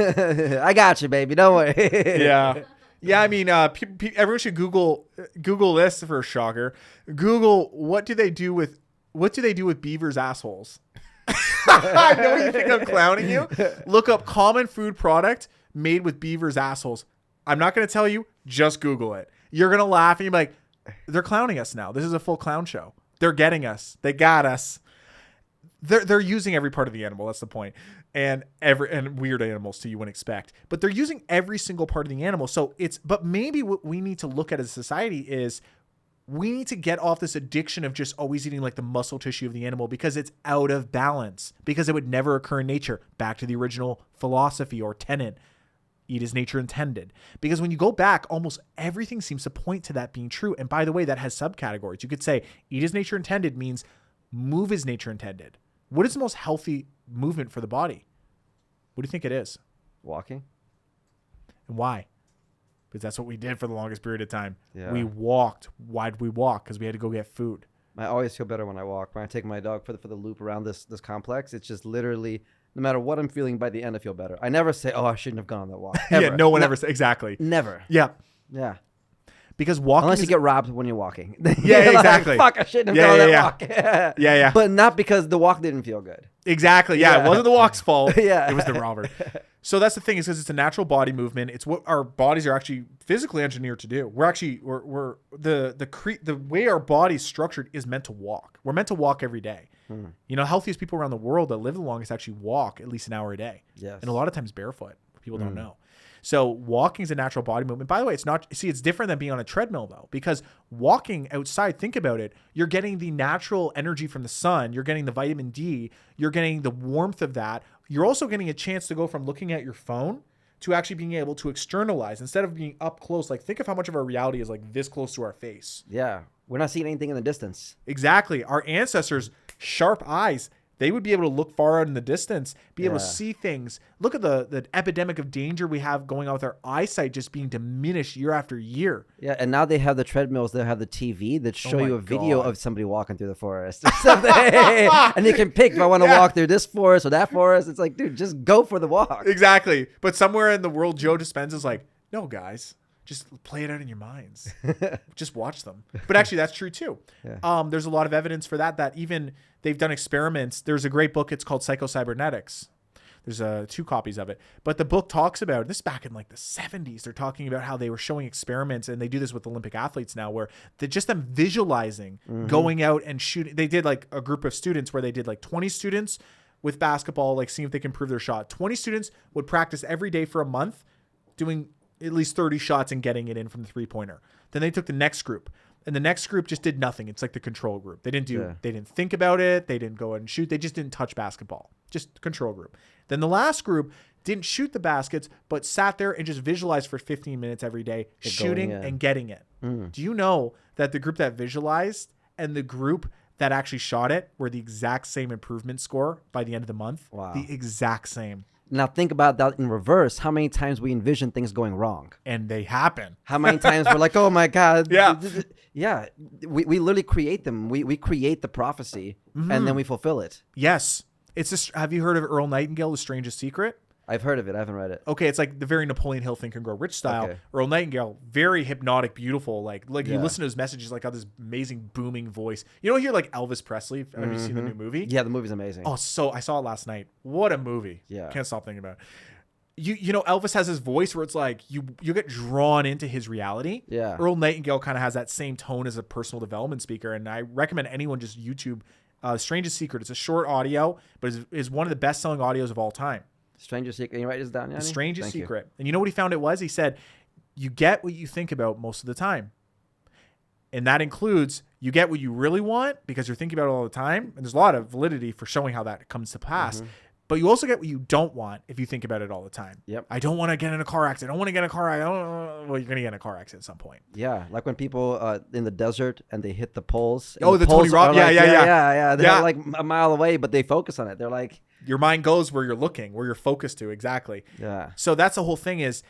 get. I got you, baby. Don't worry. Yeah, I mean, everyone should Google this for a shocker. Google what do they do with beavers' assholes? I know you think I'm clowning you. Look up common food product made with beavers' assholes. I'm not going to tell you. Just Google it. You're going to laugh and you're like, they're clowning us now. This is a full clown show. They're getting us. They got us. They're using every part of the animal. That's the point. And weird animals too, you wouldn't expect. But they're using every single part of the animal. But maybe what we need to look at as a society is we need to get off this addiction of just always eating like the muscle tissue of the animal, because it's out of balance, because it would never occur in nature. Back to the original philosophy or tenet, eat as nature intended. Because when you go back, almost everything seems to point to that being true. And by the way, that has subcategories. You could say eat as nature intended means move as nature intended. What is the most healthy movement for the body? What do you think it is? Walking. And why? Because that's what we did for the longest period of time. Yeah. We walked. Why did we walk? Because we had to go get food. I always feel better when I walk. When I take my dog for the loop around this complex, it's just literally, no matter what I'm feeling, by the end I feel better. I never say, oh, I shouldn't have gone on that walk. Yeah, no one ever says. Exactly. Never. Yeah. Yeah. Because walking, unless you get robbed when you're walking. Yeah, exactly. Fuck, I shouldn't have gone on that walk. Yeah. But not because the walk didn't feel good. Exactly. Yeah. It wasn't the walk's fault. Yeah. It was the robber. So that's the thing, is because it's a natural body movement. It's what our bodies are actually physically engineered to do. We're the way our body's structured is meant to walk. We're meant to walk every day. Healthiest people around the world that live the longest actually walk at least an hour a day. Yes. And a lot of times barefoot. People don't know. So walking is a natural body movement. By the way, it's different than being on a treadmill though, because walking outside, think about it, you're getting the natural energy from the sun, you're getting the vitamin D, you're getting the warmth of that. You're also getting a chance to go from looking at your phone to actually being able to externalize instead of being up close. Like, think of how much of our reality is like this close to our face. Yeah. We're not seeing anything in the distance. Exactly. Our ancestors, sharp eyes, they would be able to look far out in the distance, be able to see things. Look at the epidemic of danger we have going on with our eyesight just being diminished year after year. Yeah, and now they have the treadmills, they have the TV that show you a video of somebody walking through the forest. And you can pick if I want to walk through this forest or that forest. It's like, dude, just go for the walk. Exactly. But somewhere in the world, Joe Dispenza's like, no, guys. Just play it out in your minds. Just watch them. But actually, that's true too. Yeah. There's a lot of evidence for that even they've done experiments. There's a great book. It's called Psychocybernetics. There's 2 copies of it. But the book talks about, this back in like the 70s, they're talking about how they were showing experiments, and they do this with Olympic athletes now, where they're just them visualizing going out and shooting. They did like a group of students where they did like 20 students with basketball, like seeing if they can improve their shot. 20 students would practice every day for a month doing at least 30 shots and getting it in from the 3-pointer. Then they took the next group, and the next group just did nothing. It's like the control group. They didn't think about it. They didn't go out and shoot. They just didn't touch basketball. Just control group. Then the last group didn't shoot the baskets, but sat there and just visualized for 15 minutes every day, shooting and getting it. Do you know that the group that visualized and the group that actually shot it were the exact same improvement score by the end of the month? Wow. The exact same. Now think about that in reverse. How many times we envision things going wrong? And they happen. How many times we're like, oh my God. Yeah. Yeah. We literally create them. We create the prophecy and then we fulfill it. Yes. It's just, have you heard of Earl Nightingale, The Strangest Secret? I've heard of it. I haven't read it. Okay, it's like the very Napoleon Hill Think and Grow Rich style. Okay. Earl Nightingale, very hypnotic, beautiful. Like you listen to his messages, like got this amazing booming voice. You know, hear like Elvis Presley. Have you seen the new movie? Yeah, the movie's amazing. Oh, so I saw it last night. What a movie! Yeah, can't stop thinking about it. You know, Elvis has his voice where it's like you get drawn into his reality. Yeah. Earl Nightingale kind of has that same tone as a personal development speaker, and I recommend anyone just YouTube Strangest Secret. It's a short audio, but is one of the best selling audios of all time. Strangest Secret. Can you write this down, Yanni? The Strangest Secret. And you know what he found it was? He said, you get what you think about most of the time. And that includes you get what you really want because you're thinking about it all the time. And there's a lot of validity for showing how that comes to pass. But you also get what you don't want if you think about it all the time. Yep. I don't want to get in a car accident. I don't want to get in a car accident. Well, you're going to get in a car accident at some point. Yeah. Like when people in the desert and they hit the poles. Oh, the Tony Robbins. Like, yeah. They're like a mile away, but they focus on it. They're like. Your mind goes where you're looking, where you're focused to. Exactly. Yeah. So that's the whole thing is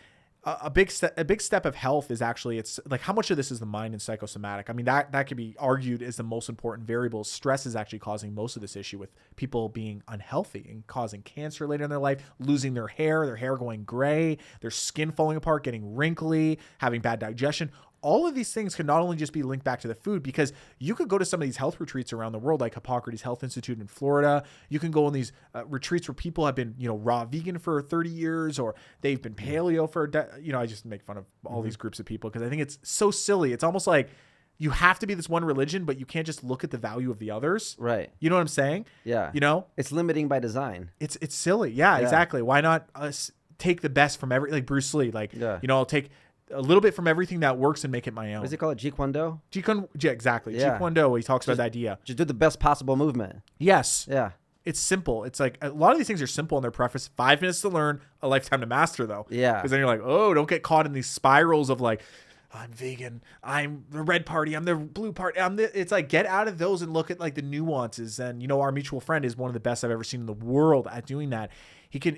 a big step of health is actually, it's like how much of this is the mind and psychosomatic. I mean, that could be argued as the most important variable. Stress is actually causing most of this issue with people being unhealthy and causing cancer later in their life, losing their hair going gray, their skin falling apart, getting wrinkly, having bad digestion. All of these things can not only just be linked back to the food, because you could go to some of these health retreats around the world, like Hippocrates Health Institute in Florida. You can go on these retreats where people have been, raw vegan for 30 years, or they've been paleo for, I just make fun of all these groups of people because I think it's so silly. It's almost like you have to be this one religion, but you can't just look at the value of the others. Right. You know what I'm saying? Yeah. It's limiting by design. It's silly. Yeah, exactly. Why not take the best from like Bruce Lee? Like, I'll take a little bit from everything that works and make it my own. What does he call it? Jeet Kune Do? Yeah, exactly. Jeet Kune Do, he talks about the idea. Just do the best possible movement. Yes. Yeah. It's simple. It's like a lot of these things are simple in their preface. 5 minutes to learn, a lifetime to master, though. Yeah. Because then you're like, oh, don't get caught in these spirals of like, I'm vegan, I'm the red party, I'm the blue party. It's like, get out of those and look at like the nuances. And, our mutual friend is one of the best I've ever seen in the world at doing that. He can,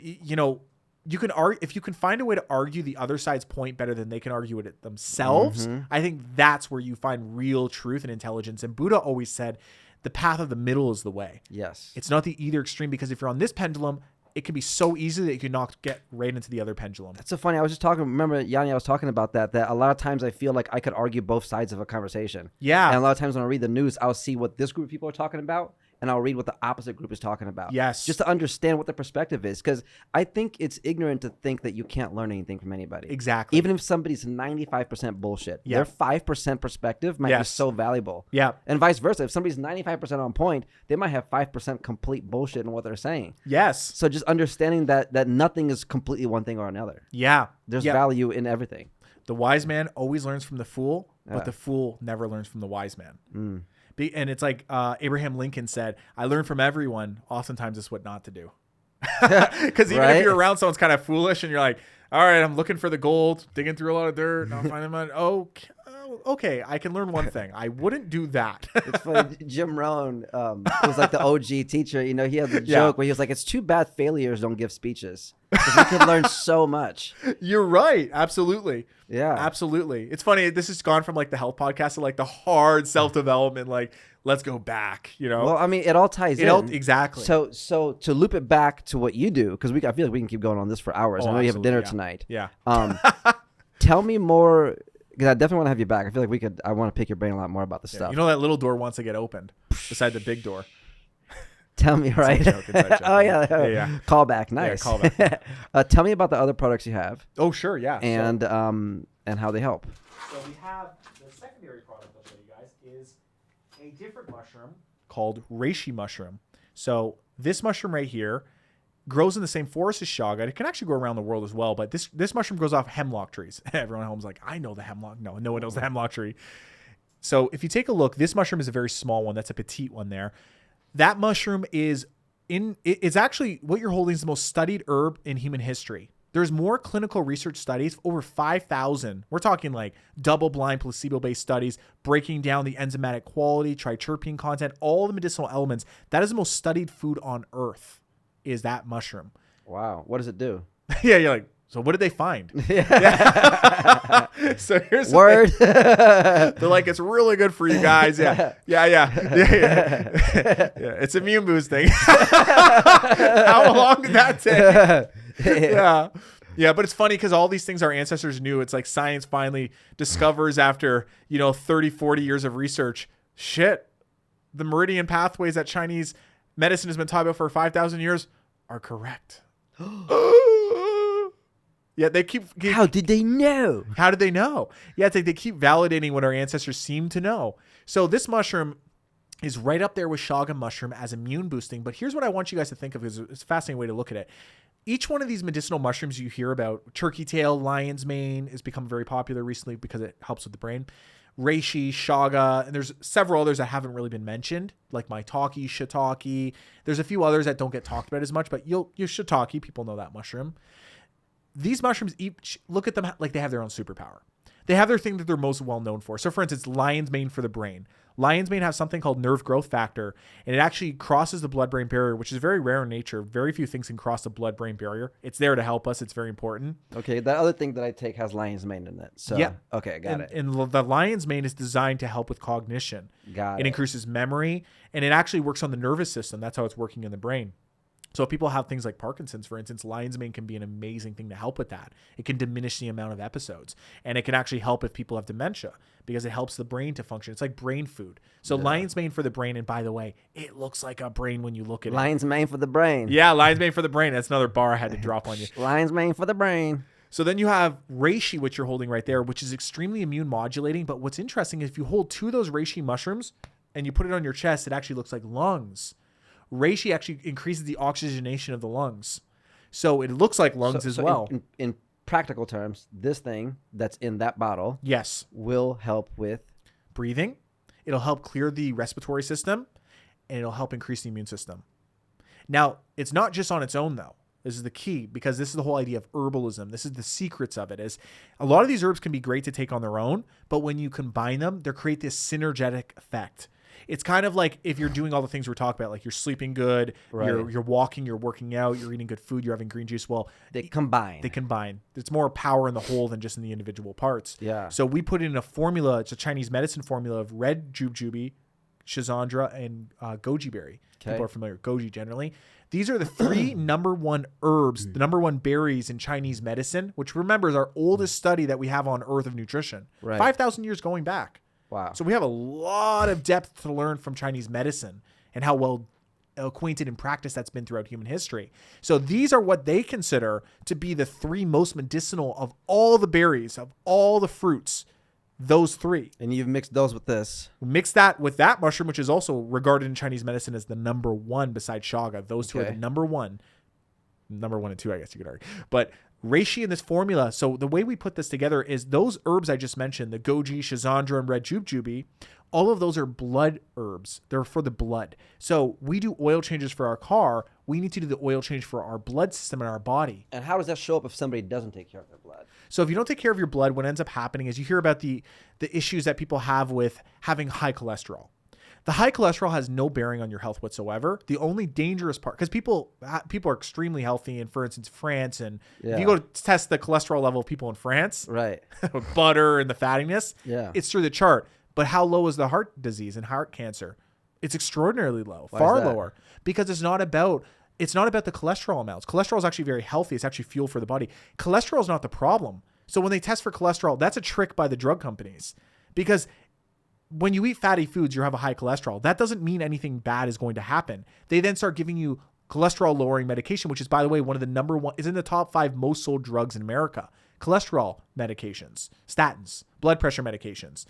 you can argue, if you can find a way to argue the other side's point better than they can argue it themselves. I think that's where you find real truth and intelligence. And Buddha always said, the path of the middle is the way. Yes. It's not the either extreme, because if you're on this pendulum, it can be so easy that you can get right into the other pendulum. That's so funny. I was just remember, Yanni, I was talking about that a lot of times I feel like I could argue both sides of a conversation. Yeah. And a lot of times when I read the news, I'll see what this group of people are talking about, and I'll read what the opposite group is talking about. Yes. Just to understand what the perspective is. Because I think it's ignorant to think that you can't learn anything from anybody. Exactly. Even if somebody's 95% bullshit, their 5% perspective might be so valuable. Yeah. And vice versa. If somebody's 95% on point, they might have 5% complete bullshit in what they're saying. Yes. So just understanding that nothing is completely one thing or another. Yeah. There's value in everything. The wise man always learns from the fool, but the fool never learns from the wise man. And it's like Abraham Lincoln said, I learn from everyone. Oftentimes it's what not to do. Because even if you're around someone's kind of foolish and you're like, All right, I'm looking for the gold, digging through a lot of dirt, not finding much. Okay, I can learn one thing. I wouldn't do that. It's funny. Jim Rohn was like the OG teacher. You know, he had the joke where he was like, "It's too bad failures don't give speeches because we could learn so much." You're right. Absolutely. Yeah. Absolutely. It's funny. This has gone from like the health podcast to like the hard self-development. Like, let's go back. You know. Well, I mean, it all ties in. Exactly. So to loop it back to what you do, because I feel like we can keep going on this for hours. I know you have dinner tonight. Yeah. Tell me more. Because I definitely want to have you back. I feel like I want to pick your brain a lot more about this stuff. You know that little door wants to get opened beside the big door. Tell me, right? Inside joke. Oh, yeah. Call back. Nice. Yeah, call back. Tell me about the other products you have. Oh, sure. Yeah. And how they help. So we have the secondary product I'll show you guys is a different mushroom called reishi mushroom. So this mushroom right here grows in the same forest as chaga. It can actually grow around the world as well, but this mushroom grows off hemlock trees. Everyone at home's like, I know the hemlock. No one knows the hemlock tree. So if you take a look, this mushroom is a very small one. That's a petite one there. That mushroom it's actually what you're holding is the most studied herb in human history. There's more clinical research studies, over 5,000. We're talking like double-blind, placebo-based studies, breaking down the enzymatic quality, triterpene content, all the medicinal elements. That is the most studied food on earth. Is that mushroom. Wow. What does it do? Yeah, you're like, so what did they find? Yeah. So here's the word. They're like, it's really good for you guys. Yeah. It's immune boosting. How long did that take? Yeah, but it's funny because all these things our ancestors knew. It's like science finally discovers after, 30, 40 years of research. Shit, the meridian pathways that Chinese medicine has been taught about for 5,000 years are correct. Yeah, they keep. How did they know? How did they know? Yeah, it's like they keep validating what our ancestors seem to know. So this mushroom is right up there with chaga mushroom as immune boosting. But here's what I want you guys to think of, because it's a fascinating way to look at it. Each one of these medicinal mushrooms you hear about, turkey tail, lion's mane, has become very popular recently because it helps with the brain. Reishi, chaga, and there's several others that haven't really been mentioned, like maitake, shiitake. There's a few others that don't get talked about as much, but you shiitake, people know that mushroom. These mushrooms each look at them like they have their own superpower. They have their thing that they're most well known for. So for instance, lion's mane for the brain. Lion's mane has something called nerve growth factor, and it actually crosses the blood-brain barrier, which is very rare in nature. Very few things can cross the blood-brain barrier. It's there to help us. It's very important. Okay, that other thing that I take has lion's mane in it. So yeah. Okay, got it. And the lion's mane is designed to help with cognition. It increases memory, and it actually works on the nervous system. That's how it's working in the brain. So if people have things like Parkinson's, for instance, lion's mane can be an amazing thing to help with that. It can diminish the amount of episodes, and it can actually help if people have dementia because it helps the brain to function. It's like brain food. So lion's mane for the brain, and by the way, it looks like a brain when you look at it. Lion's mane for the brain. Yeah, lion's mane for the brain. That's another bar I had to drop on you. Lion's mane for the brain. So then you have reishi, which you're holding right there, which is extremely immune modulating. But what's interesting is if you hold two of those reishi mushrooms and you put it on your chest, it actually looks like lungs. Reishi actually increases the oxygenation of the lungs. So it looks like lungs as well. In practical terms, this thing that's in that bottle will help with breathing. It'll help clear the respiratory system, and it'll help increase the immune system. Now, it's not just on its own, though. This is the key, because this is the whole idea of herbalism. This is the secrets of it. Is a lot of these herbs can be great to take on their own, but when you combine them, they create this synergetic effect. It's kind of like if you're doing all the things we're talking about, like you're sleeping good, you're walking, you're working out, you're eating good food, you're having green juice. Well, they combine. There's more power in the whole than just in the individual parts. Yeah. So we put in a formula. It's a Chinese medicine formula of red jujube, schizandra, and goji berry. Okay. People are familiar with goji generally. These are the three number one herbs, the number one berries in Chinese medicine, which remember is our oldest study that we have on earth of nutrition. Right. 5,000 years going back. Wow. So we have a lot of depth to learn from Chinese medicine and how well acquainted in practice that's been throughout human history. So these are what they consider to be the three most medicinal of all the berries, of all the fruits, those three. And you've mixed those with this. Mix that with that mushroom, which is also regarded in Chinese medicine as the number one besides chaga. Those two are the number one and two, I guess you could argue. But reishi in this formula. So the way we put this together is those herbs I just mentioned, the goji, schizandra, and red jujube, all of those are blood herbs. They're for the blood. So we do oil changes for our car. We need to do the oil change for our blood system in our body. And how does that show up if somebody doesn't take care of their blood? So if you don't take care of your blood, what ends up happening is you hear about the issues that people have with having high cholesterol. The high cholesterol has no bearing on your health whatsoever. The only dangerous part, because people are extremely healthy in, for instance, France, and if you go to test the cholesterol level of people in France, right, with butter and the fattiness, it's through the chart. But how low is the heart disease and heart cancer? It's extraordinarily low, far lower, because it's not about the cholesterol amounts. Cholesterol is actually very healthy. It's actually fuel for the body. Cholesterol is not the problem. So when they test for cholesterol, that's a trick by the drug companies, because when you eat fatty foods, you have a high cholesterol. That doesn't mean anything bad is going to happen. They then start giving you cholesterol lowering medication, which is, by the way, one of the number one, is in the top 5 most sold drugs in America. Cholesterol medications, statins, blood pressure medications.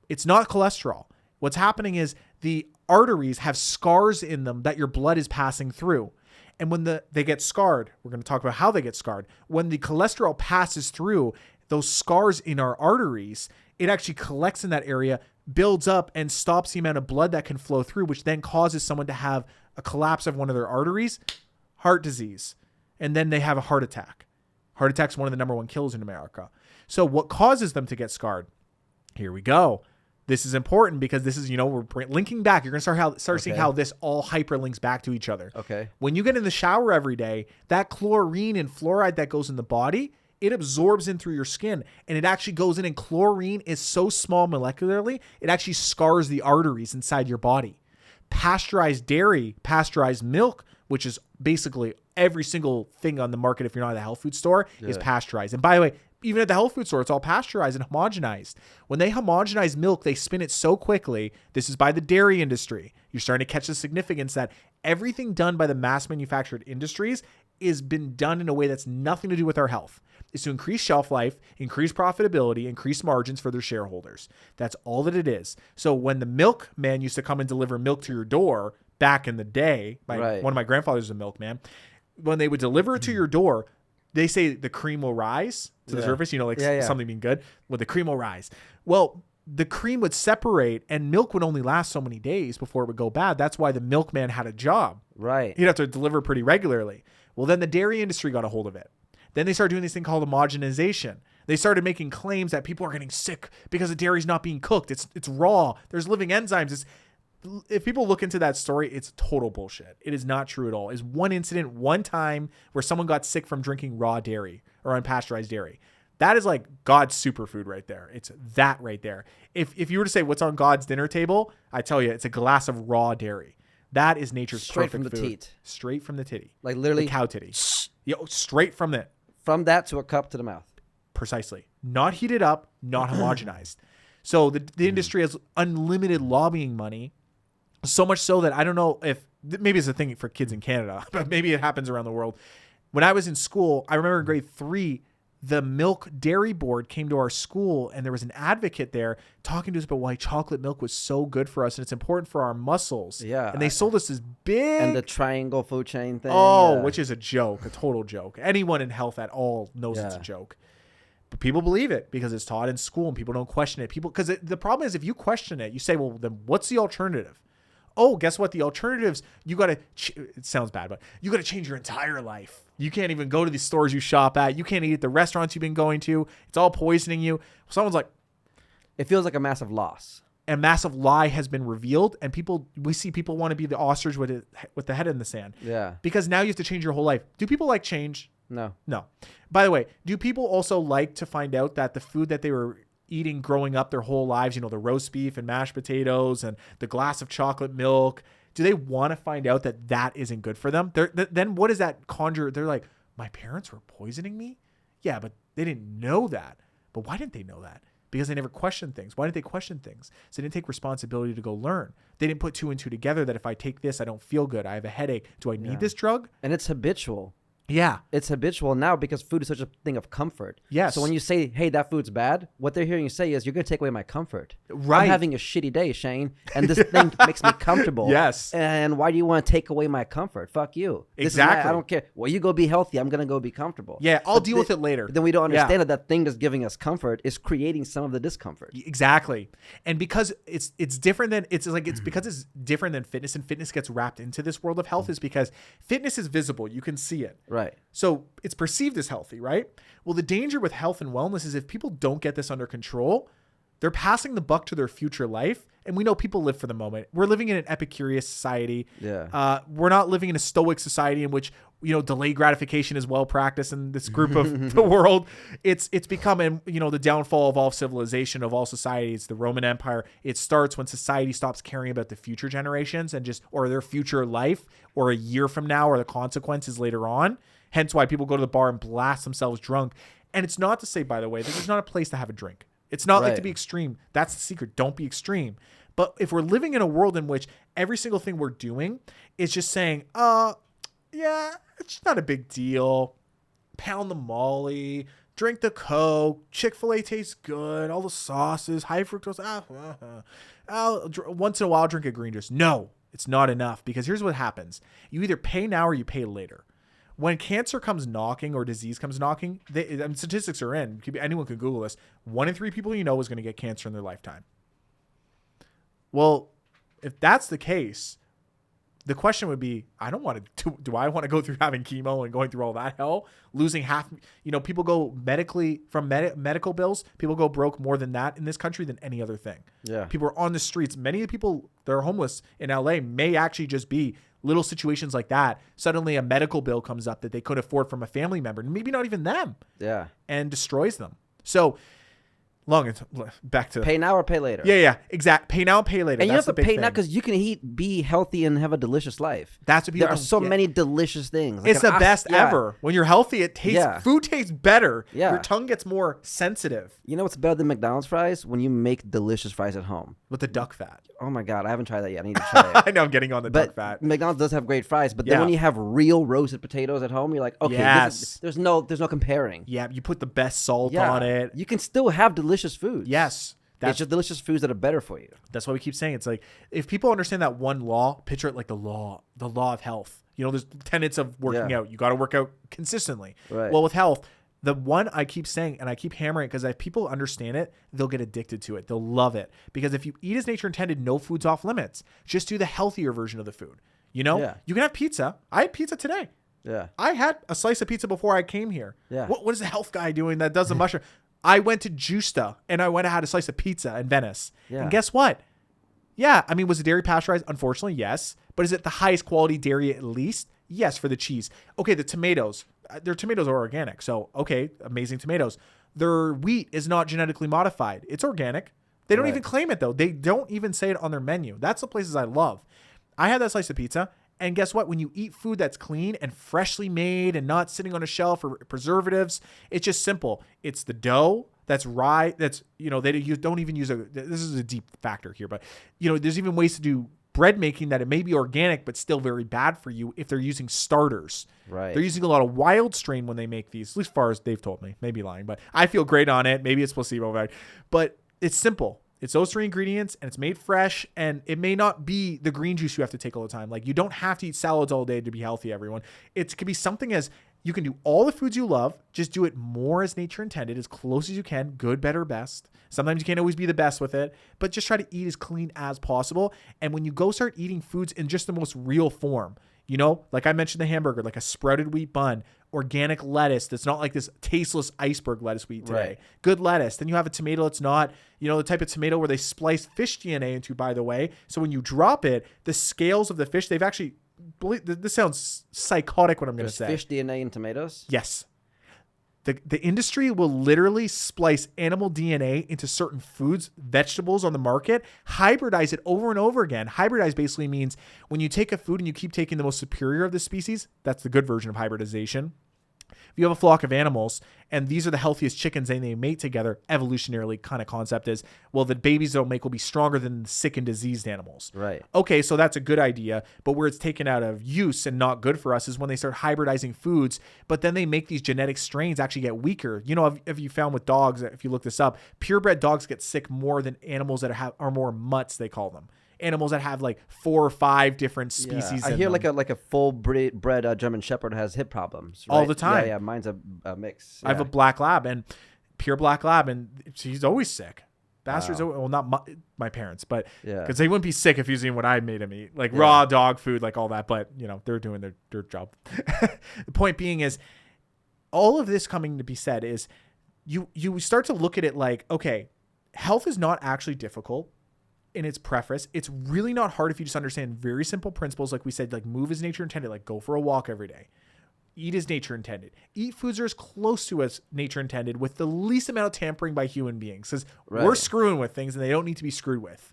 It's not cholesterol. What's happening is the arteries have scars in them that your blood is passing through. And when they get scarred, we're going to talk about how they get scarred. When the cholesterol passes through those scars in our arteries, it actually collects in that area, builds up, and stops the amount of blood that can flow through, which then causes someone to have a collapse of one of their arteries, heart disease, and then they have a heart attack. Heart attack's one of the number 1 killers in America. So what causes them to get scarred? Here we go. This is important because this is, we're linking back. You're going to start seeing how this all hyperlinks back to each other. Okay. When you get in the shower every day, that chlorine and fluoride that goes in the body, it absorbs in through your skin, and it actually goes in, and chlorine is so small molecularly, it actually scars the arteries inside your body. Pasteurized dairy, pasteurized milk, which is basically every single thing on the market if you're not at a health food store, is pasteurized. And by the way, even at the health food store, it's all pasteurized and homogenized. When they homogenize milk, they spin it so quickly. This is by the dairy industry. You're starting to catch the significance that everything done by the mass manufactured industries is been done in a way that's nothing to do with our health. It's to increase shelf life, increase profitability, increase margins for their shareholders. That's all that it is. So when the milkman used to come and deliver milk to your door back in the day, one of my grandfathers was a milkman, when they would deliver it to your door, they say the cream will rise to the surface, something being good. Well, the cream will rise. Well, the cream would separate and milk would only last so many days before it would go bad. That's why the milkman had a job. Right. He'd have to deliver pretty regularly. Well, then the dairy industry got a hold of it. Then they started doing this thing called homogenization. They started making claims that people are getting sick because the dairy's not being cooked. It's raw. There's living enzymes. If people look into that story, it's total bullshit. It is not true at all. It's one incident, one time where someone got sick from drinking raw dairy or unpasteurized dairy. That is like God's superfood right there. It's that right there. If you were to say what's on God's dinner table, I tell you, it's a glass of raw dairy. That is nature's straight perfect from the food. teat. Straight from the titty. Like literally the cow titty. Straight from it. From that to a cup to the mouth. Precisely. Not heated up, not homogenized. So the industry has unlimited lobbying money, so much so that I don't know if maybe it's a thing for kids in Canada, but maybe it happens around the world. When I was in school, I remember in grade 3, the milk dairy board came to our school, and there was an advocate there talking to us about why chocolate milk was so good for us and it's important for our muscles. Yeah. And they sold us this big... And the triangle food chain thing. Oh, which is a joke, a total joke. Anyone in health at all knows it's a joke. But people believe it because it's taught in school and people don't question it. Because the problem is if you question it, you say, well, then what's the alternative? Oh, guess what? The alternatives, you got to, it sounds bad, but you got to change your entire life. You can't even go to the stores you shop at. You can't eat at the restaurants you've been going to. It's all poisoning you. Someone's like, it feels like a massive loss. A massive lie has been revealed, and we see people want to be the ostrich with the head in the sand. Yeah. Because now you have to change your whole life. Do people like change? No. By the way, do people also like to find out that the food that they were eating growing up their whole lives, the roast beef and mashed potatoes and the glass of chocolate milk, do they want to find out that isn't good for them? Then what does that conjure? They're like, my parents were poisoning me? Yeah, but they didn't know that. But why didn't they know that? Because they never questioned things. Why didn't they question things? So they didn't take responsibility to go learn. They didn't put 2 and 2 together that if I take this, I don't feel good. I have a headache. Do I need this drug? And it's habitual. Yeah. It's habitual now because food is such a thing of comfort. Yes. So when you say, hey, that food's bad, what they're hearing you say is, you're going to take away my comfort. Right. I'm having a shitty day, Shane, and this thing makes me comfortable. Yes. And why do you want to take away my comfort? Fuck you. Exactly. I don't care. Well, you go be healthy. I'm going to go be comfortable. Yeah, I'll deal with it later. But then we don't understand that thing that's giving us comfort is creating some of the discomfort. Exactly. And because it's different than, it's because it's different than fitness, and fitness gets wrapped into this world of health, is because fitness is visible. You can see it. Right. So it's perceived as healthy, right? Well, the danger with health and wellness is if people don't get this under control, they're passing the buck to their future life. And we know people live for the moment. We're living in an Epicurious society. Yeah. We're not living in a stoic society in which, delayed gratification is well practiced in this group of the world. It's become, the downfall of all civilization, of all societies, the Roman Empire. It starts when society stops caring about the future generations or their future life, or a year from now, or the consequences later on. Hence why people go to the bar and blast themselves drunk. And it's not to say, by the way, that there's not a place to have a drink. It's not like to be extreme. That's the secret. Don't be extreme. But if we're living in a world in which every single thing we're doing is just saying, yeah, it's not a big deal. Pound the Molly, drink the Coke, Chick-fil-A tastes good, all the sauces, high fructose. Once in a while, drink a green juice. No, it's not enough, because here's what happens. You either pay now or you pay later. When cancer comes knocking or disease comes knocking, statistics are in. Anyone can Google this. 1 in 3 people is going to get cancer in their lifetime. Well, if that's the case, the question would be, do I want to go through having chemo and going through all that hell? Losing half, people go medical bills. People go broke more than that in this country than any other thing. Yeah. People are on the streets. Many of the people that are homeless in LA may actually just be little situations like that. Suddenly a medical bill comes up that they could afford from a family member, maybe not even them. Yeah. And destroys them. So back to pay now or pay later. Yeah, exact. Pay now, pay later. And you have to pay now because you can be healthy and have a delicious life. That's what people There are so many delicious things. It's the best ever. When you're healthy, food tastes better. Yeah. Your tongue gets more sensitive. You know what's better than McDonald's fries? When you make delicious fries at home. With the duck fat. Oh my God, I haven't tried that yet. I need to try it. I know I'm getting on the duck fat. McDonald's does have great fries, but then when you have real roasted potatoes at home, you're like, okay, there's no comparing. Yeah, you put the best salt on it. You can still have delicious foods. Yes. It's just delicious foods that are better for you. That's why we keep saying it's like, if people understand that one law, picture it like the law of health. There's tenets of working out. You got to work out consistently. Right. Well, with health, the one I keep saying, and I keep hammering it, because if people understand it, they'll get addicted to it. They'll love it. Because if you eat as nature intended, no food's off limits. Just do the healthier version of the food. You can have pizza. I had pizza today. Yeah. I had a slice of pizza before I came here. Yeah. What is the health guy doing that does the mushroom? I went to Justa and I went and had a slice of pizza in Venice. Yeah. And guess what? Yeah. I mean, was it dairy pasteurized? Unfortunately, yes. But is it the highest quality dairy at least? Yes, for the cheese. Okay, the tomatoes. Their tomatoes are organic. So, okay, amazing tomatoes. Their wheat is not genetically modified. It's organic. They don't even claim it, though. They don't even say it on their menu. That's the places I love. I had that slice of pizza. And guess what? When you eat food that's clean and freshly made and not sitting on a shelf or preservatives, it's just simple. It's the dough that's rye. That's, you don't even use this is a deep factor here, but there's even ways to do bread making that it may be organic, but still very bad for you if they're using starters. Right. They're using a lot of wild strain when they make these, at least as far as they've told me. Maybe lying, but I feel great on it. Maybe it's placebo effect, but it's simple. It's those 3 ingredients and it's made fresh, and it may not be the green juice you have to take all the time. Like, you don't have to eat salads all day to be healthy, everyone. It could be something as you can do all the foods you love, just do it more as nature intended, as close as you can, good, better, best. Sometimes you can't always be the best with it, but just try to eat as clean as possible. And when you go start eating foods in just the most real form, like I mentioned the hamburger, like a sprouted wheat bun, organic lettuce that's not like this tasteless iceberg lettuce we eat today. Right. Good lettuce. Then you have a tomato that's not, the type of tomato where they splice fish DNA into, by the way. So when you drop it, the scales of the fish, they've actually, this sounds psychotic what I'm going to say. Fish DNA in tomatoes? Yes. The industry will literally splice animal DNA into certain foods, vegetables on the market, hybridize it over and over again. Hybridize basically means when you take a food and you keep taking the most superior of the species, that's the good version of hybridization. If you have a flock of animals and these are the healthiest chickens and they mate together, evolutionarily kind of concept is, well, the babies they'll make will be stronger than the sick and diseased animals. Right. Okay, so that's a good idea. But where it's taken out of use and not good for us is when they start hybridizing foods, but then they make these genetic strains actually get weaker. You know, if you found with dogs, if you look this up, purebred dogs get sick more than animals that are more mutts, they call them. Animals that have like 4 or 5 different species. I hear like a full bred German Shepherd has hip problems, right? All the time. Yeah, mine's a mix. I have a black lab and pure black lab, and he's always sick. Bastards, well, not my parents, but because they wouldn't be sick if he was eating what I made him eat, like raw dog food, like all that. But you know, they're doing their job. The point being is, all of this coming to be said is, you start to look at it like, okay, health is not actually difficult. In its preface, it's really not hard if you just understand very simple principles. Like we said, like move as nature intended, like go for a walk every day, eat as nature intended, eat foods that are as close to as nature intended with the least amount of tampering by human beings. Because we're screwing with things and they don't need to be screwed with.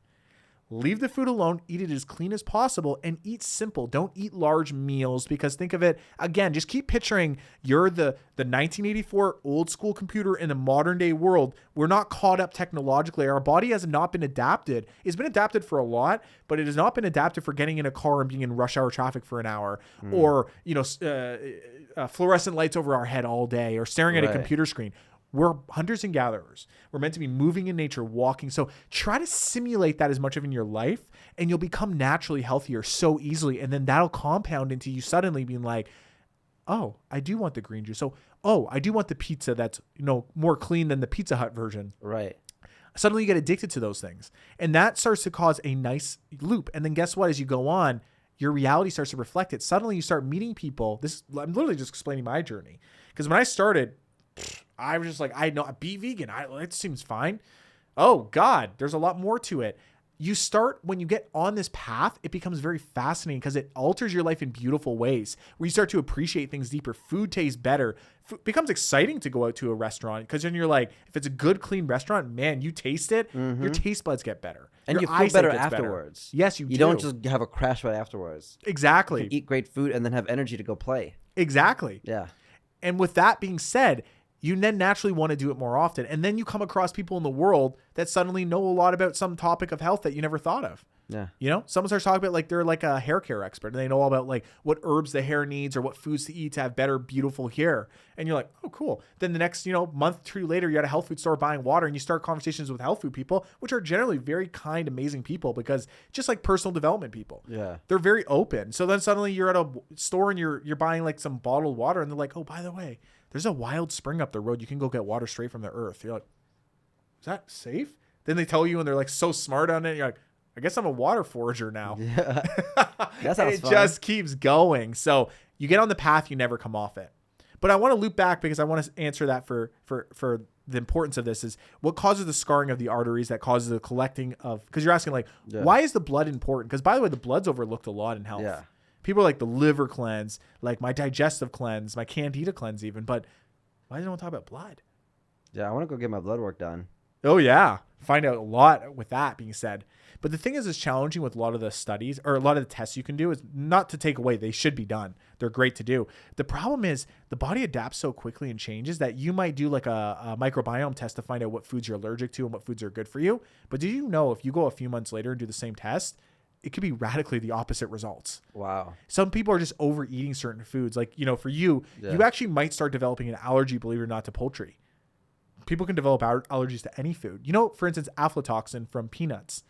Leave the food alone, eat it as clean as possible, and eat simple. Don't eat large meals, because think of it, again, just keep picturing you're the 1984 old school computer in the modern day world. We're not caught up technologically. Our body has not been adapted. It's been adapted for a lot, but it has not been adapted for getting in a car and being in rush hour traffic for an hour, or fluorescent lights over our head all day, or staring at a computer screen. We're hunters and gatherers. We're meant to be moving in nature, walking. So try to simulate that as much of in your life, and you'll become naturally healthier so easily. And then that'll compound into you suddenly being like, oh, I do want the green juice. So, oh, I do want the pizza that's, more clean than the Pizza Hut version. Right. Suddenly you get addicted to those things. And that starts to cause a nice loop. And then guess what? As you go on, your reality starts to reflect it. Suddenly you start meeting people. I'm literally just explaining my journey. Because when I started, I was just like, I know, be vegan. It seems fine. Oh God, there's a lot more to it. You start, when you get on this path, it becomes very fascinating because it alters your life in beautiful ways where you start to appreciate things deeper. Food tastes better. Food becomes exciting to go out to a restaurant because then you're like, if it's a good, clean restaurant, man, you taste it, your taste buds get better. And your you feel better afterwards. Yes, you do. You don't just have a crash right afterwards. Exactly. You can eat great food and then have energy to go play. Exactly. Yeah. And with that being said, you then naturally want to do it more often. And then you come across people in the world that suddenly know a lot about some topic of health that you never thought of. Yeah. Someone starts talking about like they're like a hair care expert and they know all about like what herbs the hair needs or what foods to eat to have better, beautiful hair. And you're like, oh, cool. Then the next, month or two later, you're at a health food store buying water and you start conversations with health food people, which are generally very kind, amazing people because just like personal development people. Yeah. They're very open. So then suddenly you're at a store and you're buying like some bottled water and they're like, oh, by the way, there's a wild spring up the road. You can go get water straight from the earth. You're like, is that safe? Then they tell you and they're like so smart on it. You're like, I guess I'm a water forager now. Yeah. That sounds it fun. Just keeps going. So you get on the path, you never come off it. But I want to loop back because I want to answer that for the importance of this is what causes the scarring of the arteries that causes the collecting of, because you're asking like, why is the blood important? Because by the way, the blood's overlooked a lot in health. Yeah. People are like the liver cleanse, like my digestive cleanse, my candida cleanse even. But why do you want to talk about blood? Yeah, I want to go get my blood work done. Oh, yeah. Find out a lot with that being said. But the thing is, it's challenging with a lot of the studies or a lot of the tests you can do is not to take away. They should be done. They're great to do. The problem is the body adapts so quickly and changes that you might do like a microbiome test to find out what foods you're allergic to and what foods are good for you. But do you know if you go a few months later and do the same test, it could be radically the opposite results. Wow. Some people are just overeating certain foods. Like, for you, you actually might start developing an allergy, believe it or not, to poultry. People can develop allergies to any food. For instance, aflatoxin from peanuts.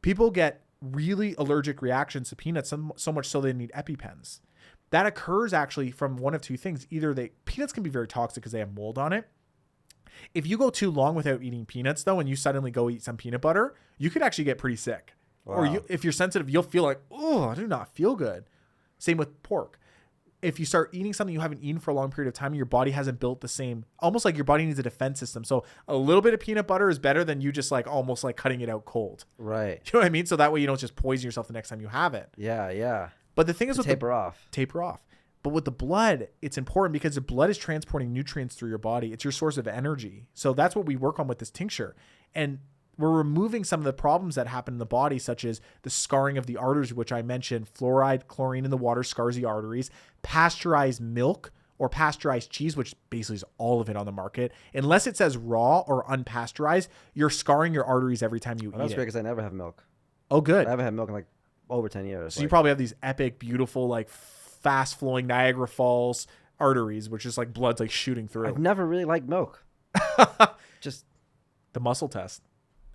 People get really allergic reactions to peanuts, so much so they need EpiPens. That occurs actually from one of two things. Either peanuts can be very toxic because they have mold on it. If you go too long without eating peanuts, though, and you suddenly go eat some peanut butter, you could actually get pretty sick. Wow. Or if you're sensitive, you'll feel like, oh, I do not feel good. Same with pork. If you start eating something you haven't eaten for a long period of time, your body hasn't built the same, almost like your body needs a defense system. So a little bit of peanut butter is better than you just like almost like cutting it out cold. Right. You know what I mean? So that way you don't just poison yourself the next time you have it. Yeah, yeah. But the thing is, taper off. But with the blood, it's important because the blood is transporting nutrients through your body. It's your source of energy. So that's what we work on with this tincture. And we're removing some of the problems that happen in the body, such as the scarring of the arteries, which I mentioned. Fluoride, chlorine in the water scars the arteries. Pasteurized milk or pasteurized cheese, which basically is all of it on the market, unless it says raw or unpasteurized, you're scarring your arteries every time you eat That's it. great because I never have milk. Oh, good. I haven't had milk in like over 10 years. So you probably have these epic, beautiful, like fast flowing Niagara Falls arteries, which is like blood's like shooting through. I've never really liked milk. Just the muscle test.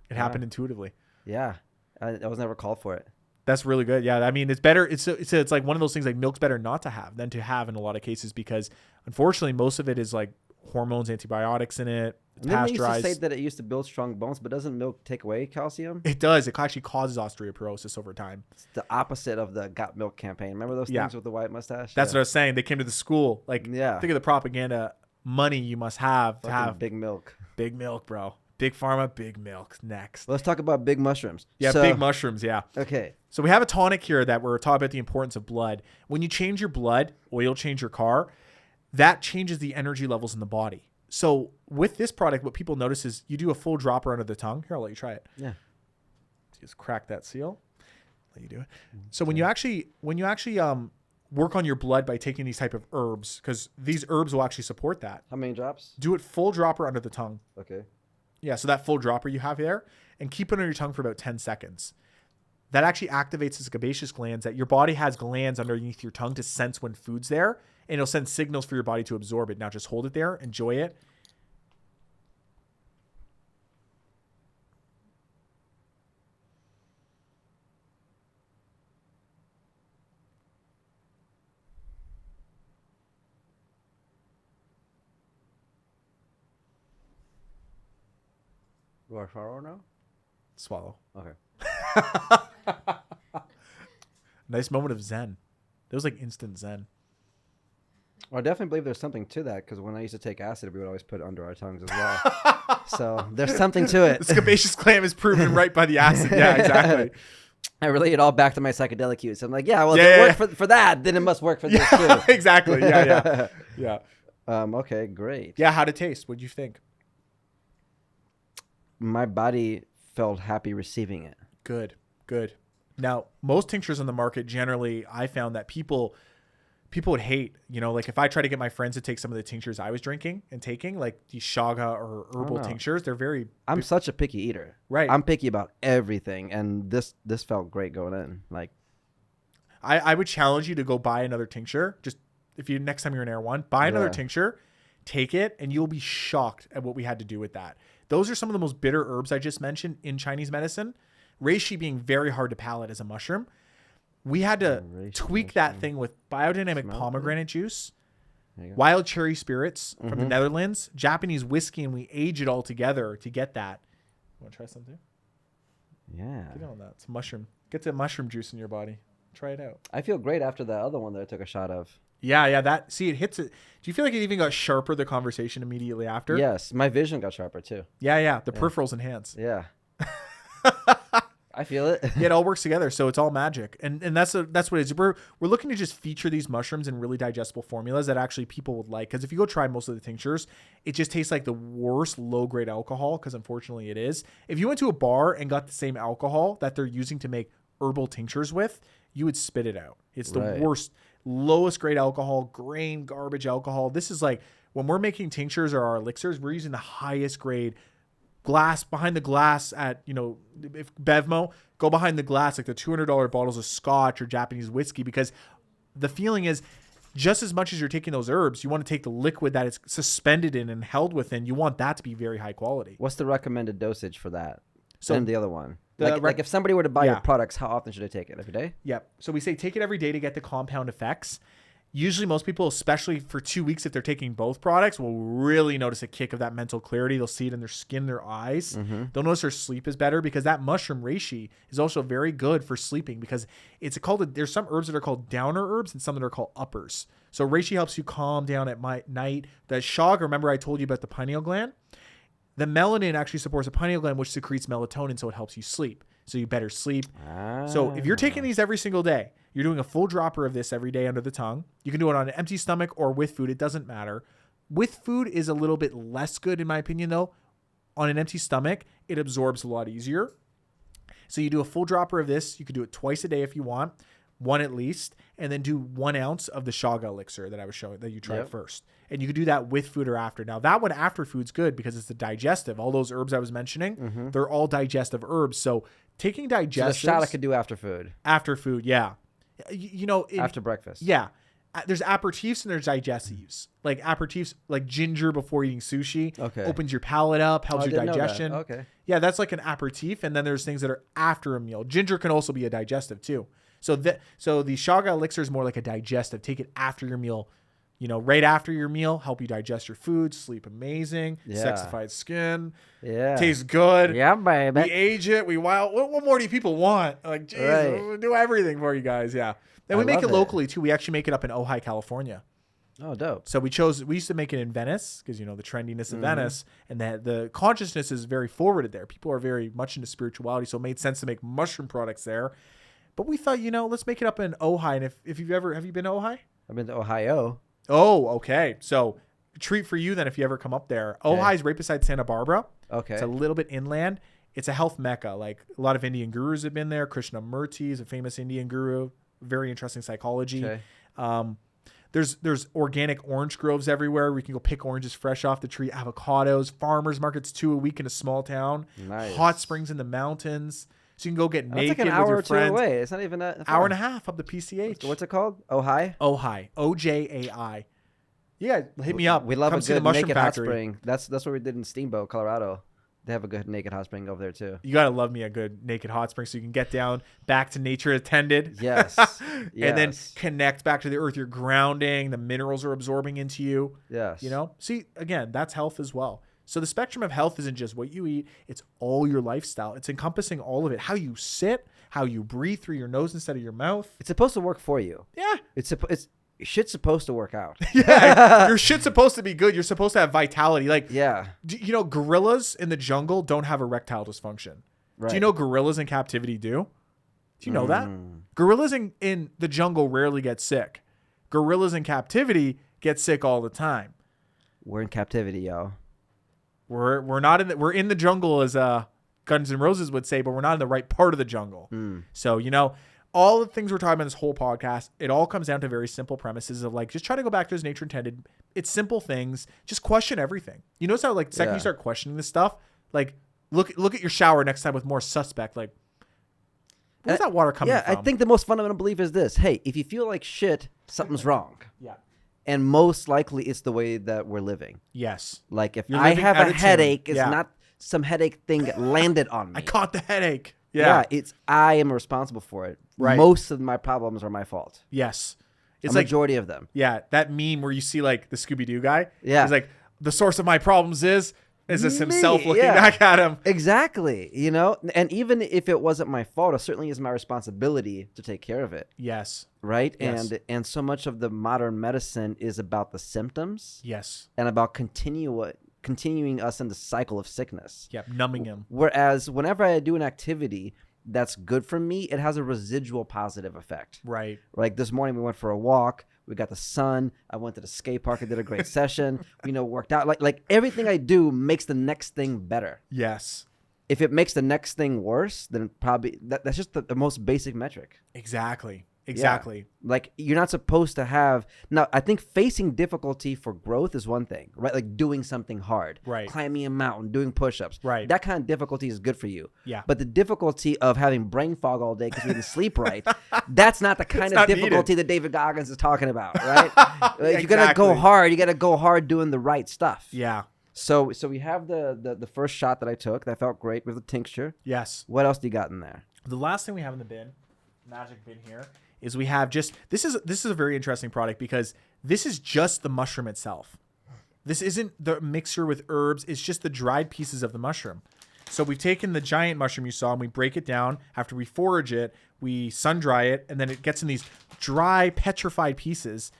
It happened intuitively. Yeah. I was never called for it. That's really good. Yeah. I mean, it's better. It's like one of those things like milk's better not to have than to have in a lot of cases, because unfortunately most of it is like hormones, antibiotics in it. It's And then they pasteurized. used to say that it used to build strong bones, but doesn't milk take away calcium? It does. It actually causes osteoporosis over time. It's the opposite of the Got Milk campaign. Remember those things with the white mustache? That's what I was saying. They came to the school. Like, think of the propaganda money you must have to have big milk. Big milk, bro. Big pharma, big milk. Next. Let's talk about big mushrooms. Yeah, big mushrooms. Yeah. Okay. So we have a tonic here that we're talking about the importance of blood. When you change your blood, oil change your car, that changes the energy levels in the body. So with this product, what people notice is you do a full dropper under the tongue. Here, I'll let you try it. Yeah. Just crack that seal. Let you do it. So when you actually work on your blood by taking these type of herbs, because these herbs will actually support that. How many drops? Do it full dropper under the tongue. Okay. Yeah, so that full dropper you have there, and keep it under your tongue for about 10 seconds. That actually activates the sebaceous glands. That your body has glands underneath your tongue to sense when food's there, and it'll send signals for your body to absorb it. Now just hold it there, enjoy it. Do I swallow now? Swallow. Okay. Nice moment of zen. It was like instant zen. Well, I definitely believe there's something to that, because when I used to take acid, we would always put it under our tongues as well. So there's something to it. The sebaceous gland is proven right by the acid. Yeah, exactly. I relate it all back to my psychedelic use. I'm like, yeah, well, if it worked for that, then it must work for this too. Exactly. Yeah. Okay, great. Yeah, how'd it taste? What'd you think? My body felt happy receiving it. Good. Now, most tinctures on the market, generally, I found that people would hate, like if I try to get my friends to take some of the tinctures I was drinking and taking, like these shaga or herbal tinctures, they're very... I'm such a picky eater. Right. I'm picky about everything, and this felt great going in. Like, I would challenge you to go buy another tincture. Just if you next time you're in Air One, buy another tincture, take it, and you'll be shocked at what we had to do with that. Those are some of the most bitter herbs I just mentioned in Chinese medicine. Reishi being very hard to palate as a mushroom. We had to tweak that thing with biodynamic pomegranate juice, wild cherry spirits from the Netherlands, Japanese whiskey, and we age it all together to get that. You want to try something? Yeah. Get on that. It's a mushroom. Get the mushroom juice in your body. Try it out. I feel great after that other one that I took a shot of. Yeah. It hits it. Do you feel like it even got sharper, the conversation immediately after? Yes. My vision got sharper too. Yeah. The peripherals enhance. Yeah. I feel it. Yeah, it all works together, so it's all magic, and that's what it is. We're looking to just feature these mushrooms in really digestible formulas that actually people would like. Because if you go try most of the tinctures, it just tastes like the worst low grade alcohol. Because unfortunately, it is. If you went to a bar and got the same alcohol that they're using to make herbal tinctures with, you would spit it out. It's the worst, lowest grade alcohol, grain, garbage alcohol. This is like when we're making tinctures or our elixirs, we're using the highest grade. Glass behind the glass at, if Bevmo, go behind the glass, like the $200 bottles of scotch or Japanese whiskey, because the feeling is just as much as you're taking those herbs, you want to take the liquid that it's suspended in and held within. You want that to be very high quality. What's the recommended dosage for that? So and the other one? Like if somebody were to buy your products, how often should I take it? Every day? Yep. So we say take it every day to get the compound effects. Usually most people, especially for 2 weeks, if they're taking both products, will really notice a kick of that mental clarity. They'll see it in their skin, their eyes. Mm-hmm. They'll notice their sleep is better, because that mushroom reishi is also very good for sleeping, because there's some herbs that are called downer herbs and some that are called uppers. So reishi helps you calm down at night. The shaga, remember I told you about the pineal gland? The melanin actually supports the pineal gland, which secretes melatonin, so it helps you sleep. So you better sleep. So if you're taking these every single day, you're doing a full dropper of this every day under the tongue. You can do it on an empty stomach or with food. It doesn't matter. With food is a little bit less good, in my opinion, though. On an empty stomach, it absorbs a lot easier. So you do a full dropper of this. You can do it twice a day if you want. one at least, and then do 1 ounce of the chaga elixir that I was showing that you tried first. And you could do that with food or after. Now that one after food's good because it's the digestive. All those herbs I was mentioning, they're all digestive herbs. So taking digestives. So the shot I could do after food. After food, yeah. After breakfast. Yeah. There's aperitifs and there's digestives. Like aperitifs, like ginger before eating sushi, opens your palate up, helps your digestion. Okay. Yeah, that's like an aperitif. And then there's things that are after a meal. Ginger can also be a digestive too. So the chaga elixir is more like a digestive. Take it after your meal. Right after your meal, help you digest your food, sleep amazing, sexified skin, tastes good. Yeah, baby. We age it. What more do you people want? Like, Jesus, we'll do everything for you guys. Yeah. And we make it locally too. We actually make it up in Ojai, California. Oh, dope. So we used to make it in Venice because, the trendiness of Venice and the consciousness is very forwarded there. People are very much into spirituality. So it made sense to make mushroom products there. But we thought, let's make it up in Ojai. And if you've have you been to Ojai? I've been to Ohio. Oh, okay. So treat for you then if you ever come up there. Ojai is right beside Santa Barbara. Okay. It's a little bit inland. It's a health mecca. Like a lot of Indian gurus have been there. Krishnamurti is a famous Indian guru. Very interesting psychology. Okay. There's organic orange groves everywhere. We can go pick oranges fresh off the tree. Avocados, farmers markets 2 a week in a small town. Nice. Hot springs in the mountains. So you can go get naked with your friends. That's like an hour or two away. It's not even that far. Hour and a half up the PCH. What's it called? Ojai? Ojai. Ojai. Yeah, hit me up. We love Come a see the good mushroom naked factory. hot spring. That's what we did in Steamboat, Colorado. They have a good naked hot spring over there too. You gotta love me a good naked hot spring so you can get down back to nature attended. Yes. And then connect back to the earth. You're grounding. The minerals are absorbing into you. Yes. See, again, that's health as well. So the spectrum of health isn't just what you eat. It's all your lifestyle. It's encompassing all of it. How you sit, how you breathe through your nose instead of your mouth. It's supposed to work for you. Yeah. Shit's supposed to work out. Yeah. Your shit's supposed to be good. You're supposed to have vitality. Like, yeah. Gorillas in the jungle don't have erectile dysfunction. Right. Do you know gorillas in captivity do? Do you know that? Gorillas in the jungle rarely get sick. Gorillas in captivity get sick all the time. We're in captivity, yo. We're not we're in the jungle as Guns N' Roses would say, but we're not in the right part of the jungle. So, all the things we're talking about in this whole podcast, it all comes down to very simple premises of like, just try to go back to as nature intended. It's simple things. Just question everything. You notice how like the second you start questioning this stuff, like look at your shower next time with more suspect, like, where's that water coming from? Yeah, I think the most fundamental belief is this. Hey, if you feel like shit, something's wrong. Yeah. And most likely it's the way that we're living. Yes. Like if I have a headache, it's not some headache thing that landed on me. I caught the headache. Yeah. It's I am responsible for it. Right. Most of my problems are my fault. Yes. It's a majority of them. Yeah. That meme where you see like the Scooby-Doo guy. Yeah. He's like, the source of my problems is this himself looking back at him. Exactly. And even if it wasn't my fault, it certainly is my responsibility to take care of it. Yes. Right? Yes. And so much of the modern medicine is about the symptoms. Yes. And about continuing us in the cycle of sickness. Yeah, numbing him. Whereas whenever I do an activity that's good for me, it has a residual positive effect. Right. Like this morning we went for a walk. We got the sun. I went to the skate park. I did a great session. Worked out. Like everything I do makes the next thing better. Yes. If it makes the next thing worse, then probably that's just the most basic metric. Exactly. Yeah. Like you're not supposed to have. Now, I think facing difficulty for growth is one thing, right? Like doing something hard, right? Climbing a mountain, doing push-ups, right? That kind of difficulty is good for you. Yeah. But the difficulty of having brain fog all day because we didn't sleep right, that's not the kind of difficulty that David Goggins is talking about, right? Like, you gotta go hard. You gotta go hard doing the right stuff. Yeah. So we have the first shot that I took that felt great with the tincture. Yes. What else do you got in there? The last thing we have in the bin, magic bin here, is we have just this is a very interesting product because this is just the mushroom itself. This isn't the mixture with herbs. It's just the dried pieces of the mushroom. So we've taken the giant mushroom you saw and we break it down. After we forage it, we sun dry it, and then it gets in these dry, petrified pieces.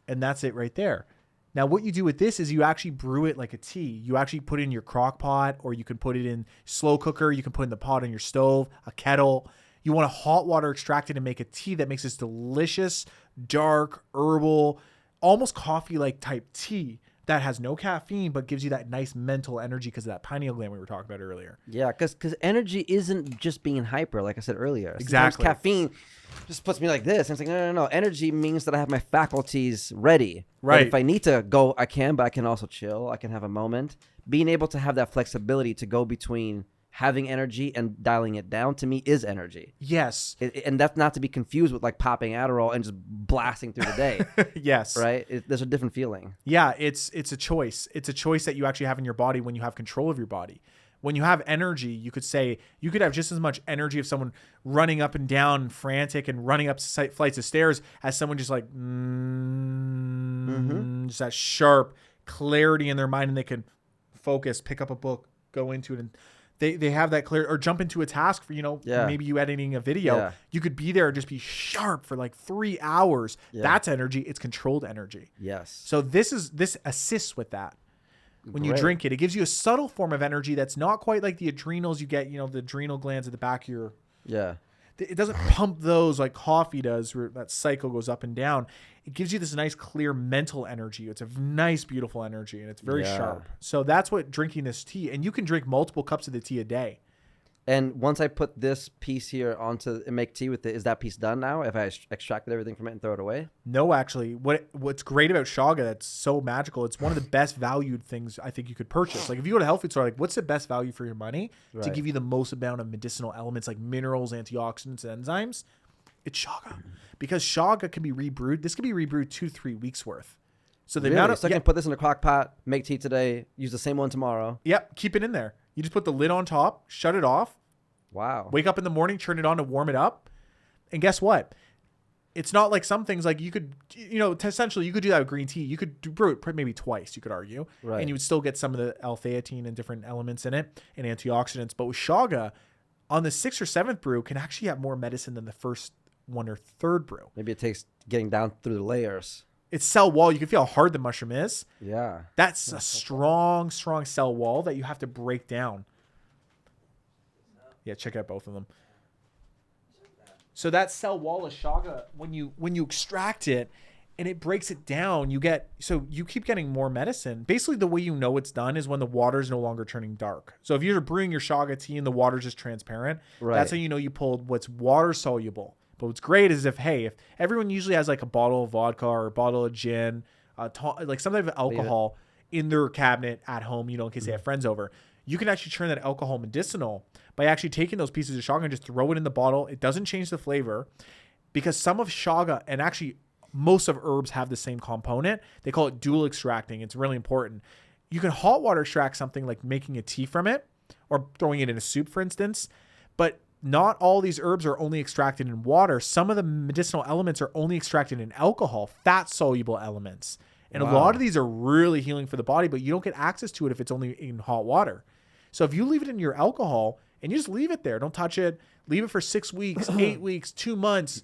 And that's it right there. Now, what you do with this is you actually brew it like a tea. You actually put it in your crock pot, or you can put it in slow cooker. You can put it in the pot on your stove, a kettle. You want to hot water extract it and make a tea that makes this delicious, dark, herbal, almost coffee-like type tea that has no caffeine, but gives you that nice mental energy because of that pineal gland we were talking about earlier. Yeah, because energy isn't just being hyper, like I said earlier. Exactly. Sometimes caffeine just puts me like this. And it's like, no. Energy means that I have my faculties ready. Right. That if I need to go, I can, but I can also chill. I can have a moment. Being able to have that flexibility to go between having energy and dialing it down, to me, is energy. Yes. And that's not to be confused with like popping Adderall and just blasting through the day. Yes. Right? There's a different feeling. Yeah, it's a choice. It's a choice that you actually have in your body when you have control of your body. When you have energy, you could have just as much energy of someone running up and down, frantic, and running up flights of stairs as someone just like, just that sharp clarity in their mind, and they can focus, pick up a book, go into it, and they have that clear, or jump into a task for, maybe you editing a video. Yeah. You could be there and just be sharp for like 3 hours. Yeah. That's energy. It's controlled energy. Yes. So this assists with that. When you drink it, it gives you a subtle form of energy that's not quite like the adrenals you get, the adrenal glands at the back of your. Yeah. It doesn't pump those like coffee does, where that cycle goes up and down. It gives you this nice, clear mental energy. It's a nice, beautiful energy, and it's very sharp. So that's what drinking this tea, and you can drink multiple cups of the tea a day. And once I put this piece here onto and make tea with it, is that piece done now? If I extracted everything from it and throw it away? No, actually. What's great about shaga that's so magical, it's one of the best valued things I think you could purchase. Like if you go to a health food store, like what's the best value for your money to give you the most amount of medicinal elements like minerals, antioxidants, and enzymes? It's shaga. Because shaga can be rebrewed. This can be rebrewed 2-3 weeks worth. So the amount of I can put this in a crock pot, make tea today, use the same one tomorrow. Yep, keep it in there. You just put the lid on top, shut it off. Wow. Wake up in the morning, turn it on to warm it up. And guess what? It's not like some things like you could, essentially you could do that with green tea. You could brew it maybe twice, you could argue. Right. And you would still get some of the L-theanine and different elements in it and antioxidants. But with shaga, on the 6th or 7th brew, can actually have more medicine than the first 1 or 3rd brew. Maybe it takes getting down through the layers. It's cell wall. You can feel how hard the mushroom is. Yeah. That's a strong, strong cell wall that you have to break down. Yeah, check out both of them. So that cell wall of shaga, when you extract it and it breaks it down, you keep getting more medicine. Basically, the way you know it's done is when the water is no longer turning dark. So if you're brewing your shaga tea and the water's just transparent, that's how you know you pulled what's water soluble. But what's great is if everyone usually has like a bottle of vodka or a bottle of gin, like some type of alcohol in their cabinet at home, in case they have friends over, you can actually turn that alcohol medicinal by actually taking those pieces of shaga and just throw it in the bottle. It doesn't change the flavor because some of shaga, and actually most of herbs have the same component. They call it dual extracting. It's really important. You can hot water extract something like making a tea from it or throwing it in a soup, for instance, but not all these herbs are only extracted in water. Some of the medicinal elements are only extracted in alcohol, fat-soluble elements. And a lot of these are really healing for the body, but you don't get access to it if it's only in hot water. So if you leave it in your alcohol and you just leave it there, don't touch it, leave it for 6 weeks, 8 weeks, 2 months,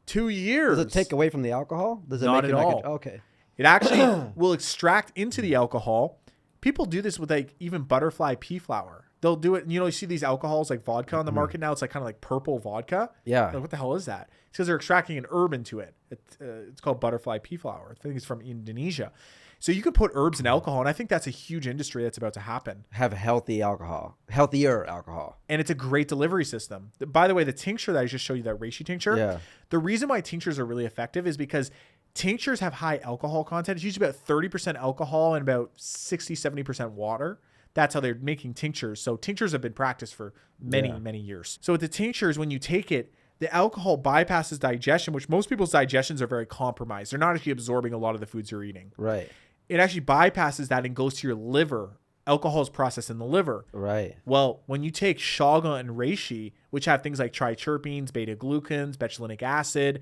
2 years. Does it take away from the alcohol? Does it Not make at it all. Okay. It actually will extract into the alcohol. People do this with like even butterfly pea flower. They'll do it. You see these alcohols like vodka on the market now. It's like kind of like purple vodka. Yeah. Like, what the hell is that? It's because they're extracting an herb into it. It's called butterfly pea flower. I think it's from Indonesia. So you could put herbs in alcohol, and I think that's a huge industry that's about to happen. Have healthier alcohol. And it's a great delivery system. By the way, the tincture that I just showed you, that reishi tincture, the reason why tinctures are really effective is because tinctures have high alcohol content. It's usually about 30% alcohol and about 60-70% water. That's how they're making tinctures. So tinctures have been practiced for many years. So with the tinctures, when you take it, the alcohol bypasses digestion, which most people's digestions are very compromised. They're not actually absorbing a lot of the foods you're eating. Right. It actually bypasses that and goes to your liver. Alcohol is processed in the liver. Right. Well, when you take shaga and reishi, which have things like triterpenes, beta-glucans, betulinic acid,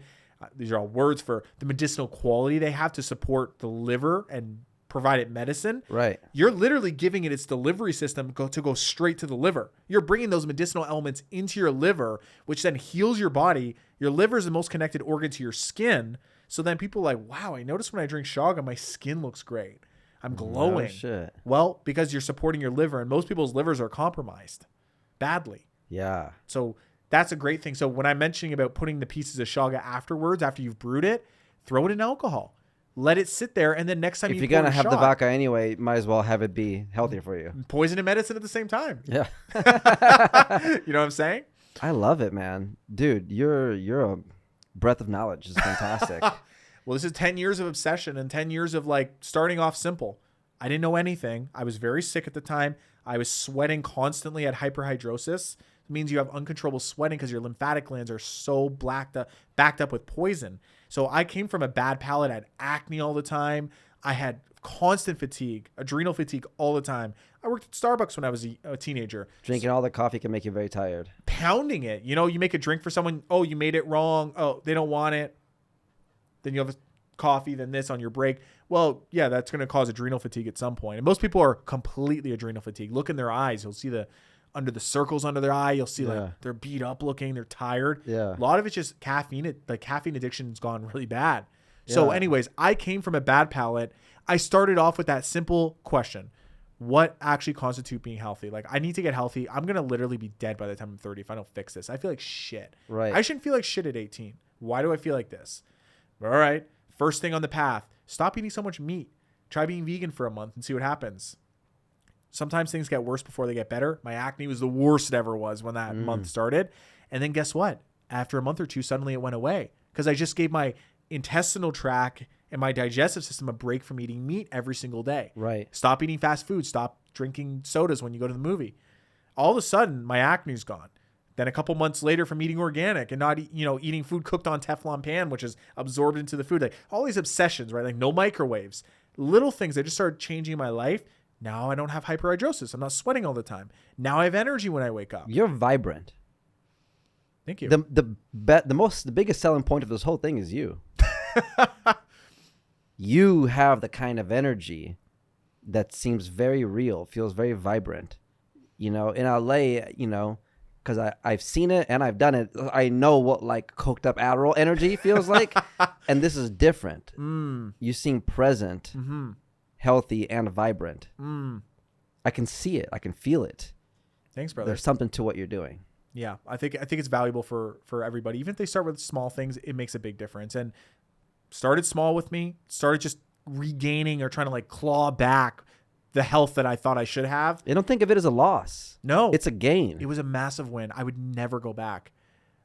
these are all words for the medicinal quality they have to support the liver and provide it medicine. Right. You're literally giving it its delivery system to go straight to the liver. You're bringing those medicinal elements into your liver, which then heals your body. Your liver is the most connected organ to your skin. So then people are like, wow, I notice when I drink shaga, my skin looks great. I'm glowing. Oh, shit. Well, because you're supporting your liver, and most people's livers are compromised badly. Yeah. So that's a great thing. So when I'm mentioning about putting the pieces of shaga afterwards, after you've brewed it, throw it in alcohol. let it sit there, and then next time if you you're gonna pour a have the shot, vodka anyway, might as well have it be healthier for you. poison and medicine at the same time. Yeah. You know what I'm saying? I love it, man. Dude, you're a breath of knowledge. It's fantastic. Well, this is 10 years of obsession and 10 years of like starting off simple. I didn't know anything. I was very sick at the time. I was sweating constantly at hyperhidrosis. It means you have uncontrollable sweating because your lymphatic glands are so backed up with poison. So I came from a bad palate. I had acne all the time. I had constant fatigue, adrenal fatigue all the time. I worked at Starbucks when I was a teenager. Drinking all the coffee can make you very tired. Pounding it. You know, you make a drink for someone. Oh, you made it wrong. Oh, they don't want it. Then you have coffee, then this on your break. Well, yeah, that's going to cause adrenal fatigue at some point. And most people are completely adrenal fatigue. Look in their eyes. You'll see under the circles under their eye. You'll see like they're beat up looking. They're tired. Yeah. A lot of it's just caffeine. The caffeine addiction's gone really bad. So anyways, I came from a bad palate. I started off with that simple question. What actually constitutes being healthy? Like, I need to get healthy. I'm going to literally be dead by the time I'm 30 if I don't fix this. I feel like shit. Right. I shouldn't feel like shit at 18. Why do I feel like this? All right. First thing on the path, stop eating so much meat. Try being vegan for a month and see what happens. Sometimes things get worse before they get better. My acne was the worst it ever was when that month started. And then guess what? After a month or two, suddenly it went away because I just gave my intestinal tract and my digestive system a break from eating meat every single day. Right. Stop eating fast food. Stop drinking sodas when you go to the movie. All of a sudden, my acne's gone. Then a couple months later from eating organic and not, eating food cooked on Teflon pan, which is absorbed into the food. Like all these obsessions, right? Like no microwaves, little things that just started changing my life. Now I don't have hyperhidrosis. I'm not sweating all the time. Now I have energy when I wake up. You're vibrant. Thank you. The biggest selling point of this whole thing is you. You have the kind of energy that seems very real, feels very vibrant. In LA, because I've seen it and I've done it. I know what like coked up Adderall energy feels like. And this is different. You seem present, healthy, and vibrant. I can see it. I can feel it. Thanks, brother. There's something to what you're doing. Yeah, I think it's valuable for everybody. Even if they start with small things, it makes a big difference. And started small with me, started just regaining or trying to like claw back the health that I thought I should have. I don't think of it as a loss. No. It's a gain. It was a massive win. I would never go back.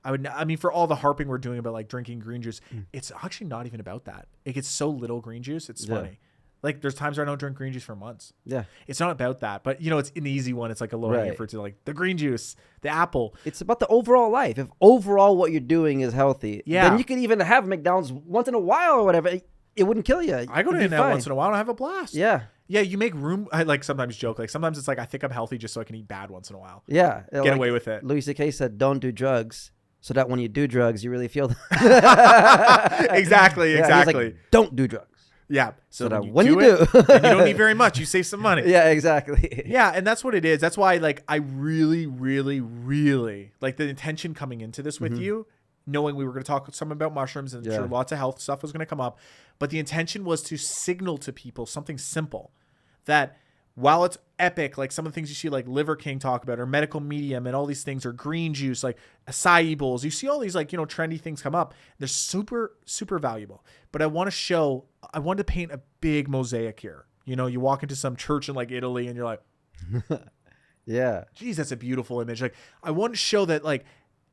For all the harping we're doing about like drinking green juice, it's actually not even about that. It gets so little green juice. It's funny. Like there's times where I don't drink green juice for months. Yeah. It's not about that, but it's an easy one. It's like a low hanging fruit to like the green juice, the apple. It's about the overall life. If overall what you're doing is healthy, then you can even have McDonald's once in a while or whatever. It wouldn't kill you. I go to In-N-Out once in a while and I have a blast. Yeah. Yeah, you make room. I like sometimes joke. Like sometimes it's like I think I'm healthy just so I can eat bad once in a while. Yeah. Get away with it. Louis C.K. said, don't do drugs so that when you do drugs, you really feel them. Exactly. Like, don't do drugs. Yeah. So that when you do, then you don't need very much. You save some money. Yeah, exactly. Yeah. And that's what it is. That's why like I really, really, really like the intention coming into this with you, knowing we were going to talk some about mushrooms and sure lots of health stuff was going to come up. But the intention was to signal to people something simple that while it's epic, like some of the things you see like Liver King talk about or medical medium and all these things or green juice, like acai bowls, you see all these like, trendy things come up. They're super, super valuable. But I wanted to paint a big mosaic here. You walk into some church in like Italy and you're like, yeah, geez, that's a beautiful image. Like I want to show that like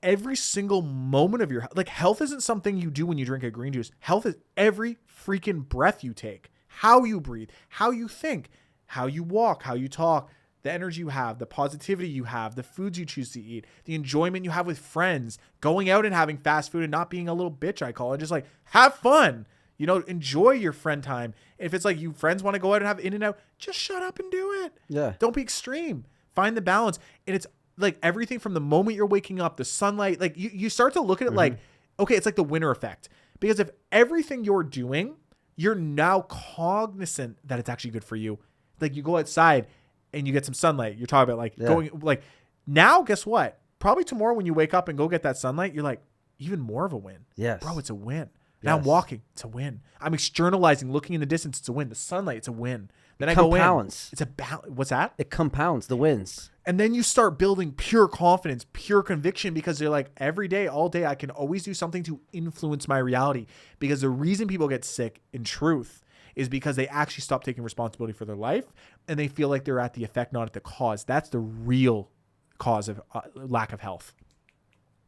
every single moment of your like health isn't something you do when you drink a green juice. Health is every freaking breath you take, how you breathe, how you think, how you walk, how you talk, the energy you have, the positivity you have, the foods you choose to eat, the enjoyment you have with friends, going out and having fast food and not being a little bitch, I call it. Just like have fun, enjoy your friend time. If it's like you friends want to go out and have In-N-Out, just shut up and do it. Yeah. Don't be extreme. Find the balance. And it's like everything from the moment you're waking up, the sunlight, like you start to look at it like, okay, it's like the winner effect. Because if everything you're doing, you're now cognizant that it's actually good for you. Like you go outside and you get some sunlight. You're talking about like going like now, guess what? Probably tomorrow when you wake up and go get that sunlight, you're like even more of a win. Yes. Bro, it's a win. Now I'm walking. It's a win. I'm externalizing, looking in the distance. It's a win. The sunlight, it's a win. Then I go in. It's a balance. What's that? It compounds the wins. And then you start building pure confidence, pure conviction, because they're like, every day, all day, I can always do something to influence my reality. Because the reason people get sick, in truth, is because they actually stop taking responsibility for their life and they feel like they're at the effect, not at the cause. That's the real cause of lack of health.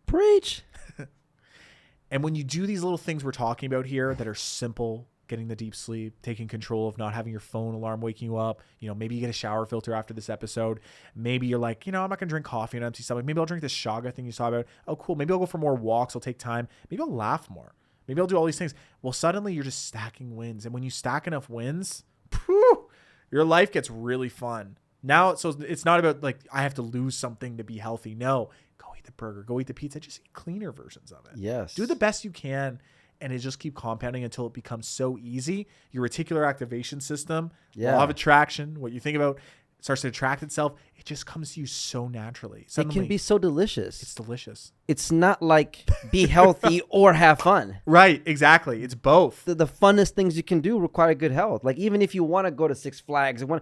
Preach. And when you do these little things we're talking about here that are simple, getting the deep sleep, taking control of not having your phone alarm waking you up, maybe you get a shower filter after this episode. Maybe you're like, I'm not going to drink coffee on an empty stomach. Maybe I'll drink this shaga thing you saw about. Oh, cool. Maybe I'll go for more walks. I'll take time. Maybe I'll laugh more. Maybe I'll do all these things. Well, suddenly you're just stacking wins. And when you stack enough wins, your life gets really fun. Now, so it's not about like, I have to lose something to be healthy. No, go eat the burger, go eat the pizza, just eat cleaner versions of it. Yes. Do the best you can. And it just keep compounding until it becomes so easy. Your reticular activation system, law of attraction, what you think about starts to attract itself. It just comes to you so naturally. Suddenly, it can be so delicious. It's delicious. It's not like be healthy or have fun. Right, exactly. It's both. The funnest things you can do require good health. Like even if you want to go to Six Flags and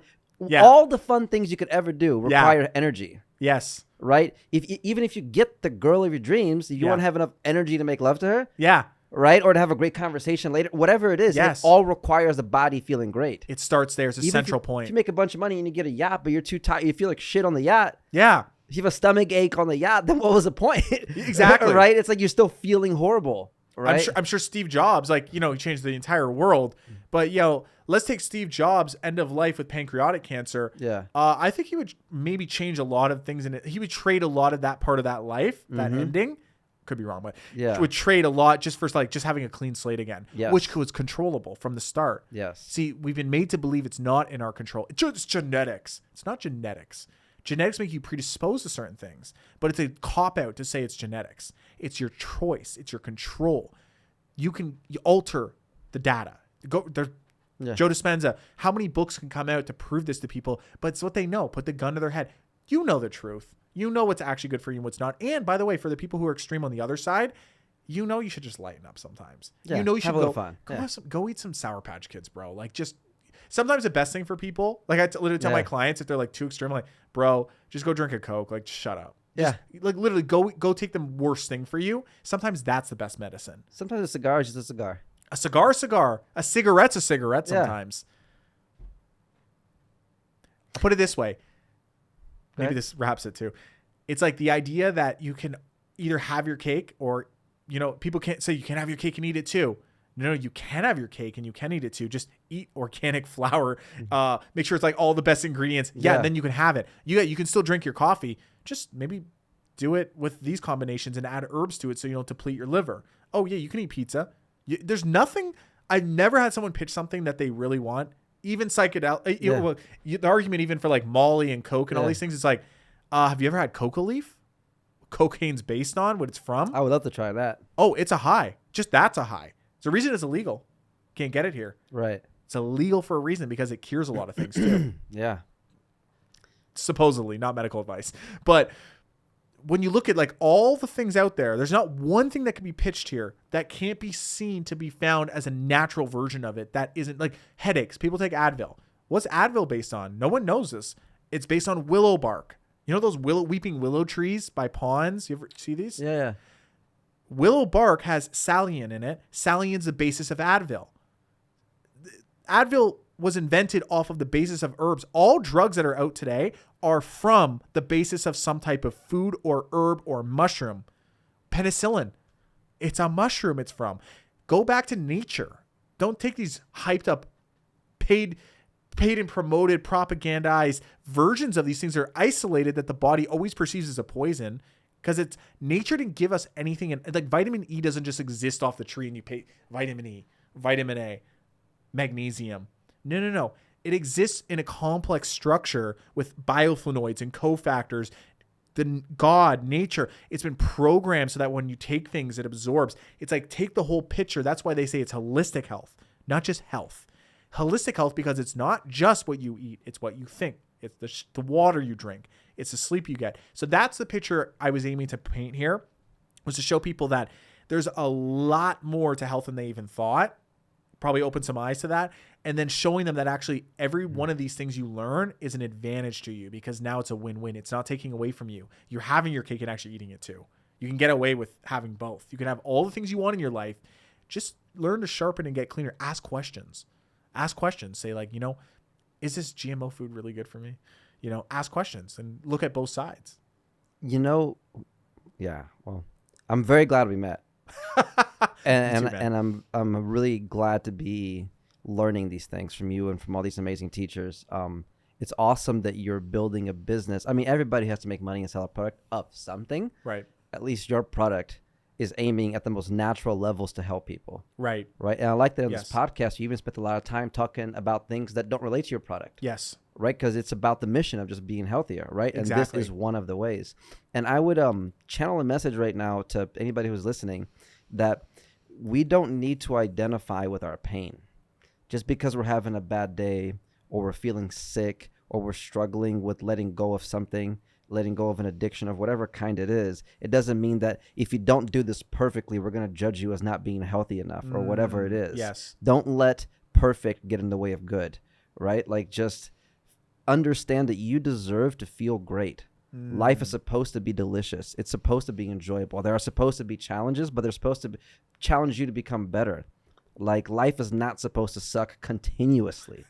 all the fun things you could ever do require energy. Yes. Right? Even if you get the girl of your dreams, you want to have enough energy to make love to her. Yeah. Right? Or to have a great conversation later. Whatever it is, it all requires the body feeling great. It starts there. It's a central point. If you make a bunch of money and you get a yacht, but you're too tired, you feel like shit on the yacht. Yeah. If you have a stomach ache on the yacht, then what was the point? Exactly. Right? It's like you're still feeling horrible. Right? I'm sure Steve Jobs, he changed the entire world. But, let's take Steve Jobs' end of life with pancreatic cancer. Yeah. I think he would maybe change a lot of things in it. He would trade a lot of that part of that life, that ending. Could be wrong, but would trade a lot just for just having a clean slate again, which was controllable from the start. Yes. See, we've been made to believe it's not in our control. It's genetics. It's not genetics. Genetics make you predisposed to certain things, but it's a cop-out to say it's genetics. It's your choice. It's your control. You alter the data. Joe Dispenza, how many books can come out to prove this to people? But it's what they know. Put the gun to their head. You know the truth. You know what's actually good for you and what's not. And by the way, for the people who are extreme on the other side, you should just lighten up sometimes. Yeah, you should have a little fun. Go eat some Sour Patch Kids, bro. Like just sometimes the best thing for people, like I literally tell my clients if they're like too extreme, like, bro, just go drink a Coke. Like just shut up. Just, like literally go take the worst thing for you. Sometimes that's the best medicine. Sometimes a cigar is just a cigar. A cigar. A cigarette's a cigarette sometimes. I'll put it this way. Maybe this wraps it too. It's like the idea that you can either have your cake or, people can't say you can't have your cake and eat it too. No, you can have your cake and you can eat it too. Just eat organic flour. Make sure it's like all the best ingredients. Yeah. Then you can have it. You can still drink your coffee. Just maybe do it with these combinations and add herbs to it so you don't deplete your liver. Oh yeah, you can eat pizza. There's nothing. I've never had someone pitch something that they really want. Even psychedelic, the argument even for like Molly and Coke and all these things, it's like, have you ever had coca leaf? Cocaine's based on what it's from. I would love to try that. Oh, it's a high. Just that's a high. It's the reason it's illegal. Can't get it here. Right. It's illegal for a reason because it cures a lot of things too. Yeah. Supposedly, not medical advice. But when you look at like all the things out there, there's not one thing that can be pitched here that can't be seen to be found as a natural version of it. That isn't like headaches. People take Advil. What's Advil based on? No one knows this. It's based on willow bark. You know those weeping willow trees by ponds? You ever see these? Yeah. Willow bark has salian in it. Salian's the basis of Advil. Advil was invented off of the basis of herbs. All drugs that are out today are from the basis of some type of food or herb or mushroom. Penicillin, it's a mushroom it's from. Go back to nature. Don't take these hyped up, paid and promoted, propagandized versions of these things that are isolated that the body always perceives as a poison. Because it's nature didn't give us anything. And like vitamin E doesn't just exist off the tree and you pay vitamin E, vitamin A, magnesium. No. It exists in a complex structure with bioflavonoids and cofactors. Nature, it's been programmed so that when you take things, it absorbs. It's like take the whole picture. That's why they say it's holistic health, not just health. Holistic health because it's not just what you eat. It's what you think. It's the water you drink. It's the sleep you get. So that's the picture I was aiming to paint here, was to show people that there's a lot more to health than they even thought. probably open some eyes to that. And then showing them that actually every one of these things you learn is an advantage to you, because now it's a win-win. It's not taking away from you. You're having your cake and actually eating it too. You can get away with having both. You can have all the things you want in your life. Just learn to sharpen and get cleaner. Ask questions. Say like, is this GMO food really good for me? Ask questions and look at both sides. Yeah. Well, I'm very glad we met. and I'm really glad to be learning these things from you and from all these amazing teachers. It's awesome that you're building a business. I mean, everybody has to make money and sell a product of something. Right. At least your product is aiming at the most natural levels to help people. Right. Right. And I like that on this podcast, you even spent a lot of time talking about things that don't relate to your product. Yes. Right. Because it's about the mission of just being healthier. Right. Exactly. And this is one of the ways. And I would channel a message right now to anybody who's listening that we don't need to identify with our pain. Just because we're having a bad day or we're feeling sick or we're struggling with letting go of something, letting go of an addiction of whatever kind it is, it doesn't mean that if you don't do this perfectly, we're going to judge you as not being healthy enough or whatever it is. Yes. Don't let perfect get in the way of good, right? Like, just understand that you deserve to feel great. Life is supposed to be delicious. It's supposed to be enjoyable. There are supposed to be challenges, but they're supposed to challenge you to become better. Like, life is not supposed to suck continuously.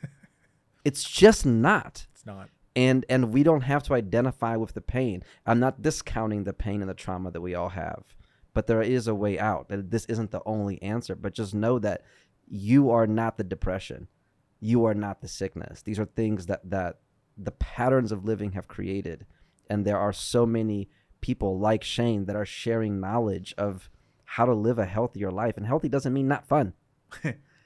It's just not. It's not. And we don't have to identify with the pain. I'm not discounting the pain and the trauma that we all have, but there is a way out. This isn't the only answer, but just know that you are not the depression. You are not the sickness. These are things that the patterns of living have created. And there are so many people like Shane that are sharing knowledge of how to live a healthier life. And healthy doesn't mean not fun.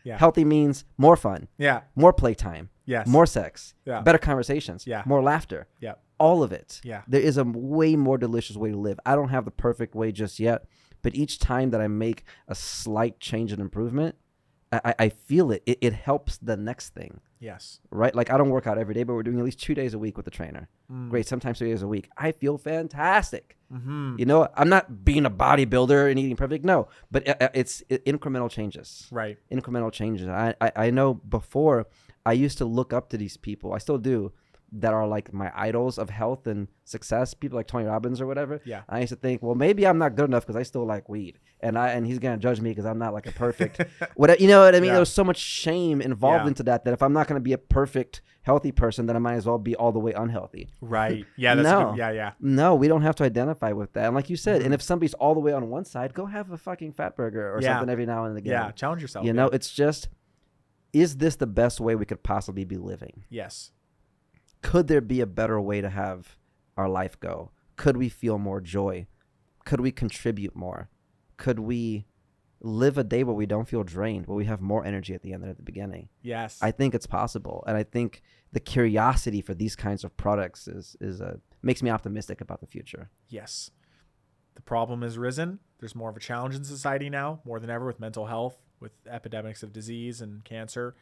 Yeah. Healthy means more fun. Yeah. More playtime. Yes. More sex. Yeah. Better conversations. Yeah. More laughter. Yeah. All of it. Yeah. There is a way more delicious way to live. I don't have the perfect way just yet, but each time that I make a slight change and improvement, I feel it. It helps the next thing. Yes. Right? Like, I don't work out every day, but we're doing at least 2 days a week with the trainer. Great. Sometimes 3 days a week. I feel fantastic. Mm-hmm. I'm not being a bodybuilder and eating perfect. No, but it's incremental changes. Right. Incremental changes. I know before I used to look up to these people. I still do. That are like my idols of health and success, people like Tony Robbins or whatever. Yeah. I used to think, well, maybe I'm not good enough because I still like weed, and he's gonna judge me because I'm not like a perfect, what, you know what I mean? Yeah. There was so much shame involved into that if I'm not gonna be a perfect healthy person, then I might as well be all the way unhealthy. Right. Yeah. That's No. good. Yeah. Yeah. No, we don't have to identify with that. And like you said, and if somebody's all the way on one side, go have a fucking fat burger or something every now and again. Yeah. Challenge yourself. You know, it's just, is this the best way we could possibly be living? Yes. Could there be a better way to have our life go? Could we feel more joy? Could we contribute more? Could we live a day where we don't feel drained, where we have more energy at the end than at the beginning? Yes. I think it's possible. And I think the curiosity for these kinds of products makes me optimistic about the future. Yes. The problem has risen. There's more of a challenge in society now, more than ever, with mental health, with epidemics of disease and cancer.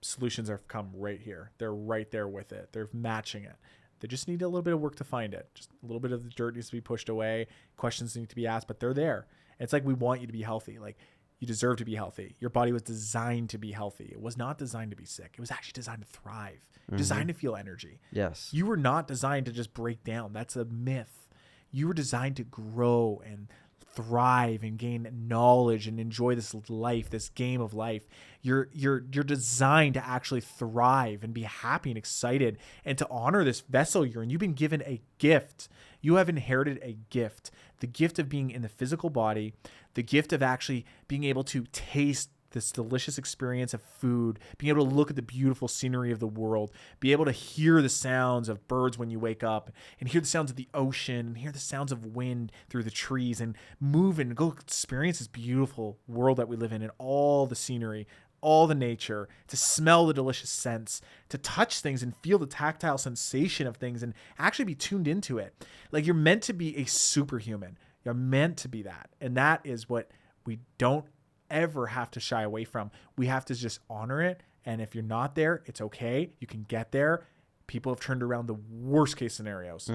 Solutions have come right here. They're right there with it. They're matching it. They just need a little bit of work to find it. Just a little bit of the dirt needs to be pushed away. Questions need to be asked, but they're there. It's like, we want you to be healthy. Like, you deserve to be healthy. Your body was designed to be healthy. It was not designed to be sick. It was actually designed to thrive, designed to feel energy. Yes. You were not designed to just break down. That's a myth. You were designed to grow and thrive and gain knowledge and enjoy this life, this game of life. You're designed to actually thrive and be happy and excited and to honor this vessel you're in. You've been given a gift. You have inherited a gift, the gift of being in the physical body, the gift of actually being able to taste this delicious experience of food, being able to look at the beautiful scenery of the world, be able to hear the sounds of birds when you wake up and hear the sounds of the ocean and hear the sounds of wind through the trees and move and go experience this beautiful world that we live in and all the scenery, all the nature, to smell the delicious scents, to touch things and feel the tactile sensation of things and actually be tuned into it. Like, you're meant to be a superhuman. You're meant to be that. And that is what we don't ever have to shy away from. We have to just honor it. And if you're not there, it's okay. You can get there. People have turned around the worst case scenarios.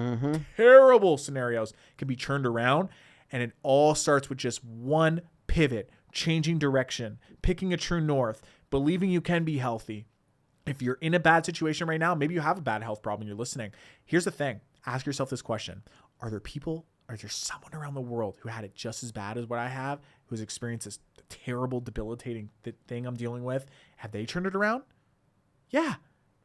Terrible scenarios can be turned around. And it all starts with just one pivot, changing direction, picking a true north, believing you can be healthy. If you're in a bad situation right now, maybe you have a bad health problem, you're listening. Here's the thing. Ask yourself this question. Are there someone around the world who had it just as bad as what I have, who's experienced this terrible, debilitating thing I'm dealing with? Have they turned it around? Yeah.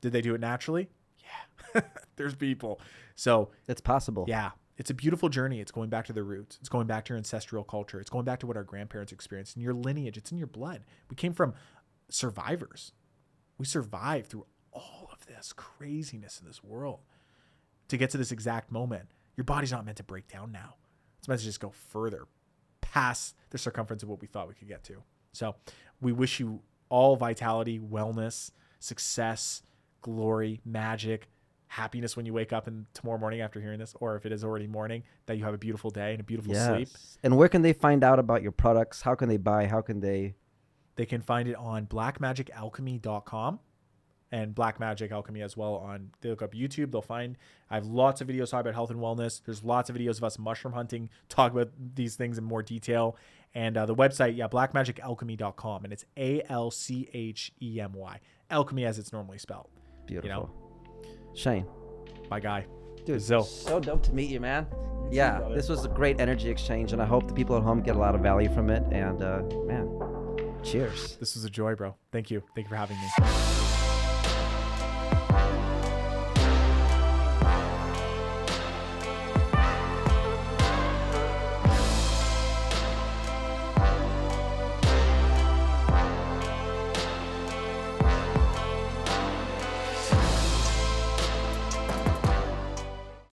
Did they do it naturally? Yeah. There's people. So it's possible. Yeah. It's a beautiful journey. It's going back to the roots. It's going back to your ancestral culture. It's going back to what our grandparents experienced in your lineage. It's in your blood. We came from survivors. We survived through all of this craziness in this world to get to this exact moment. Your body's not meant to break down now. It's meant to just go further past the circumference of what we thought we could get to. So we wish you all vitality, wellness, success, glory, magic, happiness when you wake up tomorrow morning after hearing this, or if it is already morning, that you have a beautiful day and a beautiful sleep. And where can they find out about your products? How can they buy? How can they? They can find it on blackmagicalchemy.com and Black Magic Alchemy as well. They look up YouTube. They'll find, I have lots of videos talking about health and wellness. There's lots of videos of us mushroom hunting, talk about these things in more detail. And the website, blackmagicalchemy.com. And it's ALCHEMY. Alchemy as it's normally spelled. Beautiful. Shane. My guy. Dude, so dope to meet you, man. Yeah, this was a great energy exchange, and I hope the people at home get a lot of value from it. And, man, cheers. This was a joy, bro. Thank you. Thank you for having me.